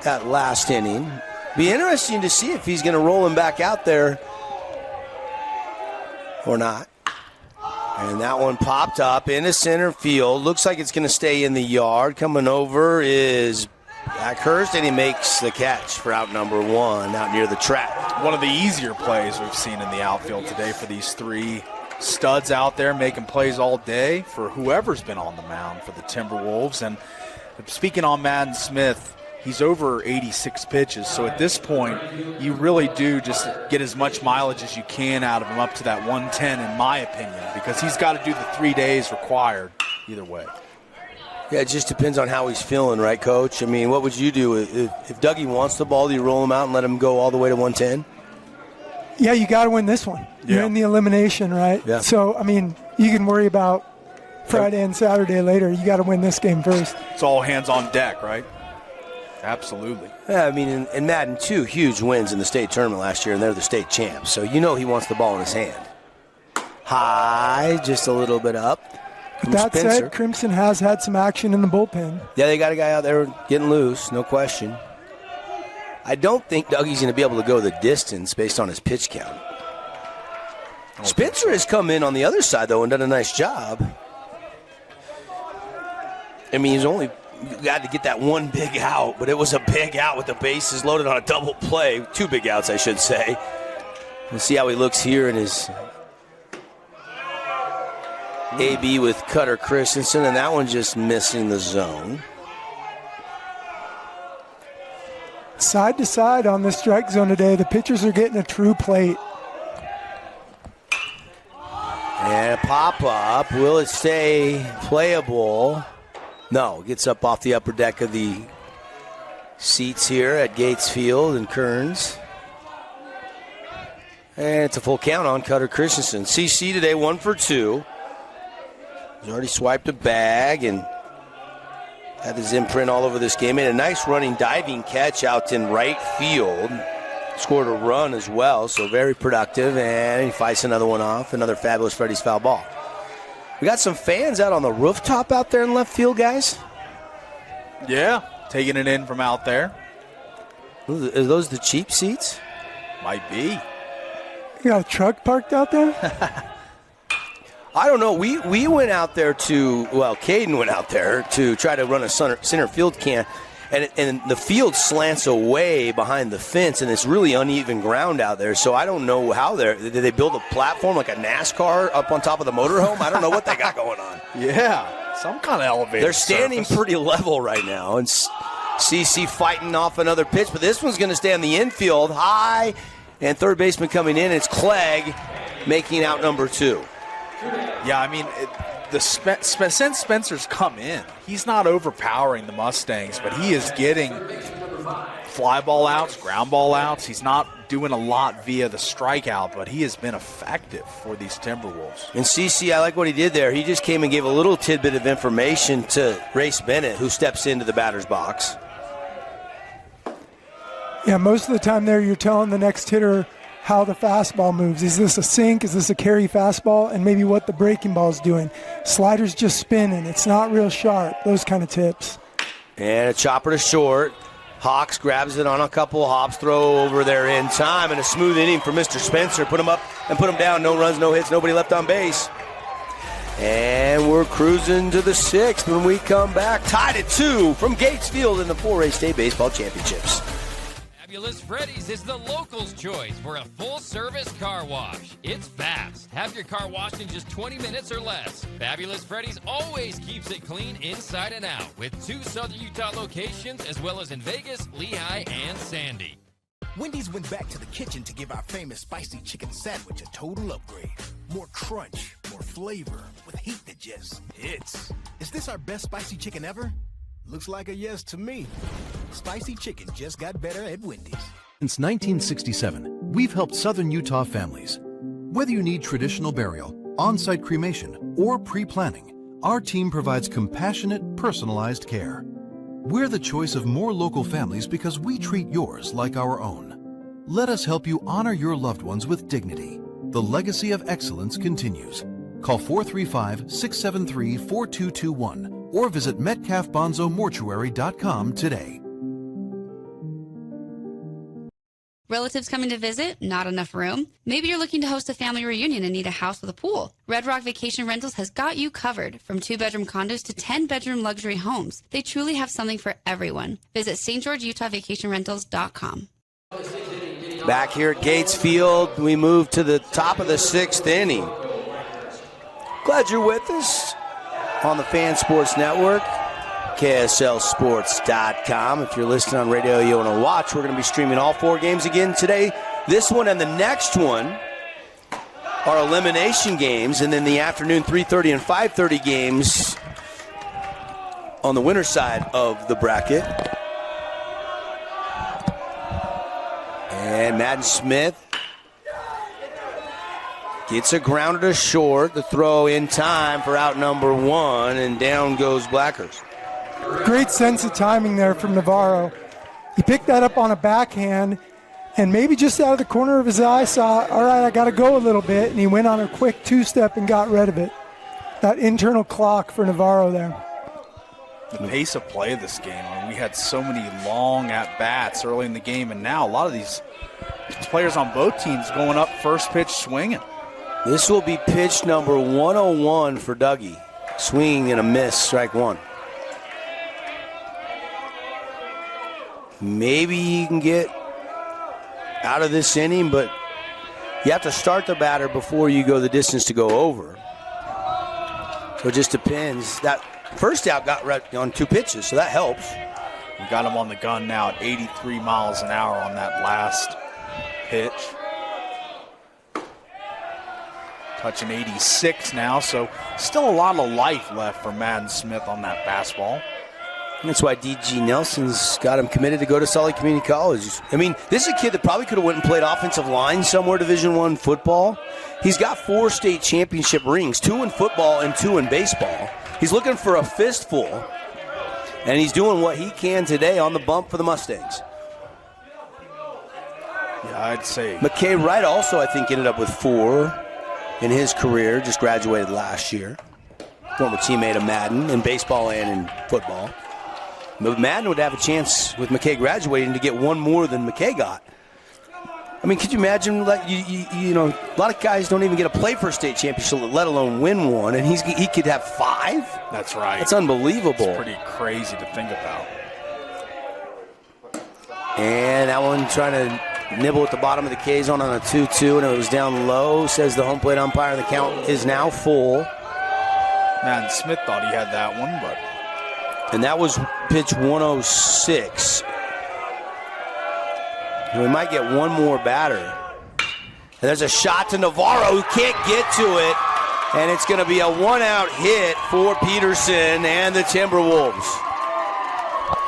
Speaker 1: that last inning. Be interesting to see if he's going to roll him back out there or not. And that one popped up into center field. Looks like it's going to stay in the yard. Coming over is Backhurst, and he makes the catch for out number 1 out near the track.
Speaker 2: One of the easier plays we've seen in the outfield today for these 3 studs out there making plays all day for whoever's been on the mound for the Timberwolves. And speaking on Madden Smith, he's over 86 pitches, so at this point, you really do just get as much mileage as you can out of him up to that 110, in my opinion, because he's got to do the 3 days required either way.
Speaker 1: Yeah, it just depends on how he's feeling, right, Coach? I mean, what would you do if Dougie wants the ball? Do you roll him out and let him go all the way to 110?
Speaker 3: Yeah, you got to win this one. You're in the elimination, right?
Speaker 1: Yeah.
Speaker 3: So, I mean, you can worry about Friday and Saturday later. You got to win this game first.
Speaker 2: It's all hands on deck, right? Absolutely.
Speaker 1: Yeah, I mean, and Madden, 2 huge wins in the state tournament last year, and they're the state champs. So you know he wants the ball in his hand. High, just a little bit up.
Speaker 3: But that said, Crimson has had some action in the bullpen.
Speaker 1: Yeah, they got a guy out there getting loose, no question. I don't think Dougie's going to be able to go the distance based on his pitch count. Spencer has come in on the other side, though, and done a nice job. I mean, he's only got to get that 1 big out, but it was a big out with the bases loaded on a double play. 2 big outs, I should say. We'll see how he looks here in his AB with Cutter Christensen, and that one just missing the zone.
Speaker 3: Side to side on the strike zone today, the pitchers are getting a true plate.
Speaker 1: And a pop-up. Will it stay playable? No, gets up off the upper deck of the seats here at Gates Field in Kearns. And it's a full count on Cutter Christensen. CC today 1 for 2. He's already swiped a bag and had his imprint all over this game. Made a nice running diving catch out in right field. Scored a run as well, so very productive. And he fights another one off. Another Fabulous Freddy's foul ball. We got some fans out on the rooftop out there in left field, guys.
Speaker 2: Yeah, taking it in from out there.
Speaker 3: Are
Speaker 1: those the cheap seats?
Speaker 2: Might be.
Speaker 3: You got a truck parked out there?
Speaker 1: I don't know. We went out there Caden went out there to try to run a center field can, and the field slants away behind the fence, and it's really uneven ground out there. So I don't know how did they build a platform like a NASCAR up on top of the motorhome? I don't know what they got going on.
Speaker 2: Yeah, some kind of elevator.
Speaker 1: They're standing pretty level right now, and CC fighting off another pitch, but this one's going to stay on the infield high, and third baseman coming in. It's Clegg making out number 2.
Speaker 2: Yeah, I mean, since Spencer's come in, he's not overpowering the Mustangs, but he is getting fly ball outs, ground ball outs. He's not doing a lot via the strikeout, but he has been effective for these Timberwolves.
Speaker 1: And CC, I like what he did there. He just came and gave a little tidbit of information to Race Bennett, who steps into the batter's box.
Speaker 3: Yeah, most of the time there you're telling the next hitter how the fastball moves. Is this a sink? Is this a carry fastball? And maybe what the breaking ball is doing. Slider's just spinning. It's not real sharp. Those kind of tips.
Speaker 1: And a chopper to short. Hawks grabs it on a couple hops, throw over there in time, and a smooth inning for Mr. Spencer. Put him up and put him down. No runs, no hits, nobody left on base. And we're cruising to the 6th when we come back. Tied at 2 from Gates Field in the 4A State Baseball Championships.
Speaker 13: Fabulous Freddy's is the locals' choice for a full-service car wash. It's fast. Have your car washed in just 20 minutes or less. Fabulous Freddy's always keeps it clean inside and out with 2 Southern Utah locations as well as in Vegas, Lehigh, and Sandy.
Speaker 14: Wendy's went back to the kitchen to give our famous spicy chicken sandwich a total upgrade. More crunch, more flavor, with heat that just hits. Is this our best spicy chicken ever? Looks like a yes to me. Spicy chicken just got better at Wendy's.
Speaker 16: Since 1967, we've helped Southern Utah families. Whether you need traditional burial, on-site cremation, or pre-planning, our team provides compassionate, personalized care. We're the choice of more local families because we treat yours like our own. Let us help you honor your loved ones with dignity. The legacy of excellence continues. Call 435-673-4221 or visit MetcalfBonzoMortuary.com today.
Speaker 17: Relatives coming to visit? Not enough room? Maybe you're looking to host a family reunion and need a house with a pool. Red Rock Vacation Rentals has got you covered. From 2-bedroom condos to 10-bedroom luxury homes, they truly have something for everyone. Visit stgeorgeutahvacationrentals.com.
Speaker 1: Back here at Gates Field, we move to the top of the 6th inning. Glad you're with us on the Fan Sports Network, KSLSports.com. If you're listening on radio, you want to watch, we're going to be streaming all 4 games again today. This one and the next one are elimination games, and then the afternoon 3:30 and 5:30 games on the winner side of the bracket. And Madden Smith gets a grounder to short. The throw in time for out number 1, and down goes Blackhurst.
Speaker 3: Great sense of timing there from Navarro. He picked that up on a backhand, and maybe just out of the corner of his eye saw, all right, I got to go a little bit, and he went on a quick 2-step and got rid of it. That internal clock for Navarro there.
Speaker 2: The pace of play of this game, I mean, we had so many long at-bats early in the game, and now a lot of these players on both teams going up first pitch swinging.
Speaker 1: This will be pitch number 101 for Dougie. Swing and a miss, strike 1. Maybe he can get out of this inning, but you have to start the batter before you go the distance to go over. So it just depends. That first out got right on 2 pitches, so that helps.
Speaker 2: We got him on the gun now at 83 miles an hour on that last pitch. Touching 86 now, so still a lot of life left for Madden Smith on that fastball.
Speaker 1: That's why D.G. Nelson's got him committed to go to Sully Community College. I mean, this is a kid that probably could have went and played offensive line somewhere, Division I football. He's got 4 state championship rings, 2 in football and 2 in baseball. He's looking for a fistful, and he's doing what he can today on the bump for the Mustangs.
Speaker 2: Yeah, I'd say.
Speaker 1: McKay Wright also, I think, ended up with 4 in his career, just graduated last year. Former teammate of Madden in baseball and in football. But Madden would have a chance with McKay graduating to get 1 more than McKay got. I mean, could you imagine? You know, a lot of guys don't even get to play for a state championship, let alone win one, and he could have 5.
Speaker 2: That's right.
Speaker 1: That's unbelievable.
Speaker 2: It's pretty crazy to think about.
Speaker 1: And that one trying to nibble at the bottom of the K zone on a 2-2, and it was down low. Says the home plate umpire. The count is now full.
Speaker 2: Man, Smith thought he had that one, but.
Speaker 1: And that was pitch 106. We might get 1 more batter. And there's a shot to Navarro who can't get to it. And it's going to be a 1-out hit for Peterson and the Timberwolves.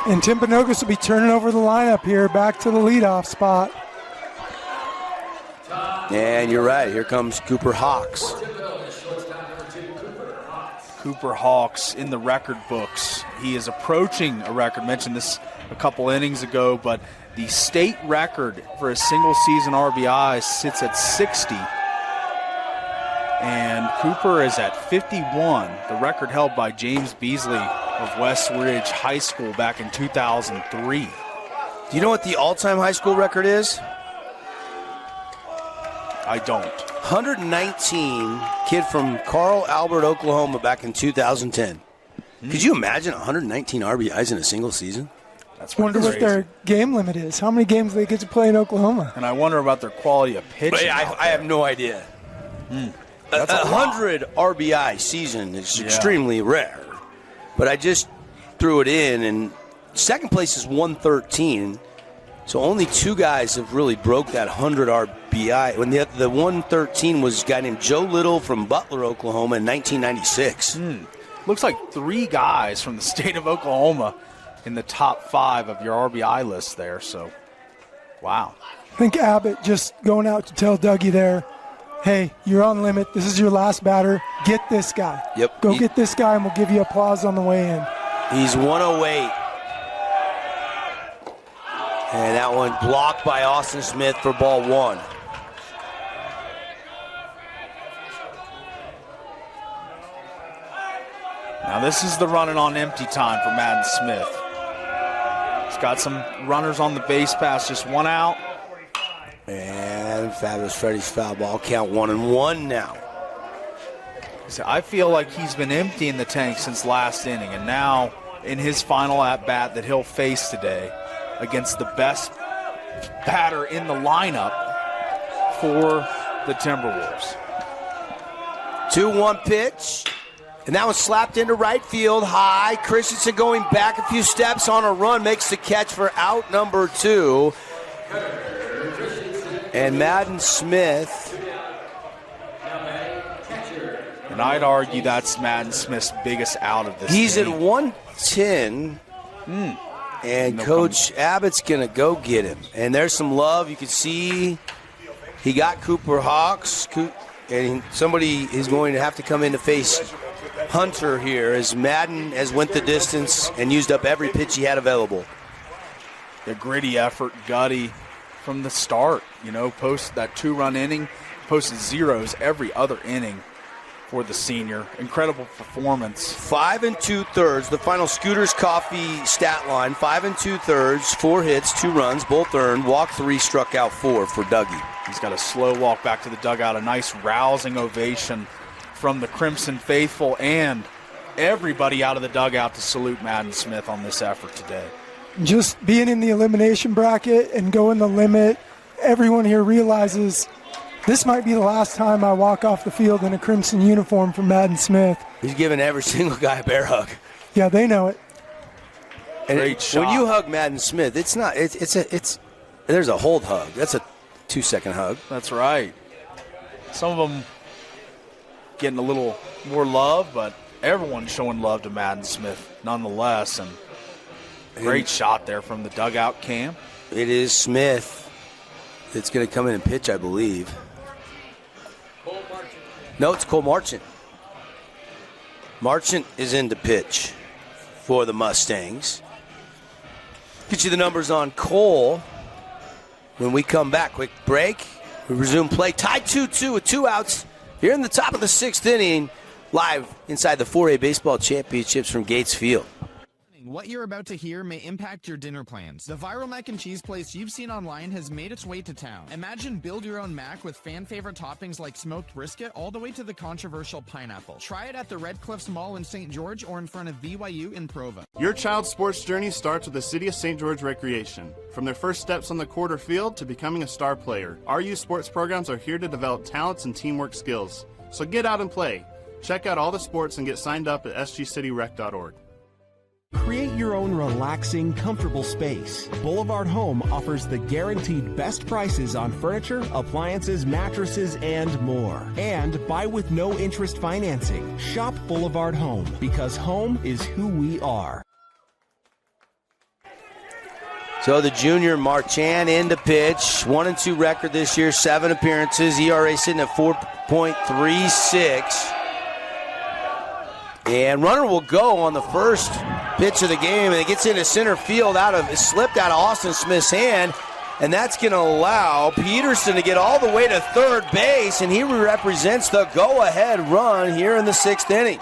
Speaker 3: And Timpanogos will be turning over the lineup here back to the leadoff spot.
Speaker 1: And you're right. Here comes Cooper Hawks.
Speaker 2: Cooper Hawks in the record books. He is approaching a record. Mentioned this a couple innings ago, but the state record for a single season RBI sits at 60. And Cooper is at 51, the record held by James Beasley of West Ridge High School back in 2003.
Speaker 1: Do you know what the all-time high school record is?
Speaker 2: I don't.
Speaker 1: 119, kid from Carl Albert, Oklahoma, back in 2010. Could you imagine 119 RBIs in a single season?
Speaker 2: That's
Speaker 3: wonder what their game limit is. How many games they get to play in Oklahoma?
Speaker 2: And I wonder about their quality of pitching.
Speaker 1: I have no idea.
Speaker 2: That's
Speaker 1: a 100 RBI season is extremely rare. But I just threw it in, and second place is 113. So only 2 guys have really broke that 100 RBI. When the 113 was a guy named Joe Little from Butler, Oklahoma in 1996.
Speaker 2: Looks like 3 guys from the state of Oklahoma in the top 5 of your RBI list there. So, wow.
Speaker 3: I think Abbott just going out to tell Dougie there, hey, you're on limit. This is your last batter. Get this guy.
Speaker 1: Yep.
Speaker 3: Go get this guy, and we'll give you applause on the way in.
Speaker 1: He's 108. And that one blocked by Austin Smith for ball 1.
Speaker 2: Now this is the running on empty time for Madden Smith. He's got some runners on the base pass, just 1 out.
Speaker 1: And Fabulous Freddy's foul ball, count 1-1 now.
Speaker 2: So I feel like he's been emptying the tank since last inning, and now in his final at-bat that he'll face today against the best batter in the lineup for the Timberwolves.
Speaker 1: 2-1 pitch. And that was slapped into right field high. Christensen going back a few steps on a run, makes the catch for out number 2. And Madden Smith.
Speaker 2: And I'd argue that's Madden Smith's biggest out of this
Speaker 1: He's
Speaker 2: game.
Speaker 1: at 110. And Coach Abbott's going to go get him. And there's some love. You can see he got Cooper Hawks. And somebody is going to have to come in to face Hunter here as Madden has went the distance and used up every pitch he had available.
Speaker 2: The gritty effort, gutty from the start. You know, post that 2-run inning, posted zeros every other inning for the senior. Incredible performance.
Speaker 1: 5 2/3, the final Scooters Coffee stat line. 5 2/3, 4 hits, 2 runs, both earned. Walked 3, struck out 4 for Dougie.
Speaker 2: He's got a slow walk back to the dugout. A nice rousing ovation from the Crimson faithful and everybody out of the dugout to salute Madden Smith on this effort today.
Speaker 3: Just being in the elimination bracket and going the limit, everyone here realizes This might be the last time I walk off the field in a crimson uniform for Madden Smith.
Speaker 1: He's giving every single guy a bear hug.
Speaker 3: Yeah, they know it.
Speaker 1: And
Speaker 2: Great shot.
Speaker 1: when you hug Madden Smith, it's not. There's a hold hug. That's a 2-second hug.
Speaker 2: That's right. Some of them getting a little more love, but everyone's showing love to Madden Smith nonetheless. And great shot there from the dugout cam.
Speaker 1: It is Smith that's going to come in and pitch, I believe. No, it's Cole Marchant. Marchant is in to pitch for the Mustangs. Get you the numbers on Cole when we come back. Quick break. We resume play. Tied 2-2 with 2 outs here in the top of the 6th inning. Live inside the 4A Baseball Championships from Gates Field.
Speaker 4: What you're about to hear may impact your dinner plans. The viral mac and cheese place you've seen online has made its way to town. Imagine build your own mac with fan favorite toppings like smoked brisket all the way to the controversial pineapple. Try it at the Red Cliffs Mall in St. George or in front of BYU in Provo.
Speaker 15: Your child's sports journey starts with the City of St. George Recreation. From their first steps on the quarter field to becoming a star player, our youth sports programs are here to develop talents and teamwork skills. So get out and play. Check out all the sports and get signed up at sgcityrec.org.
Speaker 18: Create your own relaxing, comfortable space. Boulevard Home offers the guaranteed best prices on furniture, appliances, mattresses, and more. And buy with no interest financing. Shop Boulevard Home, because home is who we are.
Speaker 1: So the junior Marchand in to pitch. 1-2 record this year, 7 appearances. ERA sitting at 4.36. And runner will go on the first pitch of the game, and it gets into center field. Slipped out of Austin Smith's hand, and that's going to allow Peterson to get all the way to third base, and he represents the go-ahead run here in the 6th inning.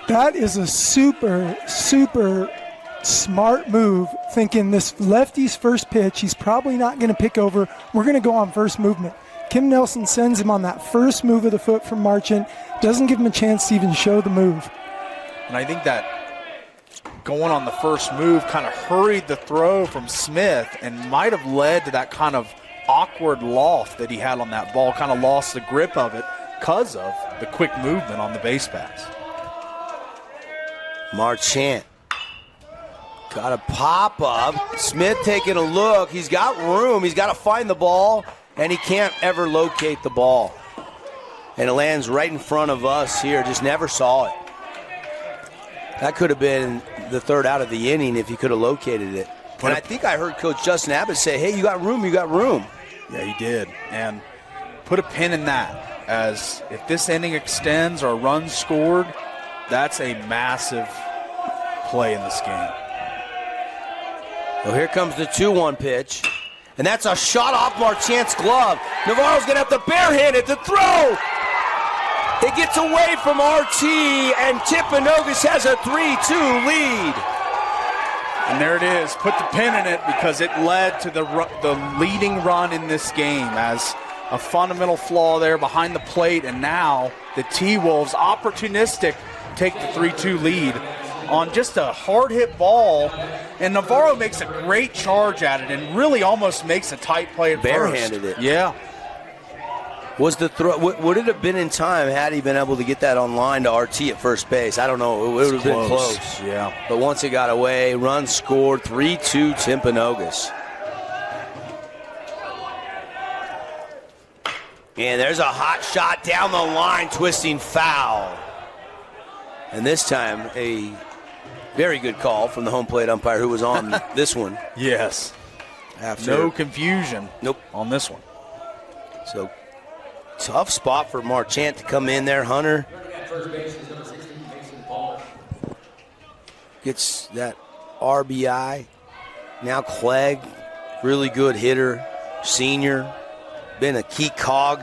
Speaker 3: That is a super, super smart move, thinking this lefty's first pitch, he's probably not going to pick over. We're going to go on first movement. Kim Nelson sends him on that first move of the foot from Marchant, doesn't give him a chance to even show the move.
Speaker 2: And I think that going on the first move kind of hurried the throw from Smith and might have led to that kind of awkward loft that he had on that ball, kind of lost the grip of it because of the quick movement on the base pass.
Speaker 1: Marchant got a pop up. Smith taking a look. He's got room. He's got to find the ball, and he can't ever locate the ball. And it lands right in front of us here. Just never saw it. That could have been the third out of the inning if he could have located it. And I think I heard Coach Justin Abbott say, hey, you got room, you got room.
Speaker 2: Yeah, he did. And put a pin in that, as if this inning extends or runs scored, that's a massive play in this game.
Speaker 1: Well, here comes the 2-1 pitch. And that's a shot off Marchant's glove. Navarro's going to have to barehand it to throw. It gets away from RT, and Timpanogos has a 3-2 lead.
Speaker 2: And there it is. Put the pin in it because it led to the leading run in this game, as a fundamental flaw there behind the plate. And now the T-Wolves, opportunistic, take the 3-2 lead on just a hard-hit ball. And Navarro makes a great charge at it and really almost makes a tight play at
Speaker 1: Barehanded
Speaker 2: first.
Speaker 1: it.
Speaker 2: Yeah.
Speaker 1: Was the throw? Would it have been in time had he been able to get that on line to RT at first base? I don't know. It would have been close.
Speaker 2: Yeah.
Speaker 1: But once it got away, run scored, 3-2 Timpanogos. And there's a hot shot down the line, twisting foul. And this time, a very good call from the home plate umpire who was on this one.
Speaker 2: Yes. No confusion.
Speaker 1: Nope.
Speaker 2: On this one.
Speaker 1: So, tough spot for Marchant to come in there. Hunter gets that RBI. Now Clegg, really good hitter, senior, been a key cog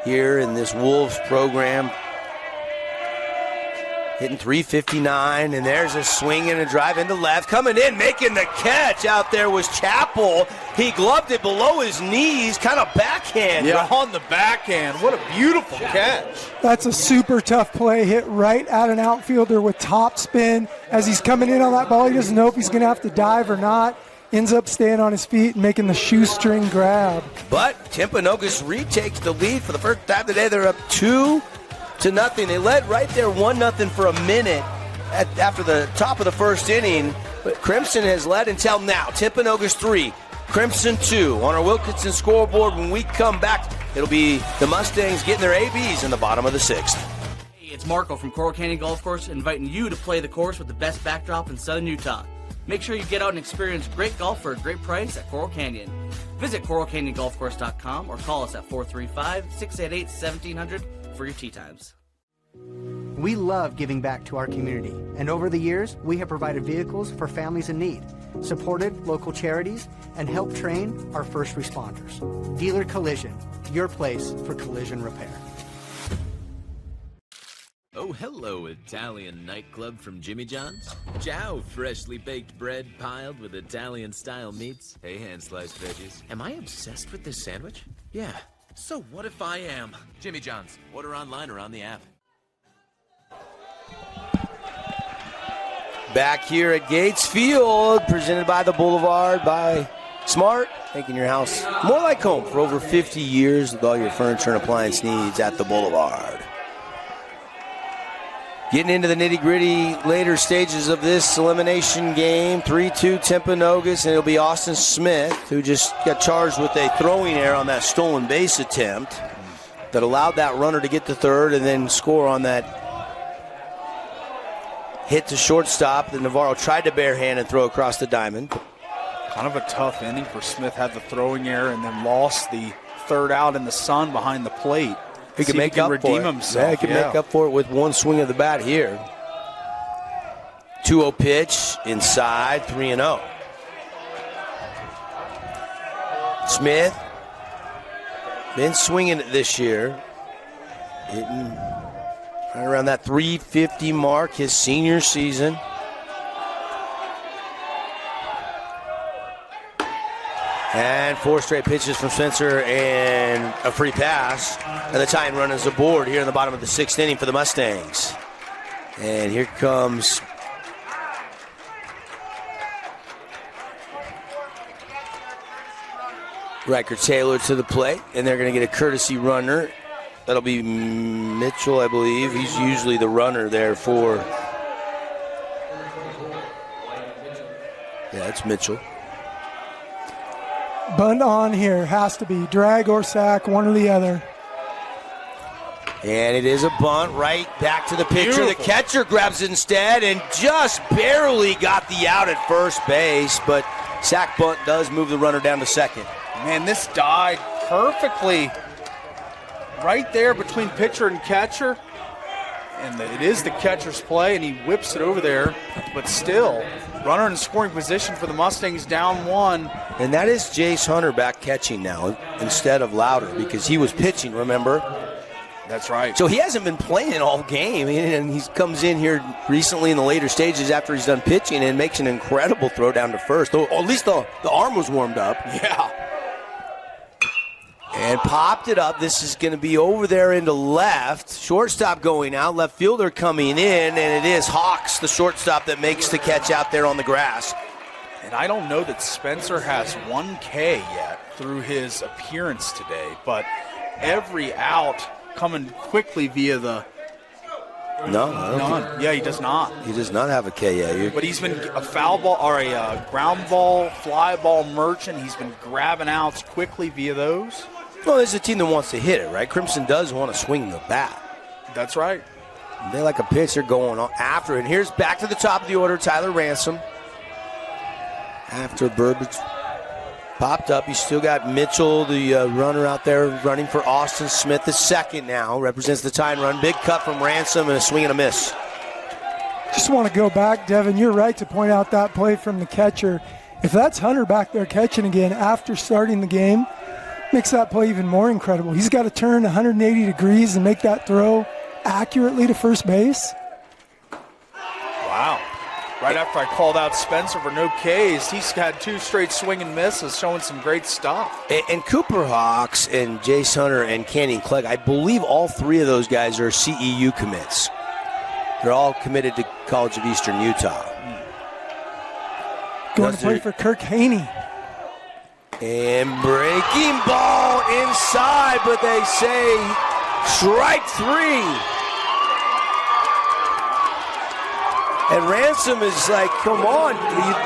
Speaker 1: here in this Wolves program. Hitting .359, and there's a swing and a drive into left. Coming in, making the catch out there was Chappell. He gloved it below his knees, kind of backhand.
Speaker 2: Yeah, on the backhand. What a beautiful catch.
Speaker 3: That's a super tough play, hit right at an outfielder with top spin. As he's coming in on that ball, he doesn't know if he's going to have to dive or not. ends up staying on his feet and making the shoestring grab.
Speaker 1: But Timpanogos retakes the lead for the first time today. They're up 2-0. They led right there 1-0 for a minute after the top of the first inning. But Crimson has led until now. Timpanogos 3, Crimson 2. On our Wilkinson scoreboard, when we come back, it'll be the Mustangs getting their ABs in the bottom of the 6th.
Speaker 8: Hey, it's Marco from Coral Canyon Golf Course inviting you to play the course with the best backdrop in southern Utah. Make sure you get out and experience great golf for a great price at Coral Canyon. Visit coralcanyongolfcourse.com or call us at 435-688-1700 for your tee times.
Speaker 19: We love giving back to our community, and over the years, we have provided vehicles for families in need, supported local charities, and helped train our first responders. Dealer Collision, your place for collision repair.
Speaker 20: Oh, hello, Italian nightclub from Jimmy John's. Ciao, freshly baked bread piled with Italian-style meats. Hey, hand-sliced veggies. Am I obsessed with this sandwich? Yeah. So what if I am? Jimmy John's. Order online or on the app.
Speaker 1: Back here at Gates Field, presented by the Boulevard by Smart, making your house more like home for over 50 years with all your furniture and appliance needs at the Boulevard. Getting into the nitty-gritty later stages of this elimination game, 3-2 Timpanogos, and it'll be Austin Smith, who just got charged with a throwing error on that stolen base attempt that allowed that runner to get to third and then score on that hit to shortstop. The Navarro tried to barehand and throw across the diamond.
Speaker 2: Kind of a tough inning for Smith. Had the throwing error and then lost the third out in the sun behind the plate.
Speaker 1: He can make up for it.
Speaker 2: Himself.
Speaker 1: Yeah, he can make up for it with one swing of the bat here. 2-0 pitch inside, 3-0. Smith been swinging it this year, hitting right around that 350 mark his senior season. And 4 straight pitches from Spencer and a free pass. And the tying run is aboard here in the bottom of the 6th inning for the Mustangs. And here comes Riker Taylor to the plate. And they're going to get a courtesy runner. That'll be Mitchell, I believe. He's usually the runner there for... Yeah, it's Mitchell.
Speaker 3: Bunt on here, has to be. Drag or sack, one or the other.
Speaker 1: And it is a bunt right back to the pitcher. Beautiful. The catcher grabs it instead and just barely got the out at first base, but sack bunt does move the runner down to second.
Speaker 2: Man, this died perfectly right there between pitcher and catcher. And it is the catcher's play, and he whips it over there, but still, runner in scoring position for the Mustangs, down 1.
Speaker 1: And that is Jace Hunter back catching now instead of Louder because he was pitching, remember?
Speaker 2: That's right.
Speaker 1: So he hasn't been playing all game, and he comes in here recently in the later stages after he's done pitching and makes an incredible throw down to first. Or at least the arm was warmed up.
Speaker 2: Yeah.
Speaker 1: And popped it up. This is going to be over there into left. Shortstop going out. Left fielder coming in. And it is Hawks, the shortstop, that makes the catch out there on the grass.
Speaker 2: And I don't know that Spencer has 1K yet through his appearance today. But every out coming quickly via the...
Speaker 1: None.
Speaker 2: Yeah, he does not.
Speaker 1: He does not have a K yet.
Speaker 2: But he's been a foul ball or a ground ball, fly ball merchant. He's been grabbing outs quickly via those.
Speaker 1: Well, there's a team that wants to hit it, right? Crimson does want to swing the bat.
Speaker 2: That's right.
Speaker 1: They like a pitcher going on after it. And here's back to the top of the order, Tyler Ransom. After Burbage popped up, you still got Mitchell, the runner out there running for Austin Smith. The second now represents the tying run. Big cut from Ransom and a swing and a miss.
Speaker 3: Just want to go back, Devin. You're right to point out that play from the catcher. If that's Hunter back there catching again after starting the game, makes that play even more incredible. He's got to turn 180 degrees and make that throw accurately to first base.
Speaker 2: Wow. Right after I called out Spencer for no Ks, he's had 2 straight swing and misses, showing some great stuff.
Speaker 1: And Cooper Hawks and Jace Hunter and Canyon Clegg, I believe all 3 of those guys are CEU commits. They're all committed to College of Eastern Utah.
Speaker 3: going to play for Kirk Haney.
Speaker 1: And breaking ball inside, but they say strike 3. And Ransom is like, come on,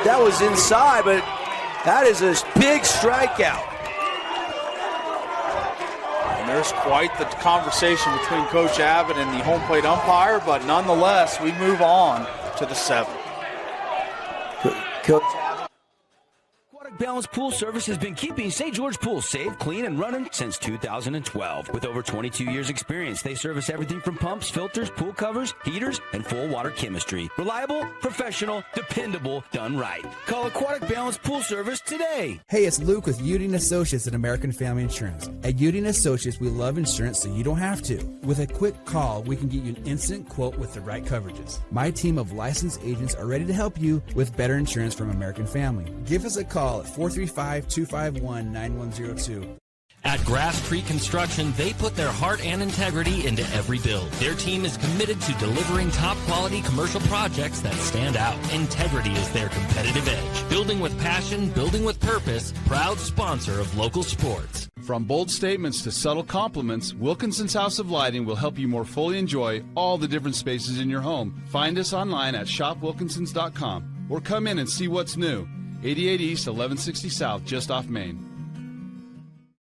Speaker 1: that was inside, but that is a big strikeout.
Speaker 2: And there's quite the conversation between Coach Abbott and the home plate umpire, but nonetheless, we move on to the 7th.
Speaker 1: Coach
Speaker 11: Balance Pool Service has been keeping St. George Pool safe, clean, and running since 2012. With over 22 years experience, they service everything from pumps, filters, pool covers, heaters, and full water chemistry. Reliable, professional, dependable, done right. Call Aquatic Balance Pool Service today.
Speaker 5: Hey, it's Luke with Udine Associates at American Family Insurance. At Udine Associates, we love insurance so you don't have to. With a quick call, we can get you an instant quote with the right coverages. My team of licensed agents are ready to help you with better insurance from American Family. Give us a call at 435-251-9102.
Speaker 22: At Grass Creek Construction, they put their heart and integrity into every build. Their team is committed to delivering top-quality commercial projects that stand out. Integrity is their competitive edge. Building with passion, building with purpose, proud sponsor of local sports.
Speaker 12: From bold statements to subtle compliments, Wilkinson's House of Lighting will help you more fully enjoy all the different spaces in your home. Find us online at shopwilkinsons.com or come in and see what's new. 88 East, 1160 South, just off Main.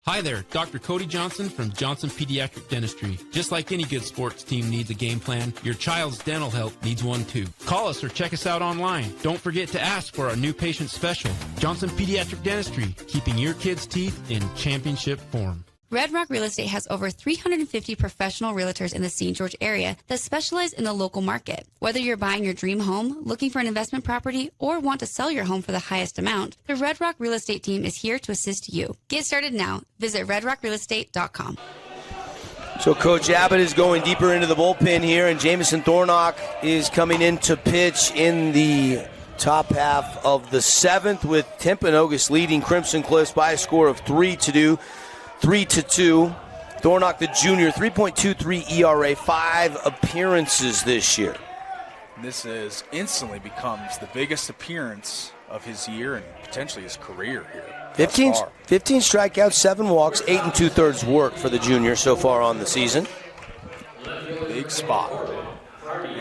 Speaker 23: Hi there, Dr. Cody Johnson from Johnson Pediatric Dentistry. Just like any good sports team needs a game plan, your child's dental health needs one too. Call us or check us out online. Don't forget to ask for our new patient special. Johnson Pediatric Dentistry, keeping your kids' teeth in championship form.
Speaker 17: Red Rock Real Estate has over 350 professional realtors in the St. George area that specialize in the local market. Whether you're buying your dream home, looking for an investment property, or want to sell your home for the highest amount, the Red Rock Real Estate team is here to assist you. Get started now. Visit redrockrealestate.com.
Speaker 1: So Coach Abbott is going deeper into the bullpen here, and Jamison Thornock is coming in to pitch in the top half of the 7th, with Timpanogos leading Crimson Cliffs by a score of 3-2. Thornock, the junior, 3.23 ERA, 5 appearances this year.
Speaker 2: This is instantly becomes the biggest appearance of his year and potentially his career here.
Speaker 1: 15 strikeouts, 7 walks, 8 2/3 work for the junior so far on the season.
Speaker 2: Big spot.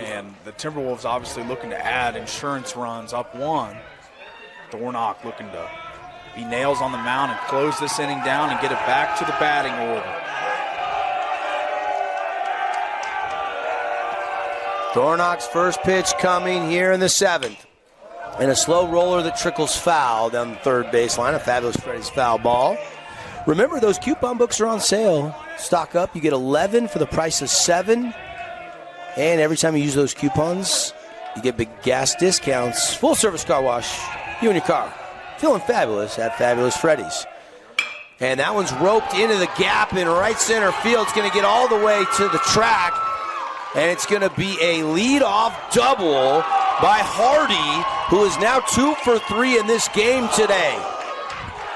Speaker 2: And the Timberwolves obviously looking to add insurance runs up 1. Thornock looking to be nails on the mound and close this inning down and get it back to the batting order.
Speaker 1: Thornock's first pitch coming here in the 7th. And a slow roller that trickles foul down the third baseline. A Fabulous Freddy's foul ball. Remember, those coupon books are on sale. Stock up. You get 11 for the price of 7. And every time you use those coupons, you get big gas discounts. Full service car wash. You and your car. Feeling fabulous at Fabulous Freddy's. And that one's roped into the gap in right center field. It's going to get all the way to the track. And it's going to be a leadoff double by Hardy, who is now 2 for 3 in this game today.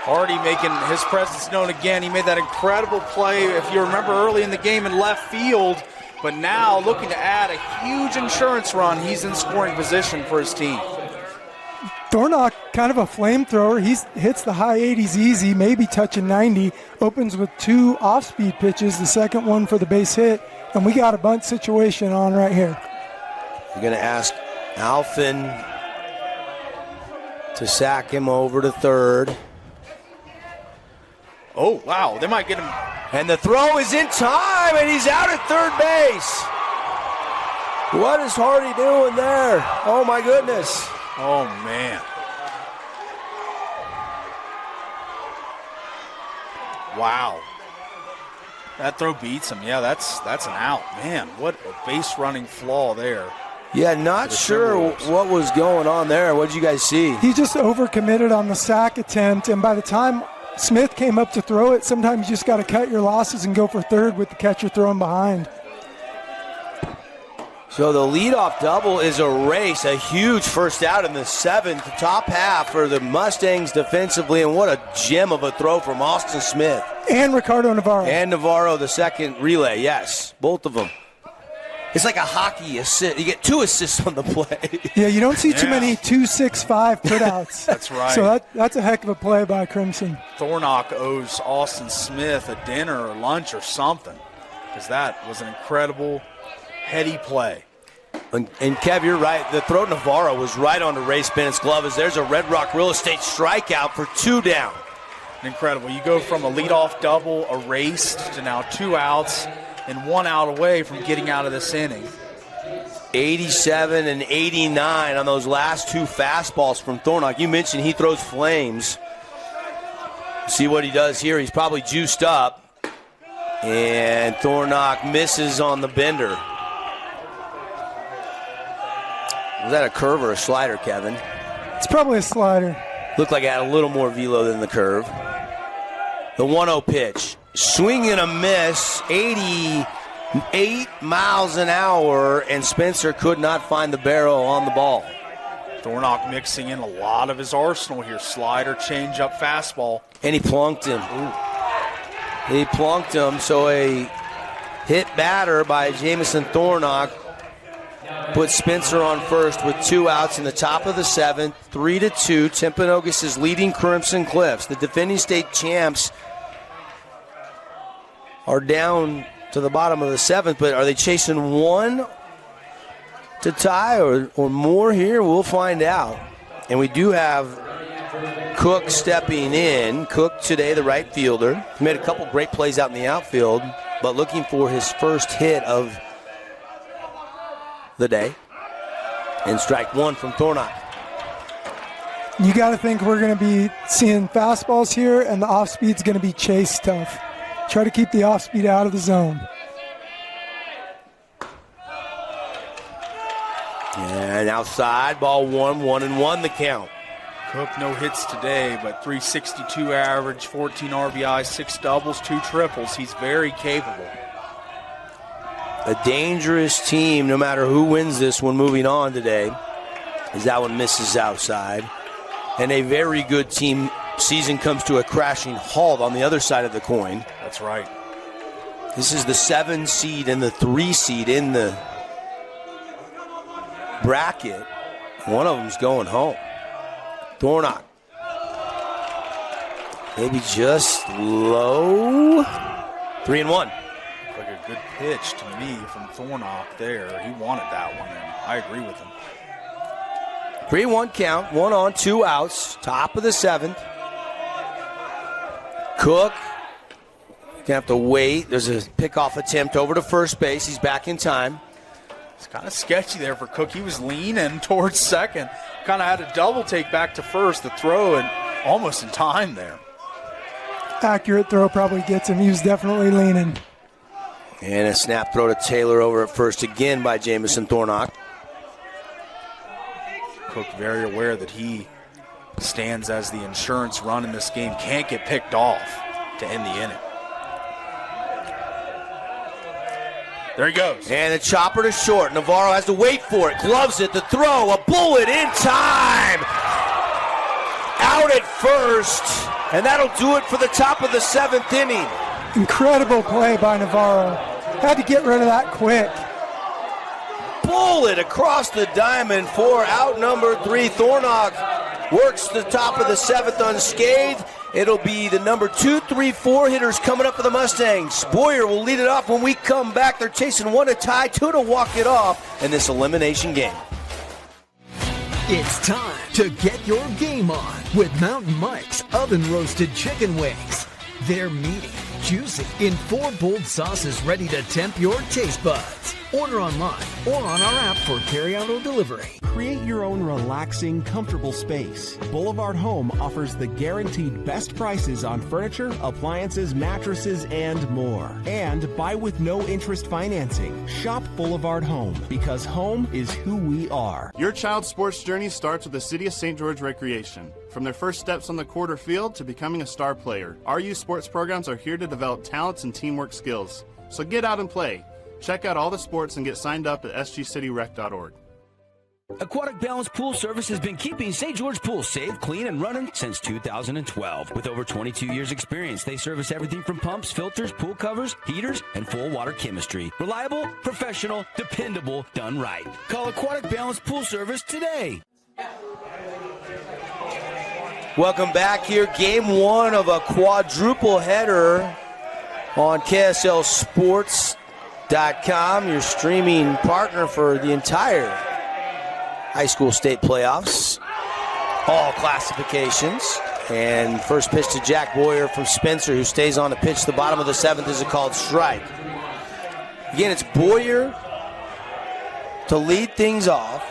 Speaker 2: Hardy making his presence known again. He made that incredible play, if you remember, early in the game in left field. But now looking to add a huge insurance run. He's in scoring position for his team.
Speaker 3: Thornock, kind of a flamethrower. He hits the high 80s easy, maybe touching 90. Opens with 2 off-speed pitches, the second one for the base hit. And we got a bunt situation on right here.
Speaker 1: You're going to ask Alfin to sack him over to third.
Speaker 2: Oh, wow. They might get him.
Speaker 1: And the throw is in time, and he's out at third base. What is Hardy doing there? Oh, my goodness.
Speaker 2: Oh, man. Wow. That throw beats him. Yeah, that's an out. Man, what a base running flaw there.
Speaker 1: Yeah, not sure what was going on there. What did you guys see?
Speaker 3: He just overcommitted on the sack attempt, and by the time Smith came up to throw it, sometimes you just got to cut your losses and go for third with the catcher throwing behind.
Speaker 1: So the leadoff double is a race, a huge first out in the 7th, top half for the Mustangs defensively, and what a gem of a throw from Austin Smith.
Speaker 3: And Ricardo Navarro.
Speaker 1: And Navarro, the second relay, yes, both of them. It's like a hockey assist. You get 2 assists on the play.
Speaker 3: Yeah, you don't see too many 2-6-5 putouts.
Speaker 2: That's right.
Speaker 3: So that's a heck of a play by Crimson.
Speaker 2: Thornock owes Austin Smith a dinner or lunch or something, because that was an incredible, heady play.
Speaker 1: And Kev, you're right. The throw to Navarro was right onto Race Bennett's glove as there's a Red Rock Real Estate strikeout for 2 down.
Speaker 2: Incredible. You go from a leadoff double erased to now 2 outs and 1 out away from getting out of this inning.
Speaker 1: 87 and 89 on those last 2 fastballs from Thornock. You mentioned he throws flames. See what he does here. He's probably juiced up. And Thornock misses on the bender. Was that a curve or a slider, Kevin?
Speaker 3: It's probably a slider.
Speaker 1: Looked like it had a little more velo than the curve. The 1-0 pitch. Swing and a miss. 88 miles an hour, and Spencer could not find the barrel on the ball.
Speaker 2: Thornock mixing in a lot of his arsenal here. Slider, changeup, fastball.
Speaker 1: And he plunked him.
Speaker 2: Ooh.
Speaker 1: He plunked him, so a hit batter by Jamison Thornock put Spencer on first with 2 outs in the top of the 7th. 3-2. Timpanogos is leading Crimson Cliffs. The defending state champs are down to the bottom of the 7th, but are they chasing 1 to tie or more here? We'll find out. And we do have Cook stepping in. Cook today, the right fielder. He made a couple great plays out in the outfield, but looking for his first hit of the day. And strike 1 from Thornock.
Speaker 3: You got to think we're going to be seeing fastballs here, and the off-speed's going to be chase tough. Try to keep the off-speed out of the zone.
Speaker 1: And outside, ball 1-1 the count.
Speaker 2: Cook no hits today, but 362 average, 14 RBI, 6 doubles, 2 triples. He's very capable.
Speaker 1: A dangerous team, no matter who wins this one moving on today, as that one misses outside. And a very good team season comes to a crashing halt on the other side of the coin.
Speaker 2: That's right.
Speaker 1: This is the 7 seed and the 3 seed in the bracket. One of them's going home. Thornock. Maybe just low. 3-1.
Speaker 2: Like a good pitch to me from Thornock there. He wanted that one, and I agree with him.
Speaker 1: 3-1 count, 1 on, 2 outs, top of the 7th. Cook, gonna have to wait. There's a pickoff attempt over to first base. He's back in time.
Speaker 2: It's kind of sketchy there for Cook. He was leaning towards second. Kind of had a double take back to first. The throw and almost in time there.
Speaker 3: Accurate throw probably gets him. He was definitely leaning.
Speaker 1: And a snap throw to Taylor over at first again by Jamison Thornock.
Speaker 2: Cook very aware that he stands as the insurance run in this game. Can't get picked off to end the inning. There he goes.
Speaker 1: And the chopper to short. Navarro has to wait for it. Gloves it. The throw. A bullet in time. Out at first. And that'll do it for the top of the 7th inning.
Speaker 3: Incredible play by Navarro. Had to get rid of that quick.
Speaker 1: Bullet across the diamond for out number 3. Thornock works the top of the 7th unscathed. It'll be the number 2, 3, 4 hitters coming up for the Mustangs. Boyer will lead it off when we come back. They're chasing 1 to tie, 2 to walk it off in this elimination game.
Speaker 6: It's time to get your game on with Mountain Mike's Oven Roasted Chicken Wings. They're meaty, juicy, in 4 bold sauces ready to tempt your taste buds. Order online or on our app for carryout or delivery.
Speaker 18: Create your own relaxing, comfortable space. Boulevard Home offers the guaranteed best prices on furniture, appliances, mattresses, and more. And buy with no interest financing. Shop Boulevard Home, because home is who we are.
Speaker 15: Your child's sports journey starts with the City of St. George Recreation. From their first steps on the quarter field to becoming a star player, our youth sports programs are here to develop talents and teamwork skills. So get out and play. Check out all the sports and get signed up at sgcityrec.org.
Speaker 11: Aquatic Balance Pool Service has been keeping St. George Pool safe, clean, and running since 2012. With over 22 years experience, they service everything from pumps, filters, pool covers, heaters, and full water chemistry. Reliable, professional, dependable, done right. Call Aquatic Balance Pool Service today.
Speaker 1: Welcome back here. Game one of a quadruple header on KSLSports.com, your streaming partner for the entire high school state playoffs, all classifications. And first pitch to Jack Boyer from Spencer, who stays on the pitch. The bottom of the seventh is a called strike. Again, it's Boyer to lead things off.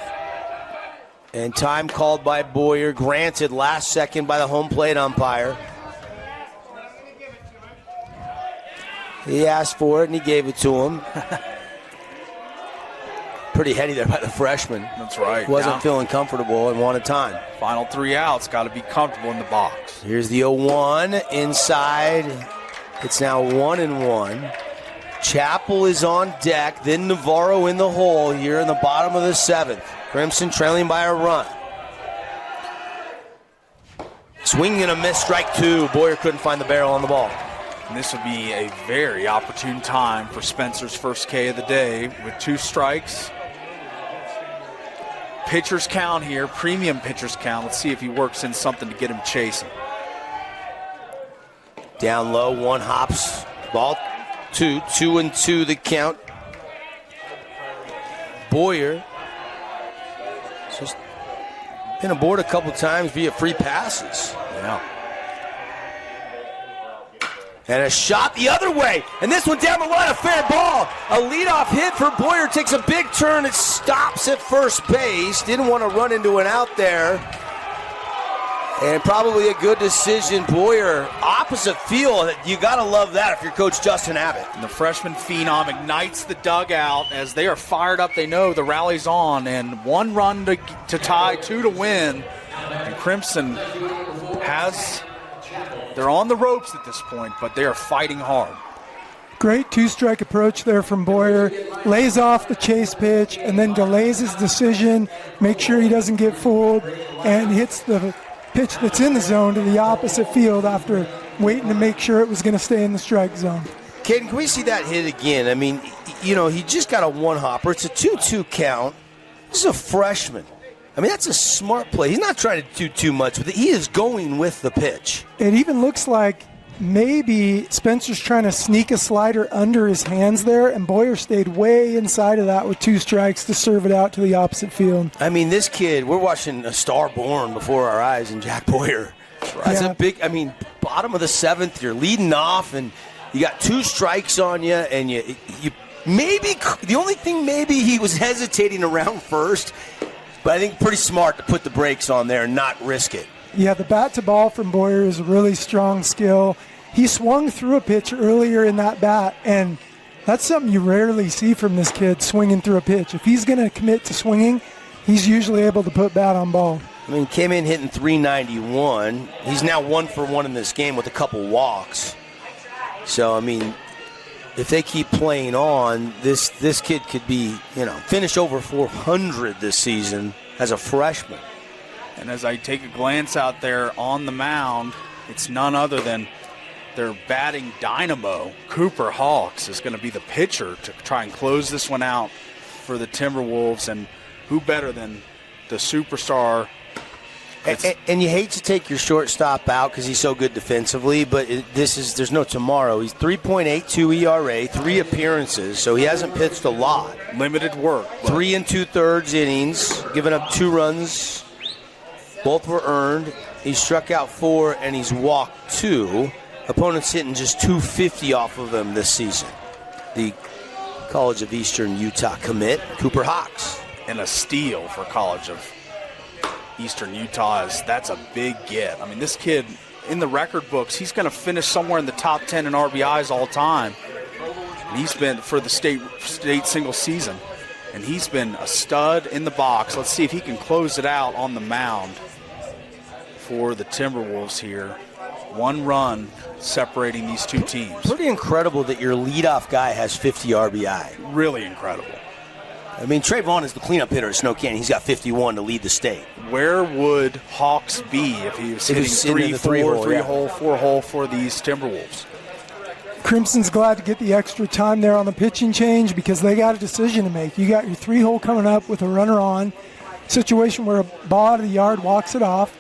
Speaker 1: And time called by Boyer, granted last second by the home plate umpire. He asked for it and he gave it to him. Pretty heady there by the freshman.
Speaker 2: That's right.
Speaker 1: Wasn't feeling comfortable and wanted time.
Speaker 2: Final 3 outs, got to be comfortable in the box.
Speaker 1: Here's the 0-1 inside. It's now 1-1. Chappell is on deck, then Navarro in the hole here in the bottom of the seventh. Crimson trailing by a run. Swing and a miss, strike two. Boyer couldn't find the barrel on the ball.
Speaker 2: And this would be a very opportune time for Spencer's first K of the day with 2 strikes. Pitcher's count here, premium pitcher's count. Let's see if he works in something to get him chasing.
Speaker 1: Down low, 1 hops. Ball 2, 2-2 the count. Boyer just been aboard a couple times via free passes.
Speaker 2: Yeah.
Speaker 1: And a shot the other way. And this one down the line, a fair ball. A leadoff hit for Boyer, takes a big turn. It stops at first base. Didn't want to run into an out there. And probably a good decision. Boyer, opposite field. You got to love that if you're Coach Justin Abbott.
Speaker 2: And the freshman phenom ignites the dugout as they are fired up. They know the rally's on. And 1 run to tie, 2 to win. And Crimson they're on the ropes at this point, but they are fighting hard.
Speaker 3: Great 2-strike approach there from Boyer. Lays off the chase pitch and then delays his decision, make sure he doesn't get fooled, and hits the pitch that's in the zone to the opposite field after waiting to make sure it was going to stay in the strike zone.
Speaker 1: Caden, can we see that hit again? I mean, he just got a 1-hopper. It's a 2-2 count. This is a freshman. I mean, that's a smart play. He's not trying to do too much with it. He is going with the pitch.
Speaker 3: It even looks like maybe Spencer's trying to sneak a slider under his hands there, and Boyer stayed way inside of that with 2 strikes to serve it out to the opposite field.
Speaker 1: I mean, this kid, we're watching a star born before our eyes in Jack Boyer. That's a big, bottom of the seventh, you're leading off, and you got 2 strikes on you, and you maybe, the only thing maybe he was hesitating around first, but I think pretty smart to put the brakes on there and not risk it.
Speaker 3: Yeah, the bat to ball from Boyer is a really strong skill. He swung through a pitch earlier in that bat, and that's something you rarely see from this kid, swinging through a pitch. If he's going to commit to swinging, he's usually able to put bat on ball.
Speaker 1: I mean, came in hitting .391. He's now 1 for 1 in this game with a couple walks. So, I mean, if they keep playing on, this kid could be, finish over 400 this season as a freshman.
Speaker 2: And as I take a glance out there on the mound, it's none other than their batting dynamo, Cooper Hawks, is going to be the pitcher to try and close this one out for the Timberwolves. And who better than the superstar?
Speaker 1: And you hate to take your shortstop out because he's so good defensively, but there's no tomorrow. He's 3.82 ERA, 3 appearances, so he hasn't pitched a lot.
Speaker 2: Limited work.
Speaker 1: 3 2/3 innings, giving up 2 runs. Both were earned. He struck out 4 and he's walked 2. Opponents hitting just .250 off of him this season. The College of Eastern Utah commit, Cooper Hawks.
Speaker 2: And a steal for College of Eastern Utah. That's a big get. I mean, this kid in the record books, he's going to finish somewhere in the top 10 in RBIs all time. And he's been for the state single season. And he's been a stud in the box. Let's see if he can close it out on the mound for the Timberwolves here. 1 run separating these 2 teams.
Speaker 1: Pretty incredible that your leadoff guy has 50 RBI.
Speaker 2: Really incredible.
Speaker 1: I mean, Trayvon is the cleanup hitter at Snow Canyon. He's got 51 to lead the state.
Speaker 2: Where would Hawks be if he was hitting three hole, 4 hole for these Timberwolves?
Speaker 3: Crimson's glad to get the extra time there on the pitching change because they got a decision to make. You got your 3 hole coming up with a runner on, situation where a ball out of the yard walks it off.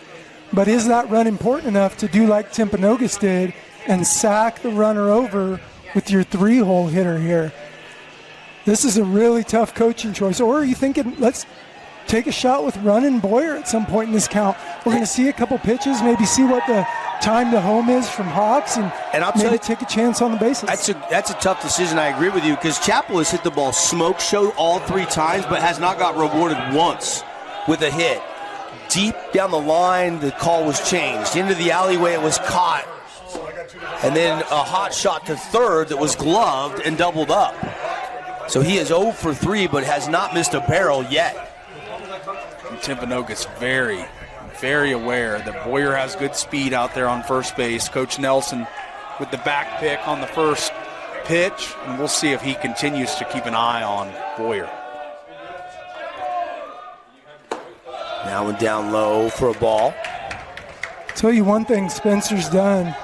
Speaker 3: But is that run important enough to do like Timpanogos did and sack the runner over with your 3 hole hitter here? This is a really tough coaching choice. Or are you thinking, let's take a shot with running Boyer at some point in this count? We're going to see a couple pitches, maybe see what the time to home is from Hawks, and
Speaker 1: I'll
Speaker 3: maybe take a chance on the bases.
Speaker 1: That's a tough decision. I agree with you because Chappell has hit the ball smoke show all 3 times, but has not got rewarded once with a hit. Deep down the line, the call was changed. Into the alleyway, it was caught. And then a hot shot to third that was gloved and doubled up. So he is 0 for 3, but has not missed a barrel yet.
Speaker 2: And Timpanogos very, very aware that Boyer has good speed out there on first base. Coach Nelson with the back pick on the first pitch, and we'll see if he continues to keep an eye on Boyer.
Speaker 1: Now and down low for a ball.
Speaker 3: Tell you one thing Spencer's done,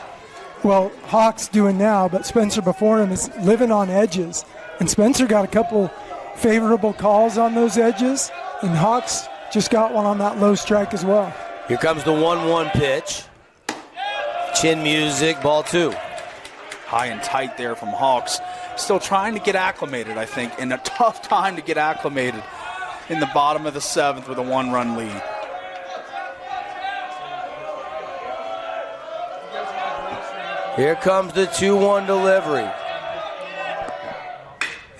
Speaker 3: well, Hawks doing now, but Spencer before him is living on edges. And Spencer got a couple favorable calls on those edges, and Hawks just got one on that low strike as well.
Speaker 1: Here comes the 1-1 pitch. Chin music, ball 2.
Speaker 2: High and tight there from Hawks. Still trying to get acclimated, I think, and a tough time to get acclimated in the bottom of the 7th with a 1-run lead.
Speaker 1: Here comes the 2-1 delivery.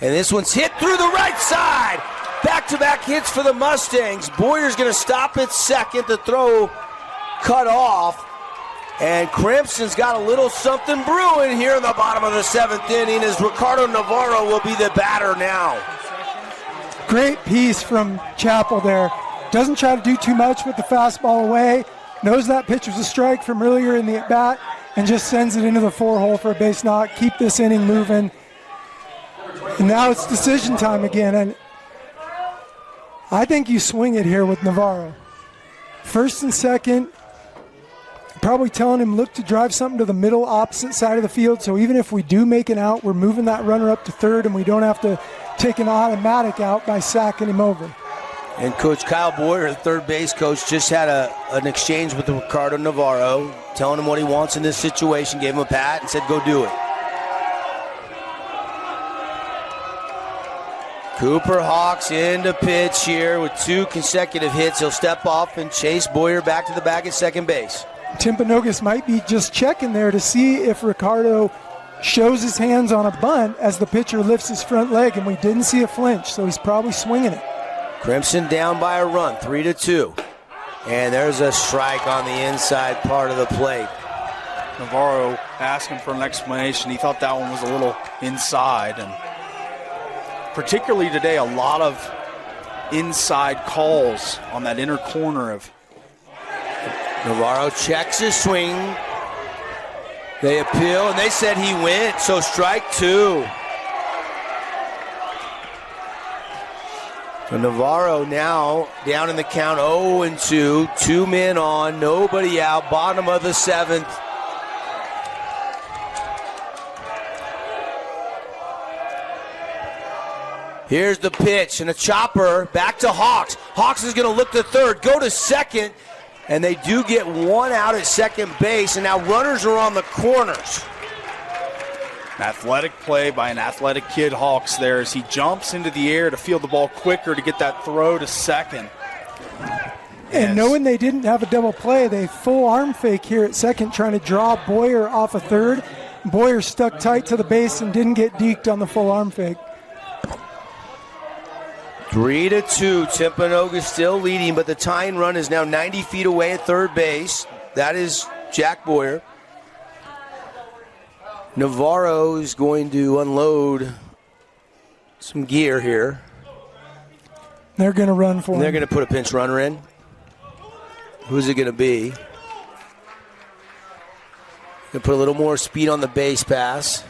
Speaker 1: And this one's hit through the right side. Back-to-back hits for the Mustangs. Boyer's going to stop at second. The throw cut off. And Crimson's got a little something brewing here in the bottom of the 7th inning as Ricardo Navarro will be the batter now.
Speaker 3: Great piece from Chappell there. Doesn't try to do too much with the fastball away. Knows that pitch was a strike from earlier in the at-bat and just sends it into the 4 hole for a base knock. Keep this inning moving. And now it's decision time again. And I think you swing it here with Navarro. First and second, probably telling him look to drive something to the middle opposite side of the field. So even if we do make an out, we're moving that runner up to third and we don't have to take an automatic out by sacking him over.
Speaker 1: And Coach Kyle Boyer, the third base coach, just had an exchange with Ricardo Navarro, telling him what he wants in this situation, gave him a pat and said, go do it. Cooper Hawks into pitch here with 2 consecutive hits. He'll step off and chase Boyer back to the bag at second base.
Speaker 3: Timpanogos might be just checking there to see if Ricardo shows his hands on a bunt as the pitcher lifts his front leg, and we didn't see a flinch, so he's probably swinging it.
Speaker 1: Crimson down by a run, 3-2. And there's a strike on the inside part of the plate.
Speaker 2: Navarro asking for an explanation. He thought that one was a little inside, and particularly today, a lot of inside calls on that inner corner of.
Speaker 1: Navarro checks his swing. They appeal, and they said he went, so strike 2. So Navarro now down in the count 0-2. 2 men on, nobody out, bottom of the 7th. Here's the pitch, and a chopper back to Hawks. Hawks is going to look to third, go to second, and they do get 1 out at second base, and now runners are on the corners.
Speaker 2: An athletic play by an athletic kid, Hawks, there as he jumps into the air to field the ball quicker to get that throw to second.
Speaker 3: And knowing they didn't have a double play, they full arm fake here at second, trying to draw Boyer off of third. Boyer stuck tight to the base and didn't get deked on the full arm fake.
Speaker 1: 3-2, Timpanogos still leading, but the tying run is now 90 feet away at third base. That is Jack Boyer. Navarro is going to unload some gear here.
Speaker 3: They're going to run for him.
Speaker 1: They're going to put a pinch runner in. Who's it going to be? Going to put a little more speed on the base pass.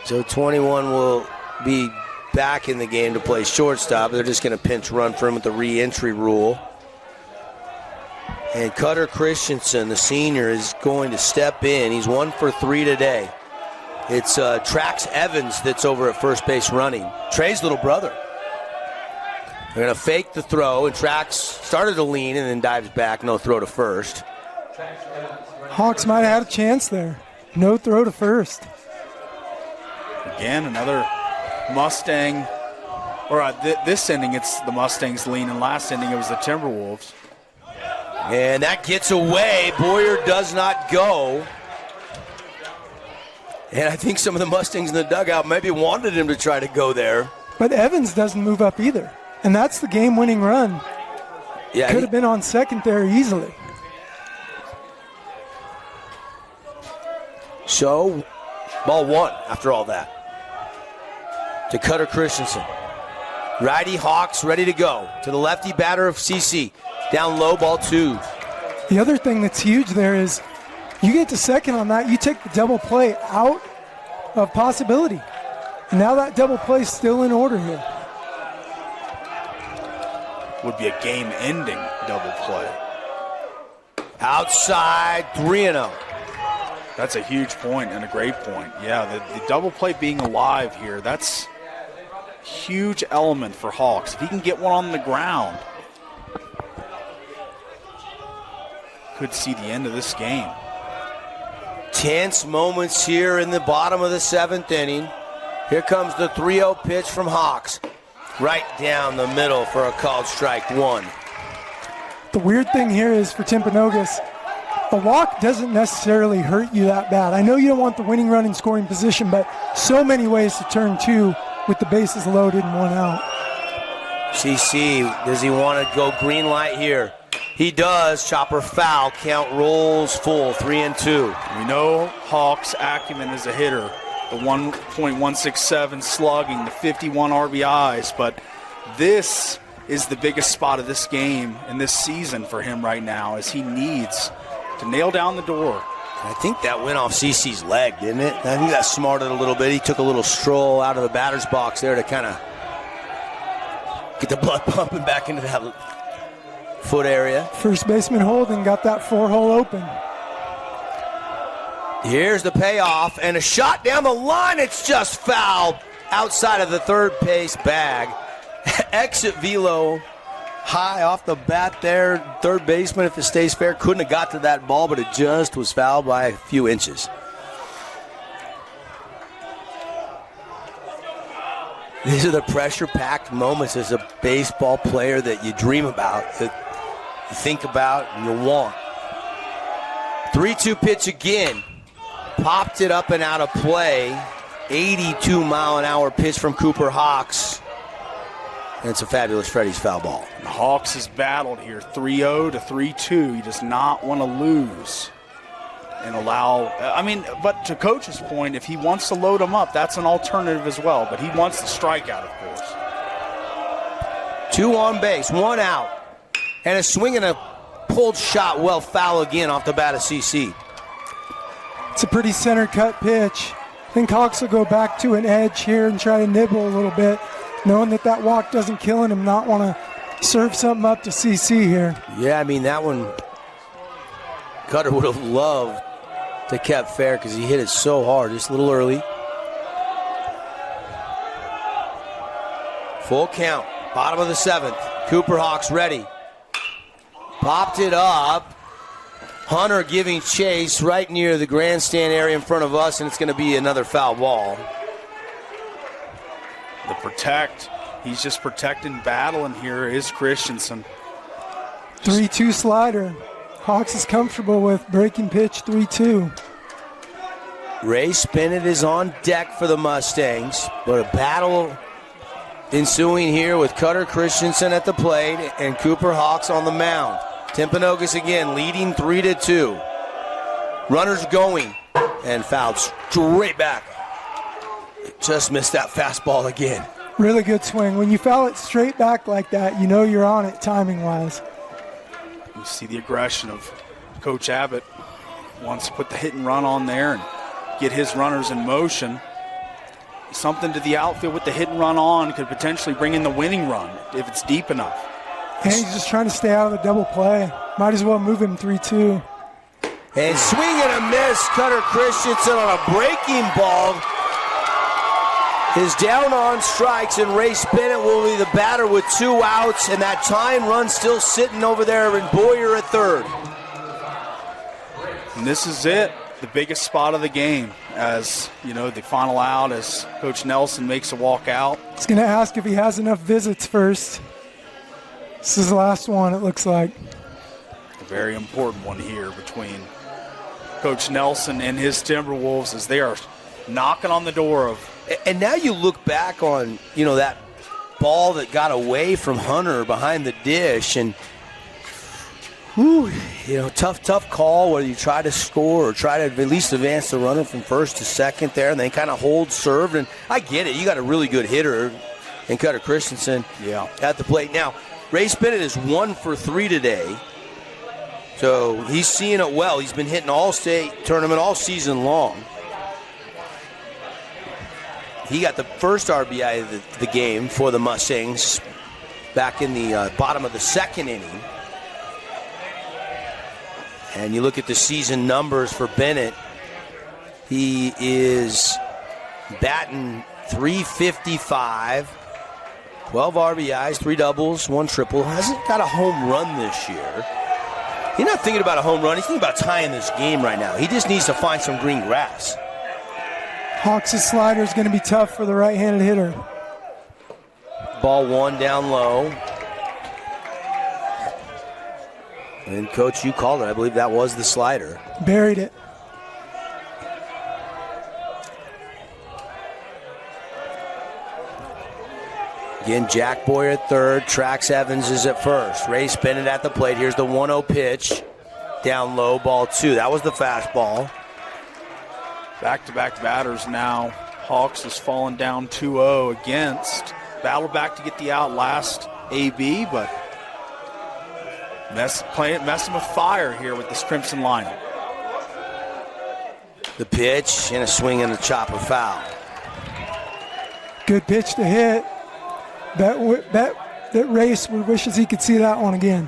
Speaker 1: So 21 will be back in the game to play shortstop. They're just going to pinch run for him with the re-entry rule. And Cutter Christensen, the senior, is going to step in. He's 1 for 3 today. It's Trax Evans that's over at first base running. Trey's little brother. They're going to fake the throw, and Trax started to lean and then dives back. No throw to first.
Speaker 3: Hawks might have had a chance there. No throw to first.
Speaker 2: Again, another Mustang. Or this inning, it's the Mustangs lean, and last inning it was the Timberwolves.
Speaker 1: And that gets away. Boyer does not go. And I think some of the Mustangs in the dugout maybe wanted him to try to go there.
Speaker 3: But Evans doesn't move up either. And that's the game-winning run.
Speaker 1: Yeah,
Speaker 3: could have been on second there easily.
Speaker 1: So, ball one after all that. To Cutter Christensen. Righty Hawks ready to go. To the lefty batter of CC. Down low, ball 2.
Speaker 3: The other thing that's huge there is you get to second on that, you take the double play out of possibility. And now that double play is still in order here.
Speaker 2: Would be a game-ending double play.
Speaker 1: Outside, 3-0.
Speaker 2: That's a huge point and a great point. Yeah, the double play being alive here, that's a huge element for Hawks. If he can get one on the ground, could see the end of this game.
Speaker 1: Tense moments here in the bottom of the 7th inning. Here comes the 3-0 pitch from Hawks. Right down the middle for a called strike 1.
Speaker 3: The weird thing here is for Timpanogos, a walk doesn't necessarily hurt you that bad. I know you don't want the winning run in scoring position, but so many ways to turn 2 with the bases loaded and 1 out.
Speaker 1: CC, does he want to go green light here? He does. Chopper foul. Count rolls full. 3-2.
Speaker 2: We know Hawks' acumen as a hitter. The 1.167 slugging, the 51 RBIs, but this is the biggest spot of this game and this season for him right now, as he needs to nail down the door.
Speaker 1: I think that went off CC's leg, didn't it? I think that smarted a little bit. He took a little stroll out of the batter's box there to kind of get the blood pumping back into that foot area.
Speaker 3: First baseman Holden got that 4-hole open.
Speaker 1: Here's the payoff, and a shot down the line. It's just fouled outside of the third base bag. Exit velo high off the bat there. Third baseman, if it stays fair, couldn't have got to that ball, but it just was fouled by a few inches. These are the pressure-packed moments as a baseball player that you dream about, that you think about, and you want. 3-2 pitch again. Popped it up and out of play. 82-mile-an-hour pitch from Cooper Hawks. And it's a Fabulous Freddy's foul ball.
Speaker 2: And Hawks has battled here, 3-0 to 3-2. He does not want to lose and allow, but to Coach's point, if he wants to load him up, that's an alternative as well. But he wants the strikeout, of course.
Speaker 1: 2 on base, 1 out. And a swing and a pulled shot, well, foul again off the bat of CC.
Speaker 3: It's a pretty center cut pitch. I think Hawks will go back to an edge here and try to nibble a little bit, knowing that walk doesn't kill him, not want to serve something up to CC here.
Speaker 1: Yeah, that one Cutter would have loved to kept fair because he hit it so hard, just a little early. Full count, bottom of the 7th. Cooper Hawks ready. Popped it up. Hunter giving chase right near the grandstand area in front of us, and it's going to be another foul ball.
Speaker 2: The protect. He's just protecting, battling here is Christensen.
Speaker 3: 3-2 slider. Hawks is comfortable with breaking pitch 3-2.
Speaker 1: Ray Spinnett is on deck for the Mustangs, but a battle ensuing here with Cutter Christensen at the plate and Cooper Hawks on the mound. Timpanogos again leading 3-2. Runners going and fouled straight back. Just missed that fastball again.
Speaker 3: Really good swing. When you foul it straight back like that, you know you're on it timing-wise.
Speaker 2: You see the aggression of Coach Abbott. Wants to put the hit and run on there and get his runners in motion. something to the outfield with the hit and run on could potentially bring in the winning run if it's deep enough.
Speaker 3: And he's just trying to stay out of the double play. Might as well move him 3-2.
Speaker 1: And swing and a miss. Cutter Christensen on a breaking ball is down on strikes, and Ray Bennett will be the batter with 2 outs, and that tying run still sitting over there in Boyer at third.
Speaker 2: And this is it, the biggest spot of the game, as the final out as Coach Nelson makes a walk out.
Speaker 3: He's going to ask if he has enough visits first. This is the last one, it looks like.
Speaker 2: A very important one here between Coach Nelson and his Timberwolves as they are knocking on the door of.
Speaker 1: And now you look back on, that ball that got away from Hunter behind the dish, and tough call whether you try to score or try to at least advance the runner from first to second there, and then kind of hold serve. And I get it. You got a really good hitter in Cutter Christensen at the plate. Now, Ray Bennett is 1 for 3 today, so he's seeing it well. He's been hitting all-state tournament all season long. He got the first RBI of the game for the Mustangs back in the bottom of the second inning. And you look at the season numbers for Bennett. He is batting .355, 12 RBIs, 3 doubles, 1 triple. Hasn't got a home run this year. He's not thinking about a home run. He's thinking about tying this game right now. He just needs to find some green grass.
Speaker 3: Hawks' slider is going to be tough for the right-handed hitter.
Speaker 1: Ball 1 down low. And, Coach, you called it. I believe that was the slider.
Speaker 3: Buried it.
Speaker 1: Again, Jack Boyer at third. Trax Evans is at first. Ray Bennett at the plate. Here's the 1-0 pitch. Down low, ball 2. That was the fastball.
Speaker 2: Back-to-back batters now. Hawks has fallen down 2-0 against. Battle back to get the out last AB, but messing with fire here with this Crimson lineup.
Speaker 1: The pitch and a swing and a chopper foul.
Speaker 3: Good pitch to hit. That Race wishes he could see that one again.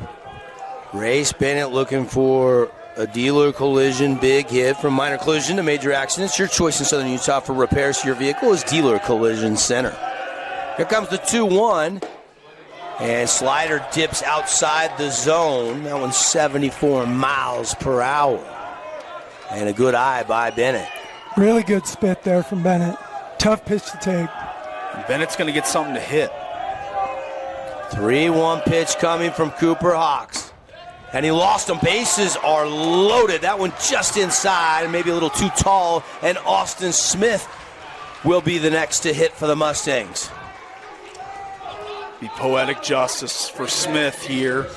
Speaker 1: Ray Bennett looking for a dealer collision, big hit from minor collision to major accidents. Your choice in Southern Utah for repairs to your vehicle is Dealer Collision Center. Here comes the 2-1. And slider dips outside the zone. That one's 74 miles per hour. And a good eye by Bennett.
Speaker 3: Really good spit there from Bennett. Tough pitch to take.
Speaker 2: And Bennett's going to get something to hit.
Speaker 1: 3-1 pitch coming from Cooper Hawks. And he lost them. Bases are loaded. That one just inside, maybe a little too tall. And Austin Smith will be the next to hit for the Mustangs.
Speaker 2: The poetic justice for Smith here.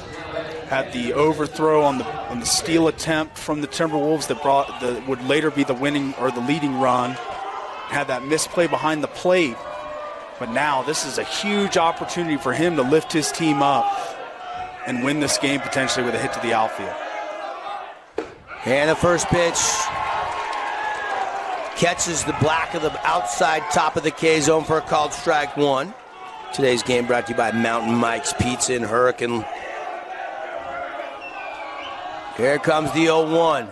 Speaker 2: Had the overthrow on the steal attempt from the Timberwolves that would later be the winning or the leading run. Had that misplay behind the plate. But now this is a huge opportunity for him to lift his team up and win this game potentially with a hit to the outfield.
Speaker 1: And the first pitch catches the black of the outside top of the K zone for a called strike 1. Today's game brought to you by Mountain Mike's Pizza in Hurricane. Here comes the 0-1.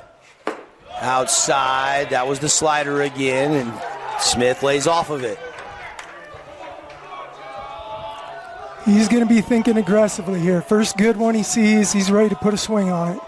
Speaker 1: Outside, that was the slider again, and Smith lays off of it.
Speaker 3: He's going to be thinking aggressively here. First good one he sees, he's ready to put a swing on it.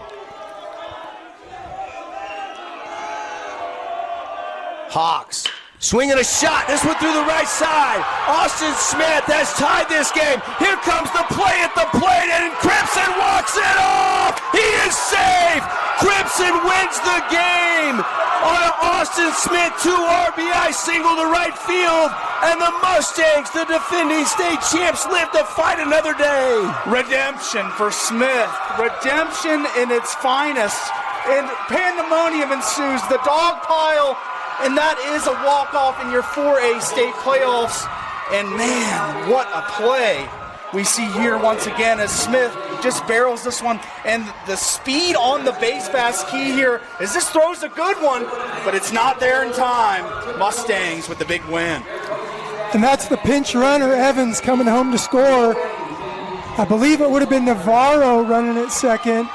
Speaker 1: Hawks swinging a shot. This one through the right side. Austin Smith has tied this game. Here comes the play at the plate, and Crimson walks it off. He is safe. Crimson wins the game on an Austin Smith 2 RBI single to right field, and the Mustangs, the defending state champs, live to fight another day.
Speaker 2: Redemption for Smith. Redemption in its finest. And pandemonium ensues. The dog pile. And that is a walk-off in your 4A state playoffs. And man, what a play we see here once again as Smith just barrels this one. And the speed on the base pass key here is this throws a good one, but it's not there in time. Mustangs with the big win.
Speaker 3: and that's the pinch runner, Evans, coming home to score. I believe it would have been Navarro running at second,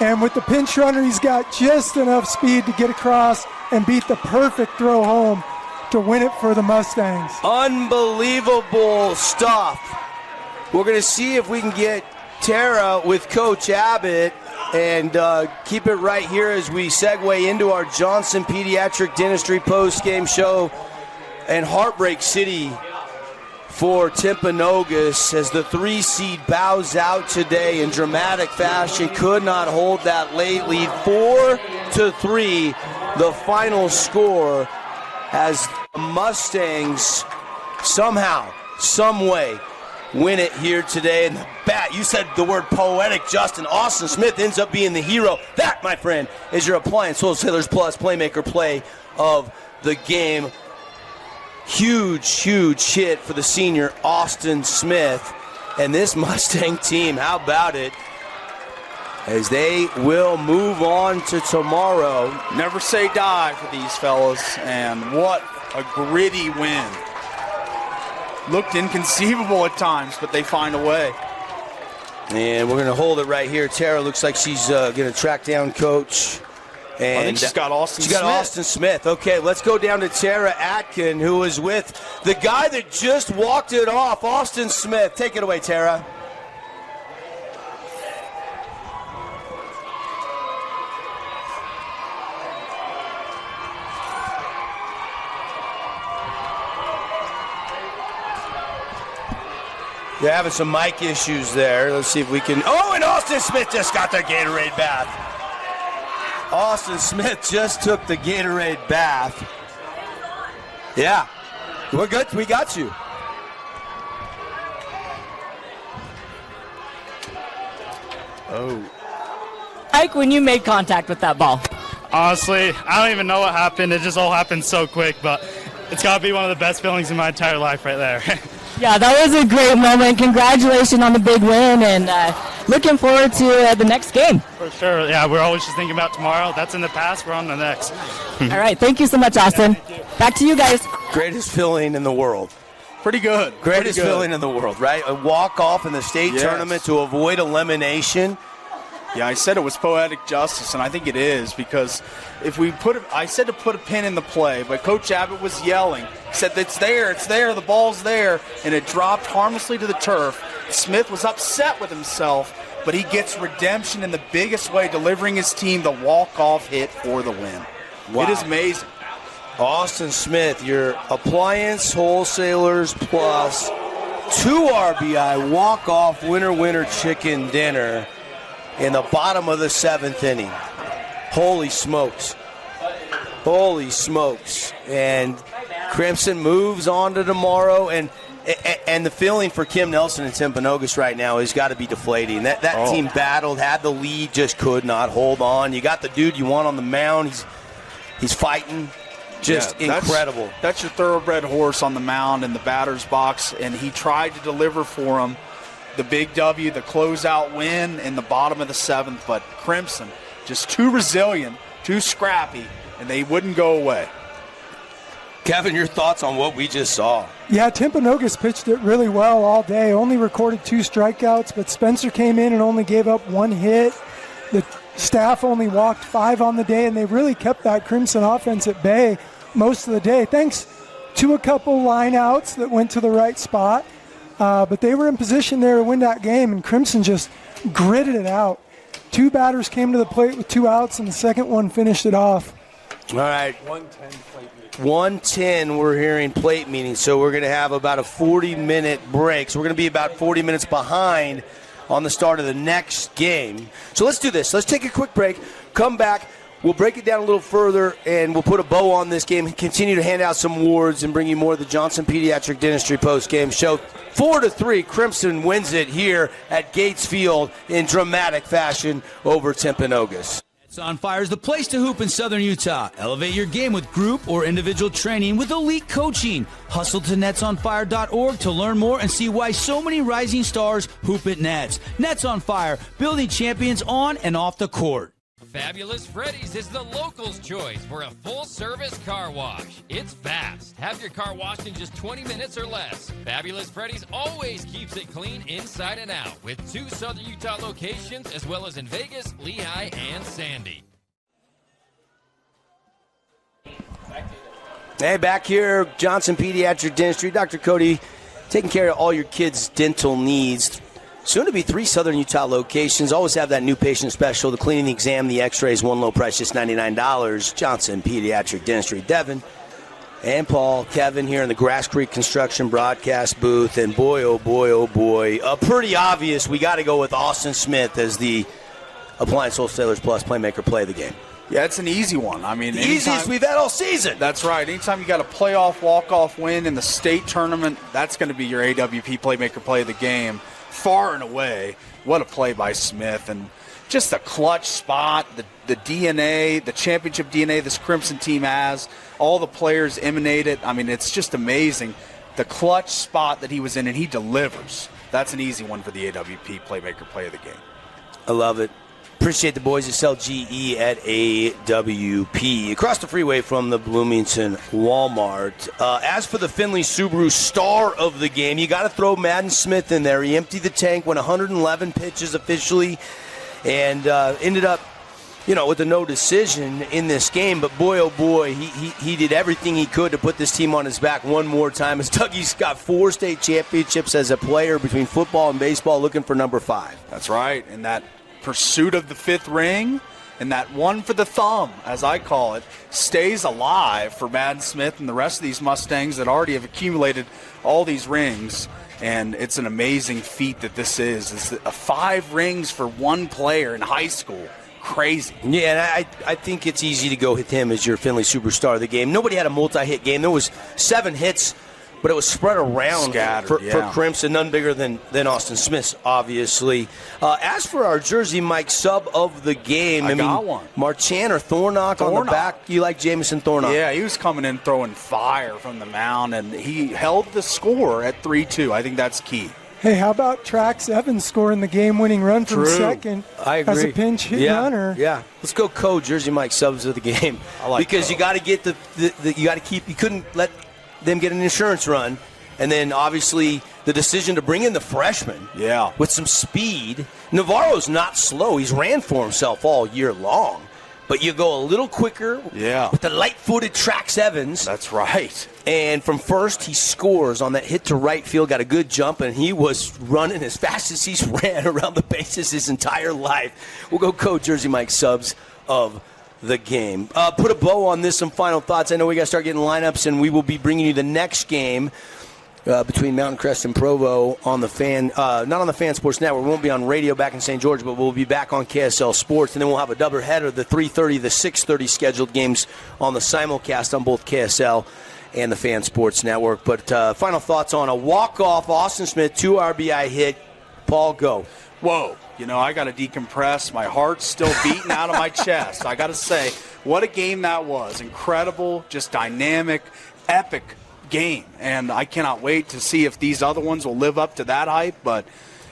Speaker 3: and with the pinch runner, he's got just enough speed to get across and beat the perfect throw home to win it for the Mustangs.
Speaker 1: Unbelievable stuff. We're going to see if we can get Tara with Coach Abbott and keep it right here as we segue into our Johnson Pediatric Dentistry post-game show. And Heartbreak City for Timpanogos as the 3 seed bows out today in dramatic fashion. Could not hold that late lead. 4-3, the final score, as the Mustangs somehow, some way, win it here today. And the bat, you said the word poetic, Justin. Austin Smith ends up being the hero. That, my friend, is your Appliance Wholesalers Plus Playmaker play of the game. Huge hit for the senior Austin Smith. And this Mustang team, how about it, as they will move on to tomorrow.
Speaker 2: Never say die for these fellas, and what a gritty win. Looked inconceivable at times, but they find a way.
Speaker 1: And we're going to hold it right here. Tara looks like she's going to track down Coach. And
Speaker 2: I think she's got Austin Smith.
Speaker 1: She's got Austin Smith. Okay, let's go down to Tara Atkin, who was with the guy that just walked it off, Austin Smith. Take it away, Tara. You're having some mic issues there. Let's see if we can. Oh, and Austin Smith just got the Gatorade bath. Austin Smith just took the Gatorade bath. Yeah, we're good. We got you.
Speaker 7: Oh. Ike, when you made contact with that ball?
Speaker 10: Honestly, I don't even know what happened. It just all happened so quick, but it's got to be one of the best feelings in my entire life right there.
Speaker 7: Yeah, that was a great moment. Congratulations on the big win, and looking forward to the next game.
Speaker 10: For sure. Yeah, we're always just thinking about tomorrow. That's in the past. We're on the next.
Speaker 7: All right. Thank you so much, Austin. Back to you guys.
Speaker 1: Greatest feeling in the world.
Speaker 2: Pretty good.
Speaker 1: Greatest feeling in the world, right? A walk-off in the state tournament to avoid elimination.
Speaker 2: Yeah, I said it was poetic justice, and I think it is, because if we I said to put a pin in the play, but Coach Abbott was yelling. He said, it's there, the ball's there, and it dropped harmlessly to the turf. Smith was upset with himself, but he gets redemption in the biggest way, delivering his team the walk-off hit for the win. Wow. It is amazing.
Speaker 1: Austin Smith, your Appliance Wholesalers Plus 2 RBI walk-off winner chicken dinner in the bottom of the 7th inning. Holy smokes. And Crimson moves on to tomorrow, and the feeling for Kim Nelson and Timpanogos right now has got to be deflating. That team battled, had the lead, just could not hold on. You got the dude you want on the mound. He's fighting. Just incredible.
Speaker 2: That's your thoroughbred horse on the mound in the batter's box, and he tried to deliver for him the big W, the closeout win in the bottom of the 7th, but Crimson just too resilient, too scrappy, and they wouldn't go away.
Speaker 1: Kevin, your thoughts on what we just saw?
Speaker 3: Yeah, Timpanogos pitched it really well all day. Only recorded 2 strikeouts, but Spencer came in and only gave up 1 hit. The staff only walked 5 on the day, and they really kept that Crimson offense at bay most of the day, thanks to a couple line outs that went to the right spot. But they were in position there to win that game, and Crimson just gritted it out. 2 batters came to the plate with 2 outs, and the second one finished it off.
Speaker 1: All right. 1:10 we're hearing plate meeting, so we're going to have about a 40-minute break. So we're going to be about 40 minutes behind on the start of the next game. So let's do this. Let's take a quick break, come back. We'll break it down a little further, and we'll put a bow on this game and continue to hand out some awards and bring you more of the Johnson Pediatric Dentistry post-game show. 4-3, Crimson wins it here at Gates Field in dramatic fashion over Timpanogos.
Speaker 11: Nets on Fire is the place to hoop in Southern Utah. Elevate your game with group or individual training with elite coaching. Hustle to netsonfire.org to learn more and see why so many rising stars hoop at Nets. Nets on Fire, building champions on and off the court.
Speaker 9: Fabulous Freddy's is the locals' choice for a full-service car wash. It's fast. Have your car washed in just 20 minutes or less. Fabulous Freddy's always keeps it clean inside and out with 2 Southern Utah locations as well as in Vegas, Lehigh, and Sandy.
Speaker 1: Hey, back here, Johnson Pediatric Dentistry. Dr. Cody taking care of all your kids' dental needs. Soon to be 3 Southern Utah locations. Always have that new patient special, the cleaning, the exam, the x-rays, one low price, just $99. Johnson Pediatric Dentistry. Devin and Paul, Kevin here in the Grass Creek Construction broadcast booth. And boy, oh boy, pretty obvious. We got to go with Austin Smith as the Appliance Wholesalers Plus Playmaker Play of the game.
Speaker 2: Yeah, it's an easy one. I mean,
Speaker 1: the easiest we've had all season.
Speaker 2: That's right. Anytime you got a playoff walk-off win in the state tournament, that's going to be your AWP Playmaker Play of the game, far and away. What a play by Smith, and just a clutch spot. The DNA, the championship DNA this Crimson team has. All the players emanate it. I mean, it's just amazing. The clutch spot that he was in, and he delivers. That's an easy one for the AWP Playmaker Play of the game.
Speaker 1: I love it. Appreciate the boys at SLGE at AWP. Across the freeway from the Bloomington Walmart. As for the Findlay Subaru star of the game, you got to throw Madden Smith in there. He emptied the tank, went 111 pitches officially, and ended up, with a no decision in this game. But boy, oh boy, he did everything he could to put this team on his back one more time. As Dougie's got 4 state championships as a player between football and baseball, looking for number 5.
Speaker 2: That's right, and that pursuit of the 5th ring, and that one for the thumb, as I call it, stays alive for Madden Smith and the rest of these Mustangs that already have accumulated all these rings. And it's an amazing feat that this is 5 rings for one player in high school. Crazy.
Speaker 1: Yeah, and I think it's easy to go with him as your Findlay superstar of the game. Nobody had a multi-hit game. There was 7 hits, but it was spread around for Crimson, none bigger than Austin Smith's, obviously. As for our Jersey Mike sub of the game, I
Speaker 2: got one.
Speaker 1: Marchand or Thornock on the back? You like Jamison Thornock?
Speaker 2: Yeah, he was coming in throwing fire from the mound, and he held the score at 3-2. I think that's key.
Speaker 3: Hey, how about Trax Evans scoring the game-winning run from second as a pinch hit runner?
Speaker 1: Yeah, let's go Jersey Mike subs of the game.
Speaker 2: I like
Speaker 1: because
Speaker 2: Co.
Speaker 1: you got to get you couldn't let them get an insurance run, and then obviously the decision to bring in the freshman with some speed. Navarro's not slow. He's ran for himself all year long, but you go a little quicker with the light-footed Trax Evans.
Speaker 2: That's right.
Speaker 1: And from first, he scores on that hit to right field, got a good jump, and he was running as fast as he's ran around the bases his entire life. We'll go Jersey Mike subs of the game. Put a bow on this, some final thoughts. I know we got to start getting lineups, and we will be bringing you the next game between Mountain Crest and Provo on the Fan, not on the Fan Sports Network. We won't be on radio back in St. George, but we'll be back on KSL Sports, and then we'll have a doubleheader, the 3:30, the 6:30 scheduled games on the simulcast on both KSL and the Fan Sports Network. But final thoughts on a walk-off Austin Smith 2 RBI hit. Paul, go.
Speaker 2: Whoa. I got to decompress. My heart's still beating out of my chest. I got to say, what a game that was. Incredible, just dynamic, epic game. And I cannot wait to see if these other ones will live up to that hype. But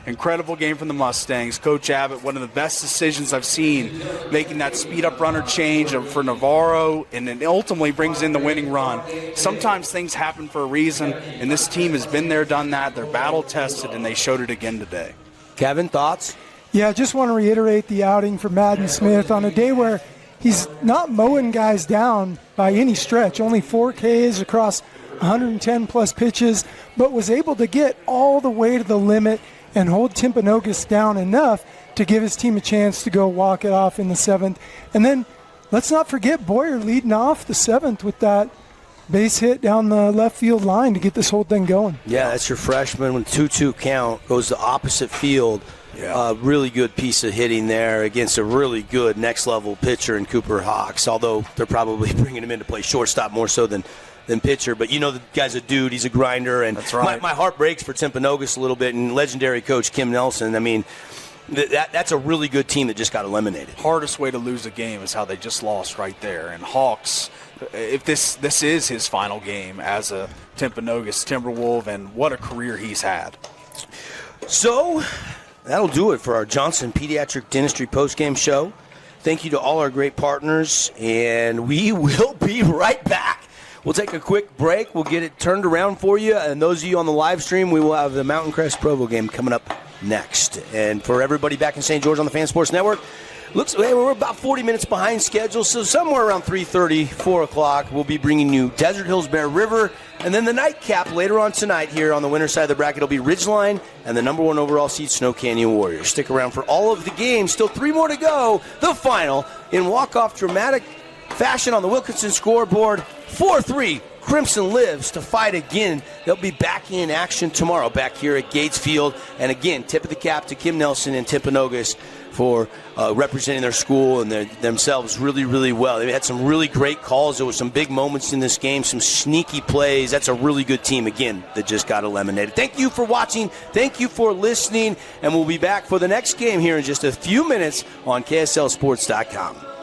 Speaker 2: incredible game from the Mustangs. Coach Abbott, one of the best decisions I've seen, making that speed-up runner change for Navarro, and it ultimately brings in the winning run. Sometimes things happen for a reason, and this team has been there, done that. They're battle-tested, and they showed it again today.
Speaker 1: Kevin, thoughts?
Speaker 3: Yeah, I just want to reiterate the outing for Madden Smith on a day where he's not mowing guys down by any stretch. Only 4 Ks across 110-plus pitches, but was able to get all the way to the limit and hold Timpanogos down enough to give his team a chance to go walk it off in the 7th. And then let's not forget Boyer leading off the 7th with that base hit down the left field line to get this whole thing going.
Speaker 1: Yeah, that's your freshman with 2-2 count, goes to opposite field. Really good piece of hitting there against a really good next-level pitcher in Cooper Hawks, although they're probably bringing him in to play shortstop more so than pitcher. But the guy's a dude. He's a grinder. And
Speaker 2: that's right.
Speaker 1: My heart breaks for Timpanogos a little bit, and legendary coach Kim Nelson. I mean, that's a really good team that just got eliminated.
Speaker 2: Hardest way to lose a game is how they just lost right there. And Hawks, if this is his final game as a Timpanogos Timberwolf, and what a career he's had.
Speaker 1: So that'll do it for our Johnson Pediatric Dentistry postgame show. Thank you to all our great partners, and we will be right back. We'll take a quick break. We'll get it turned around for you. And those of you on the live stream, we will have the Mountain Crest Provo game coming up next. And for everybody back in St. George on the Fan Sports Network, we're about 40 minutes behind schedule, so somewhere around 3:30, 4 o'clock, we'll be bringing you Desert Hills Bear River. And then the nightcap later on tonight here on the winter side of the bracket will be Ridgeline and the number 1 overall seed Snow Canyon Warriors. Stick around for all of the games. Still 3 more to go. The final in walk-off dramatic fashion on the Wilkinson scoreboard. 4-3, Crimson lives to fight again. They'll be back in action tomorrow back here at Gates Field. And again, tip of the cap to Kim Nelson and Timpanogos for representing their school and themselves really, really well. They had some really great calls. There were some big moments in this game, some sneaky plays. That's a really good team, again, that just got eliminated. Thank you for watching. Thank you for listening. And we'll be back for the next game here in just a few minutes on KSLSports.com.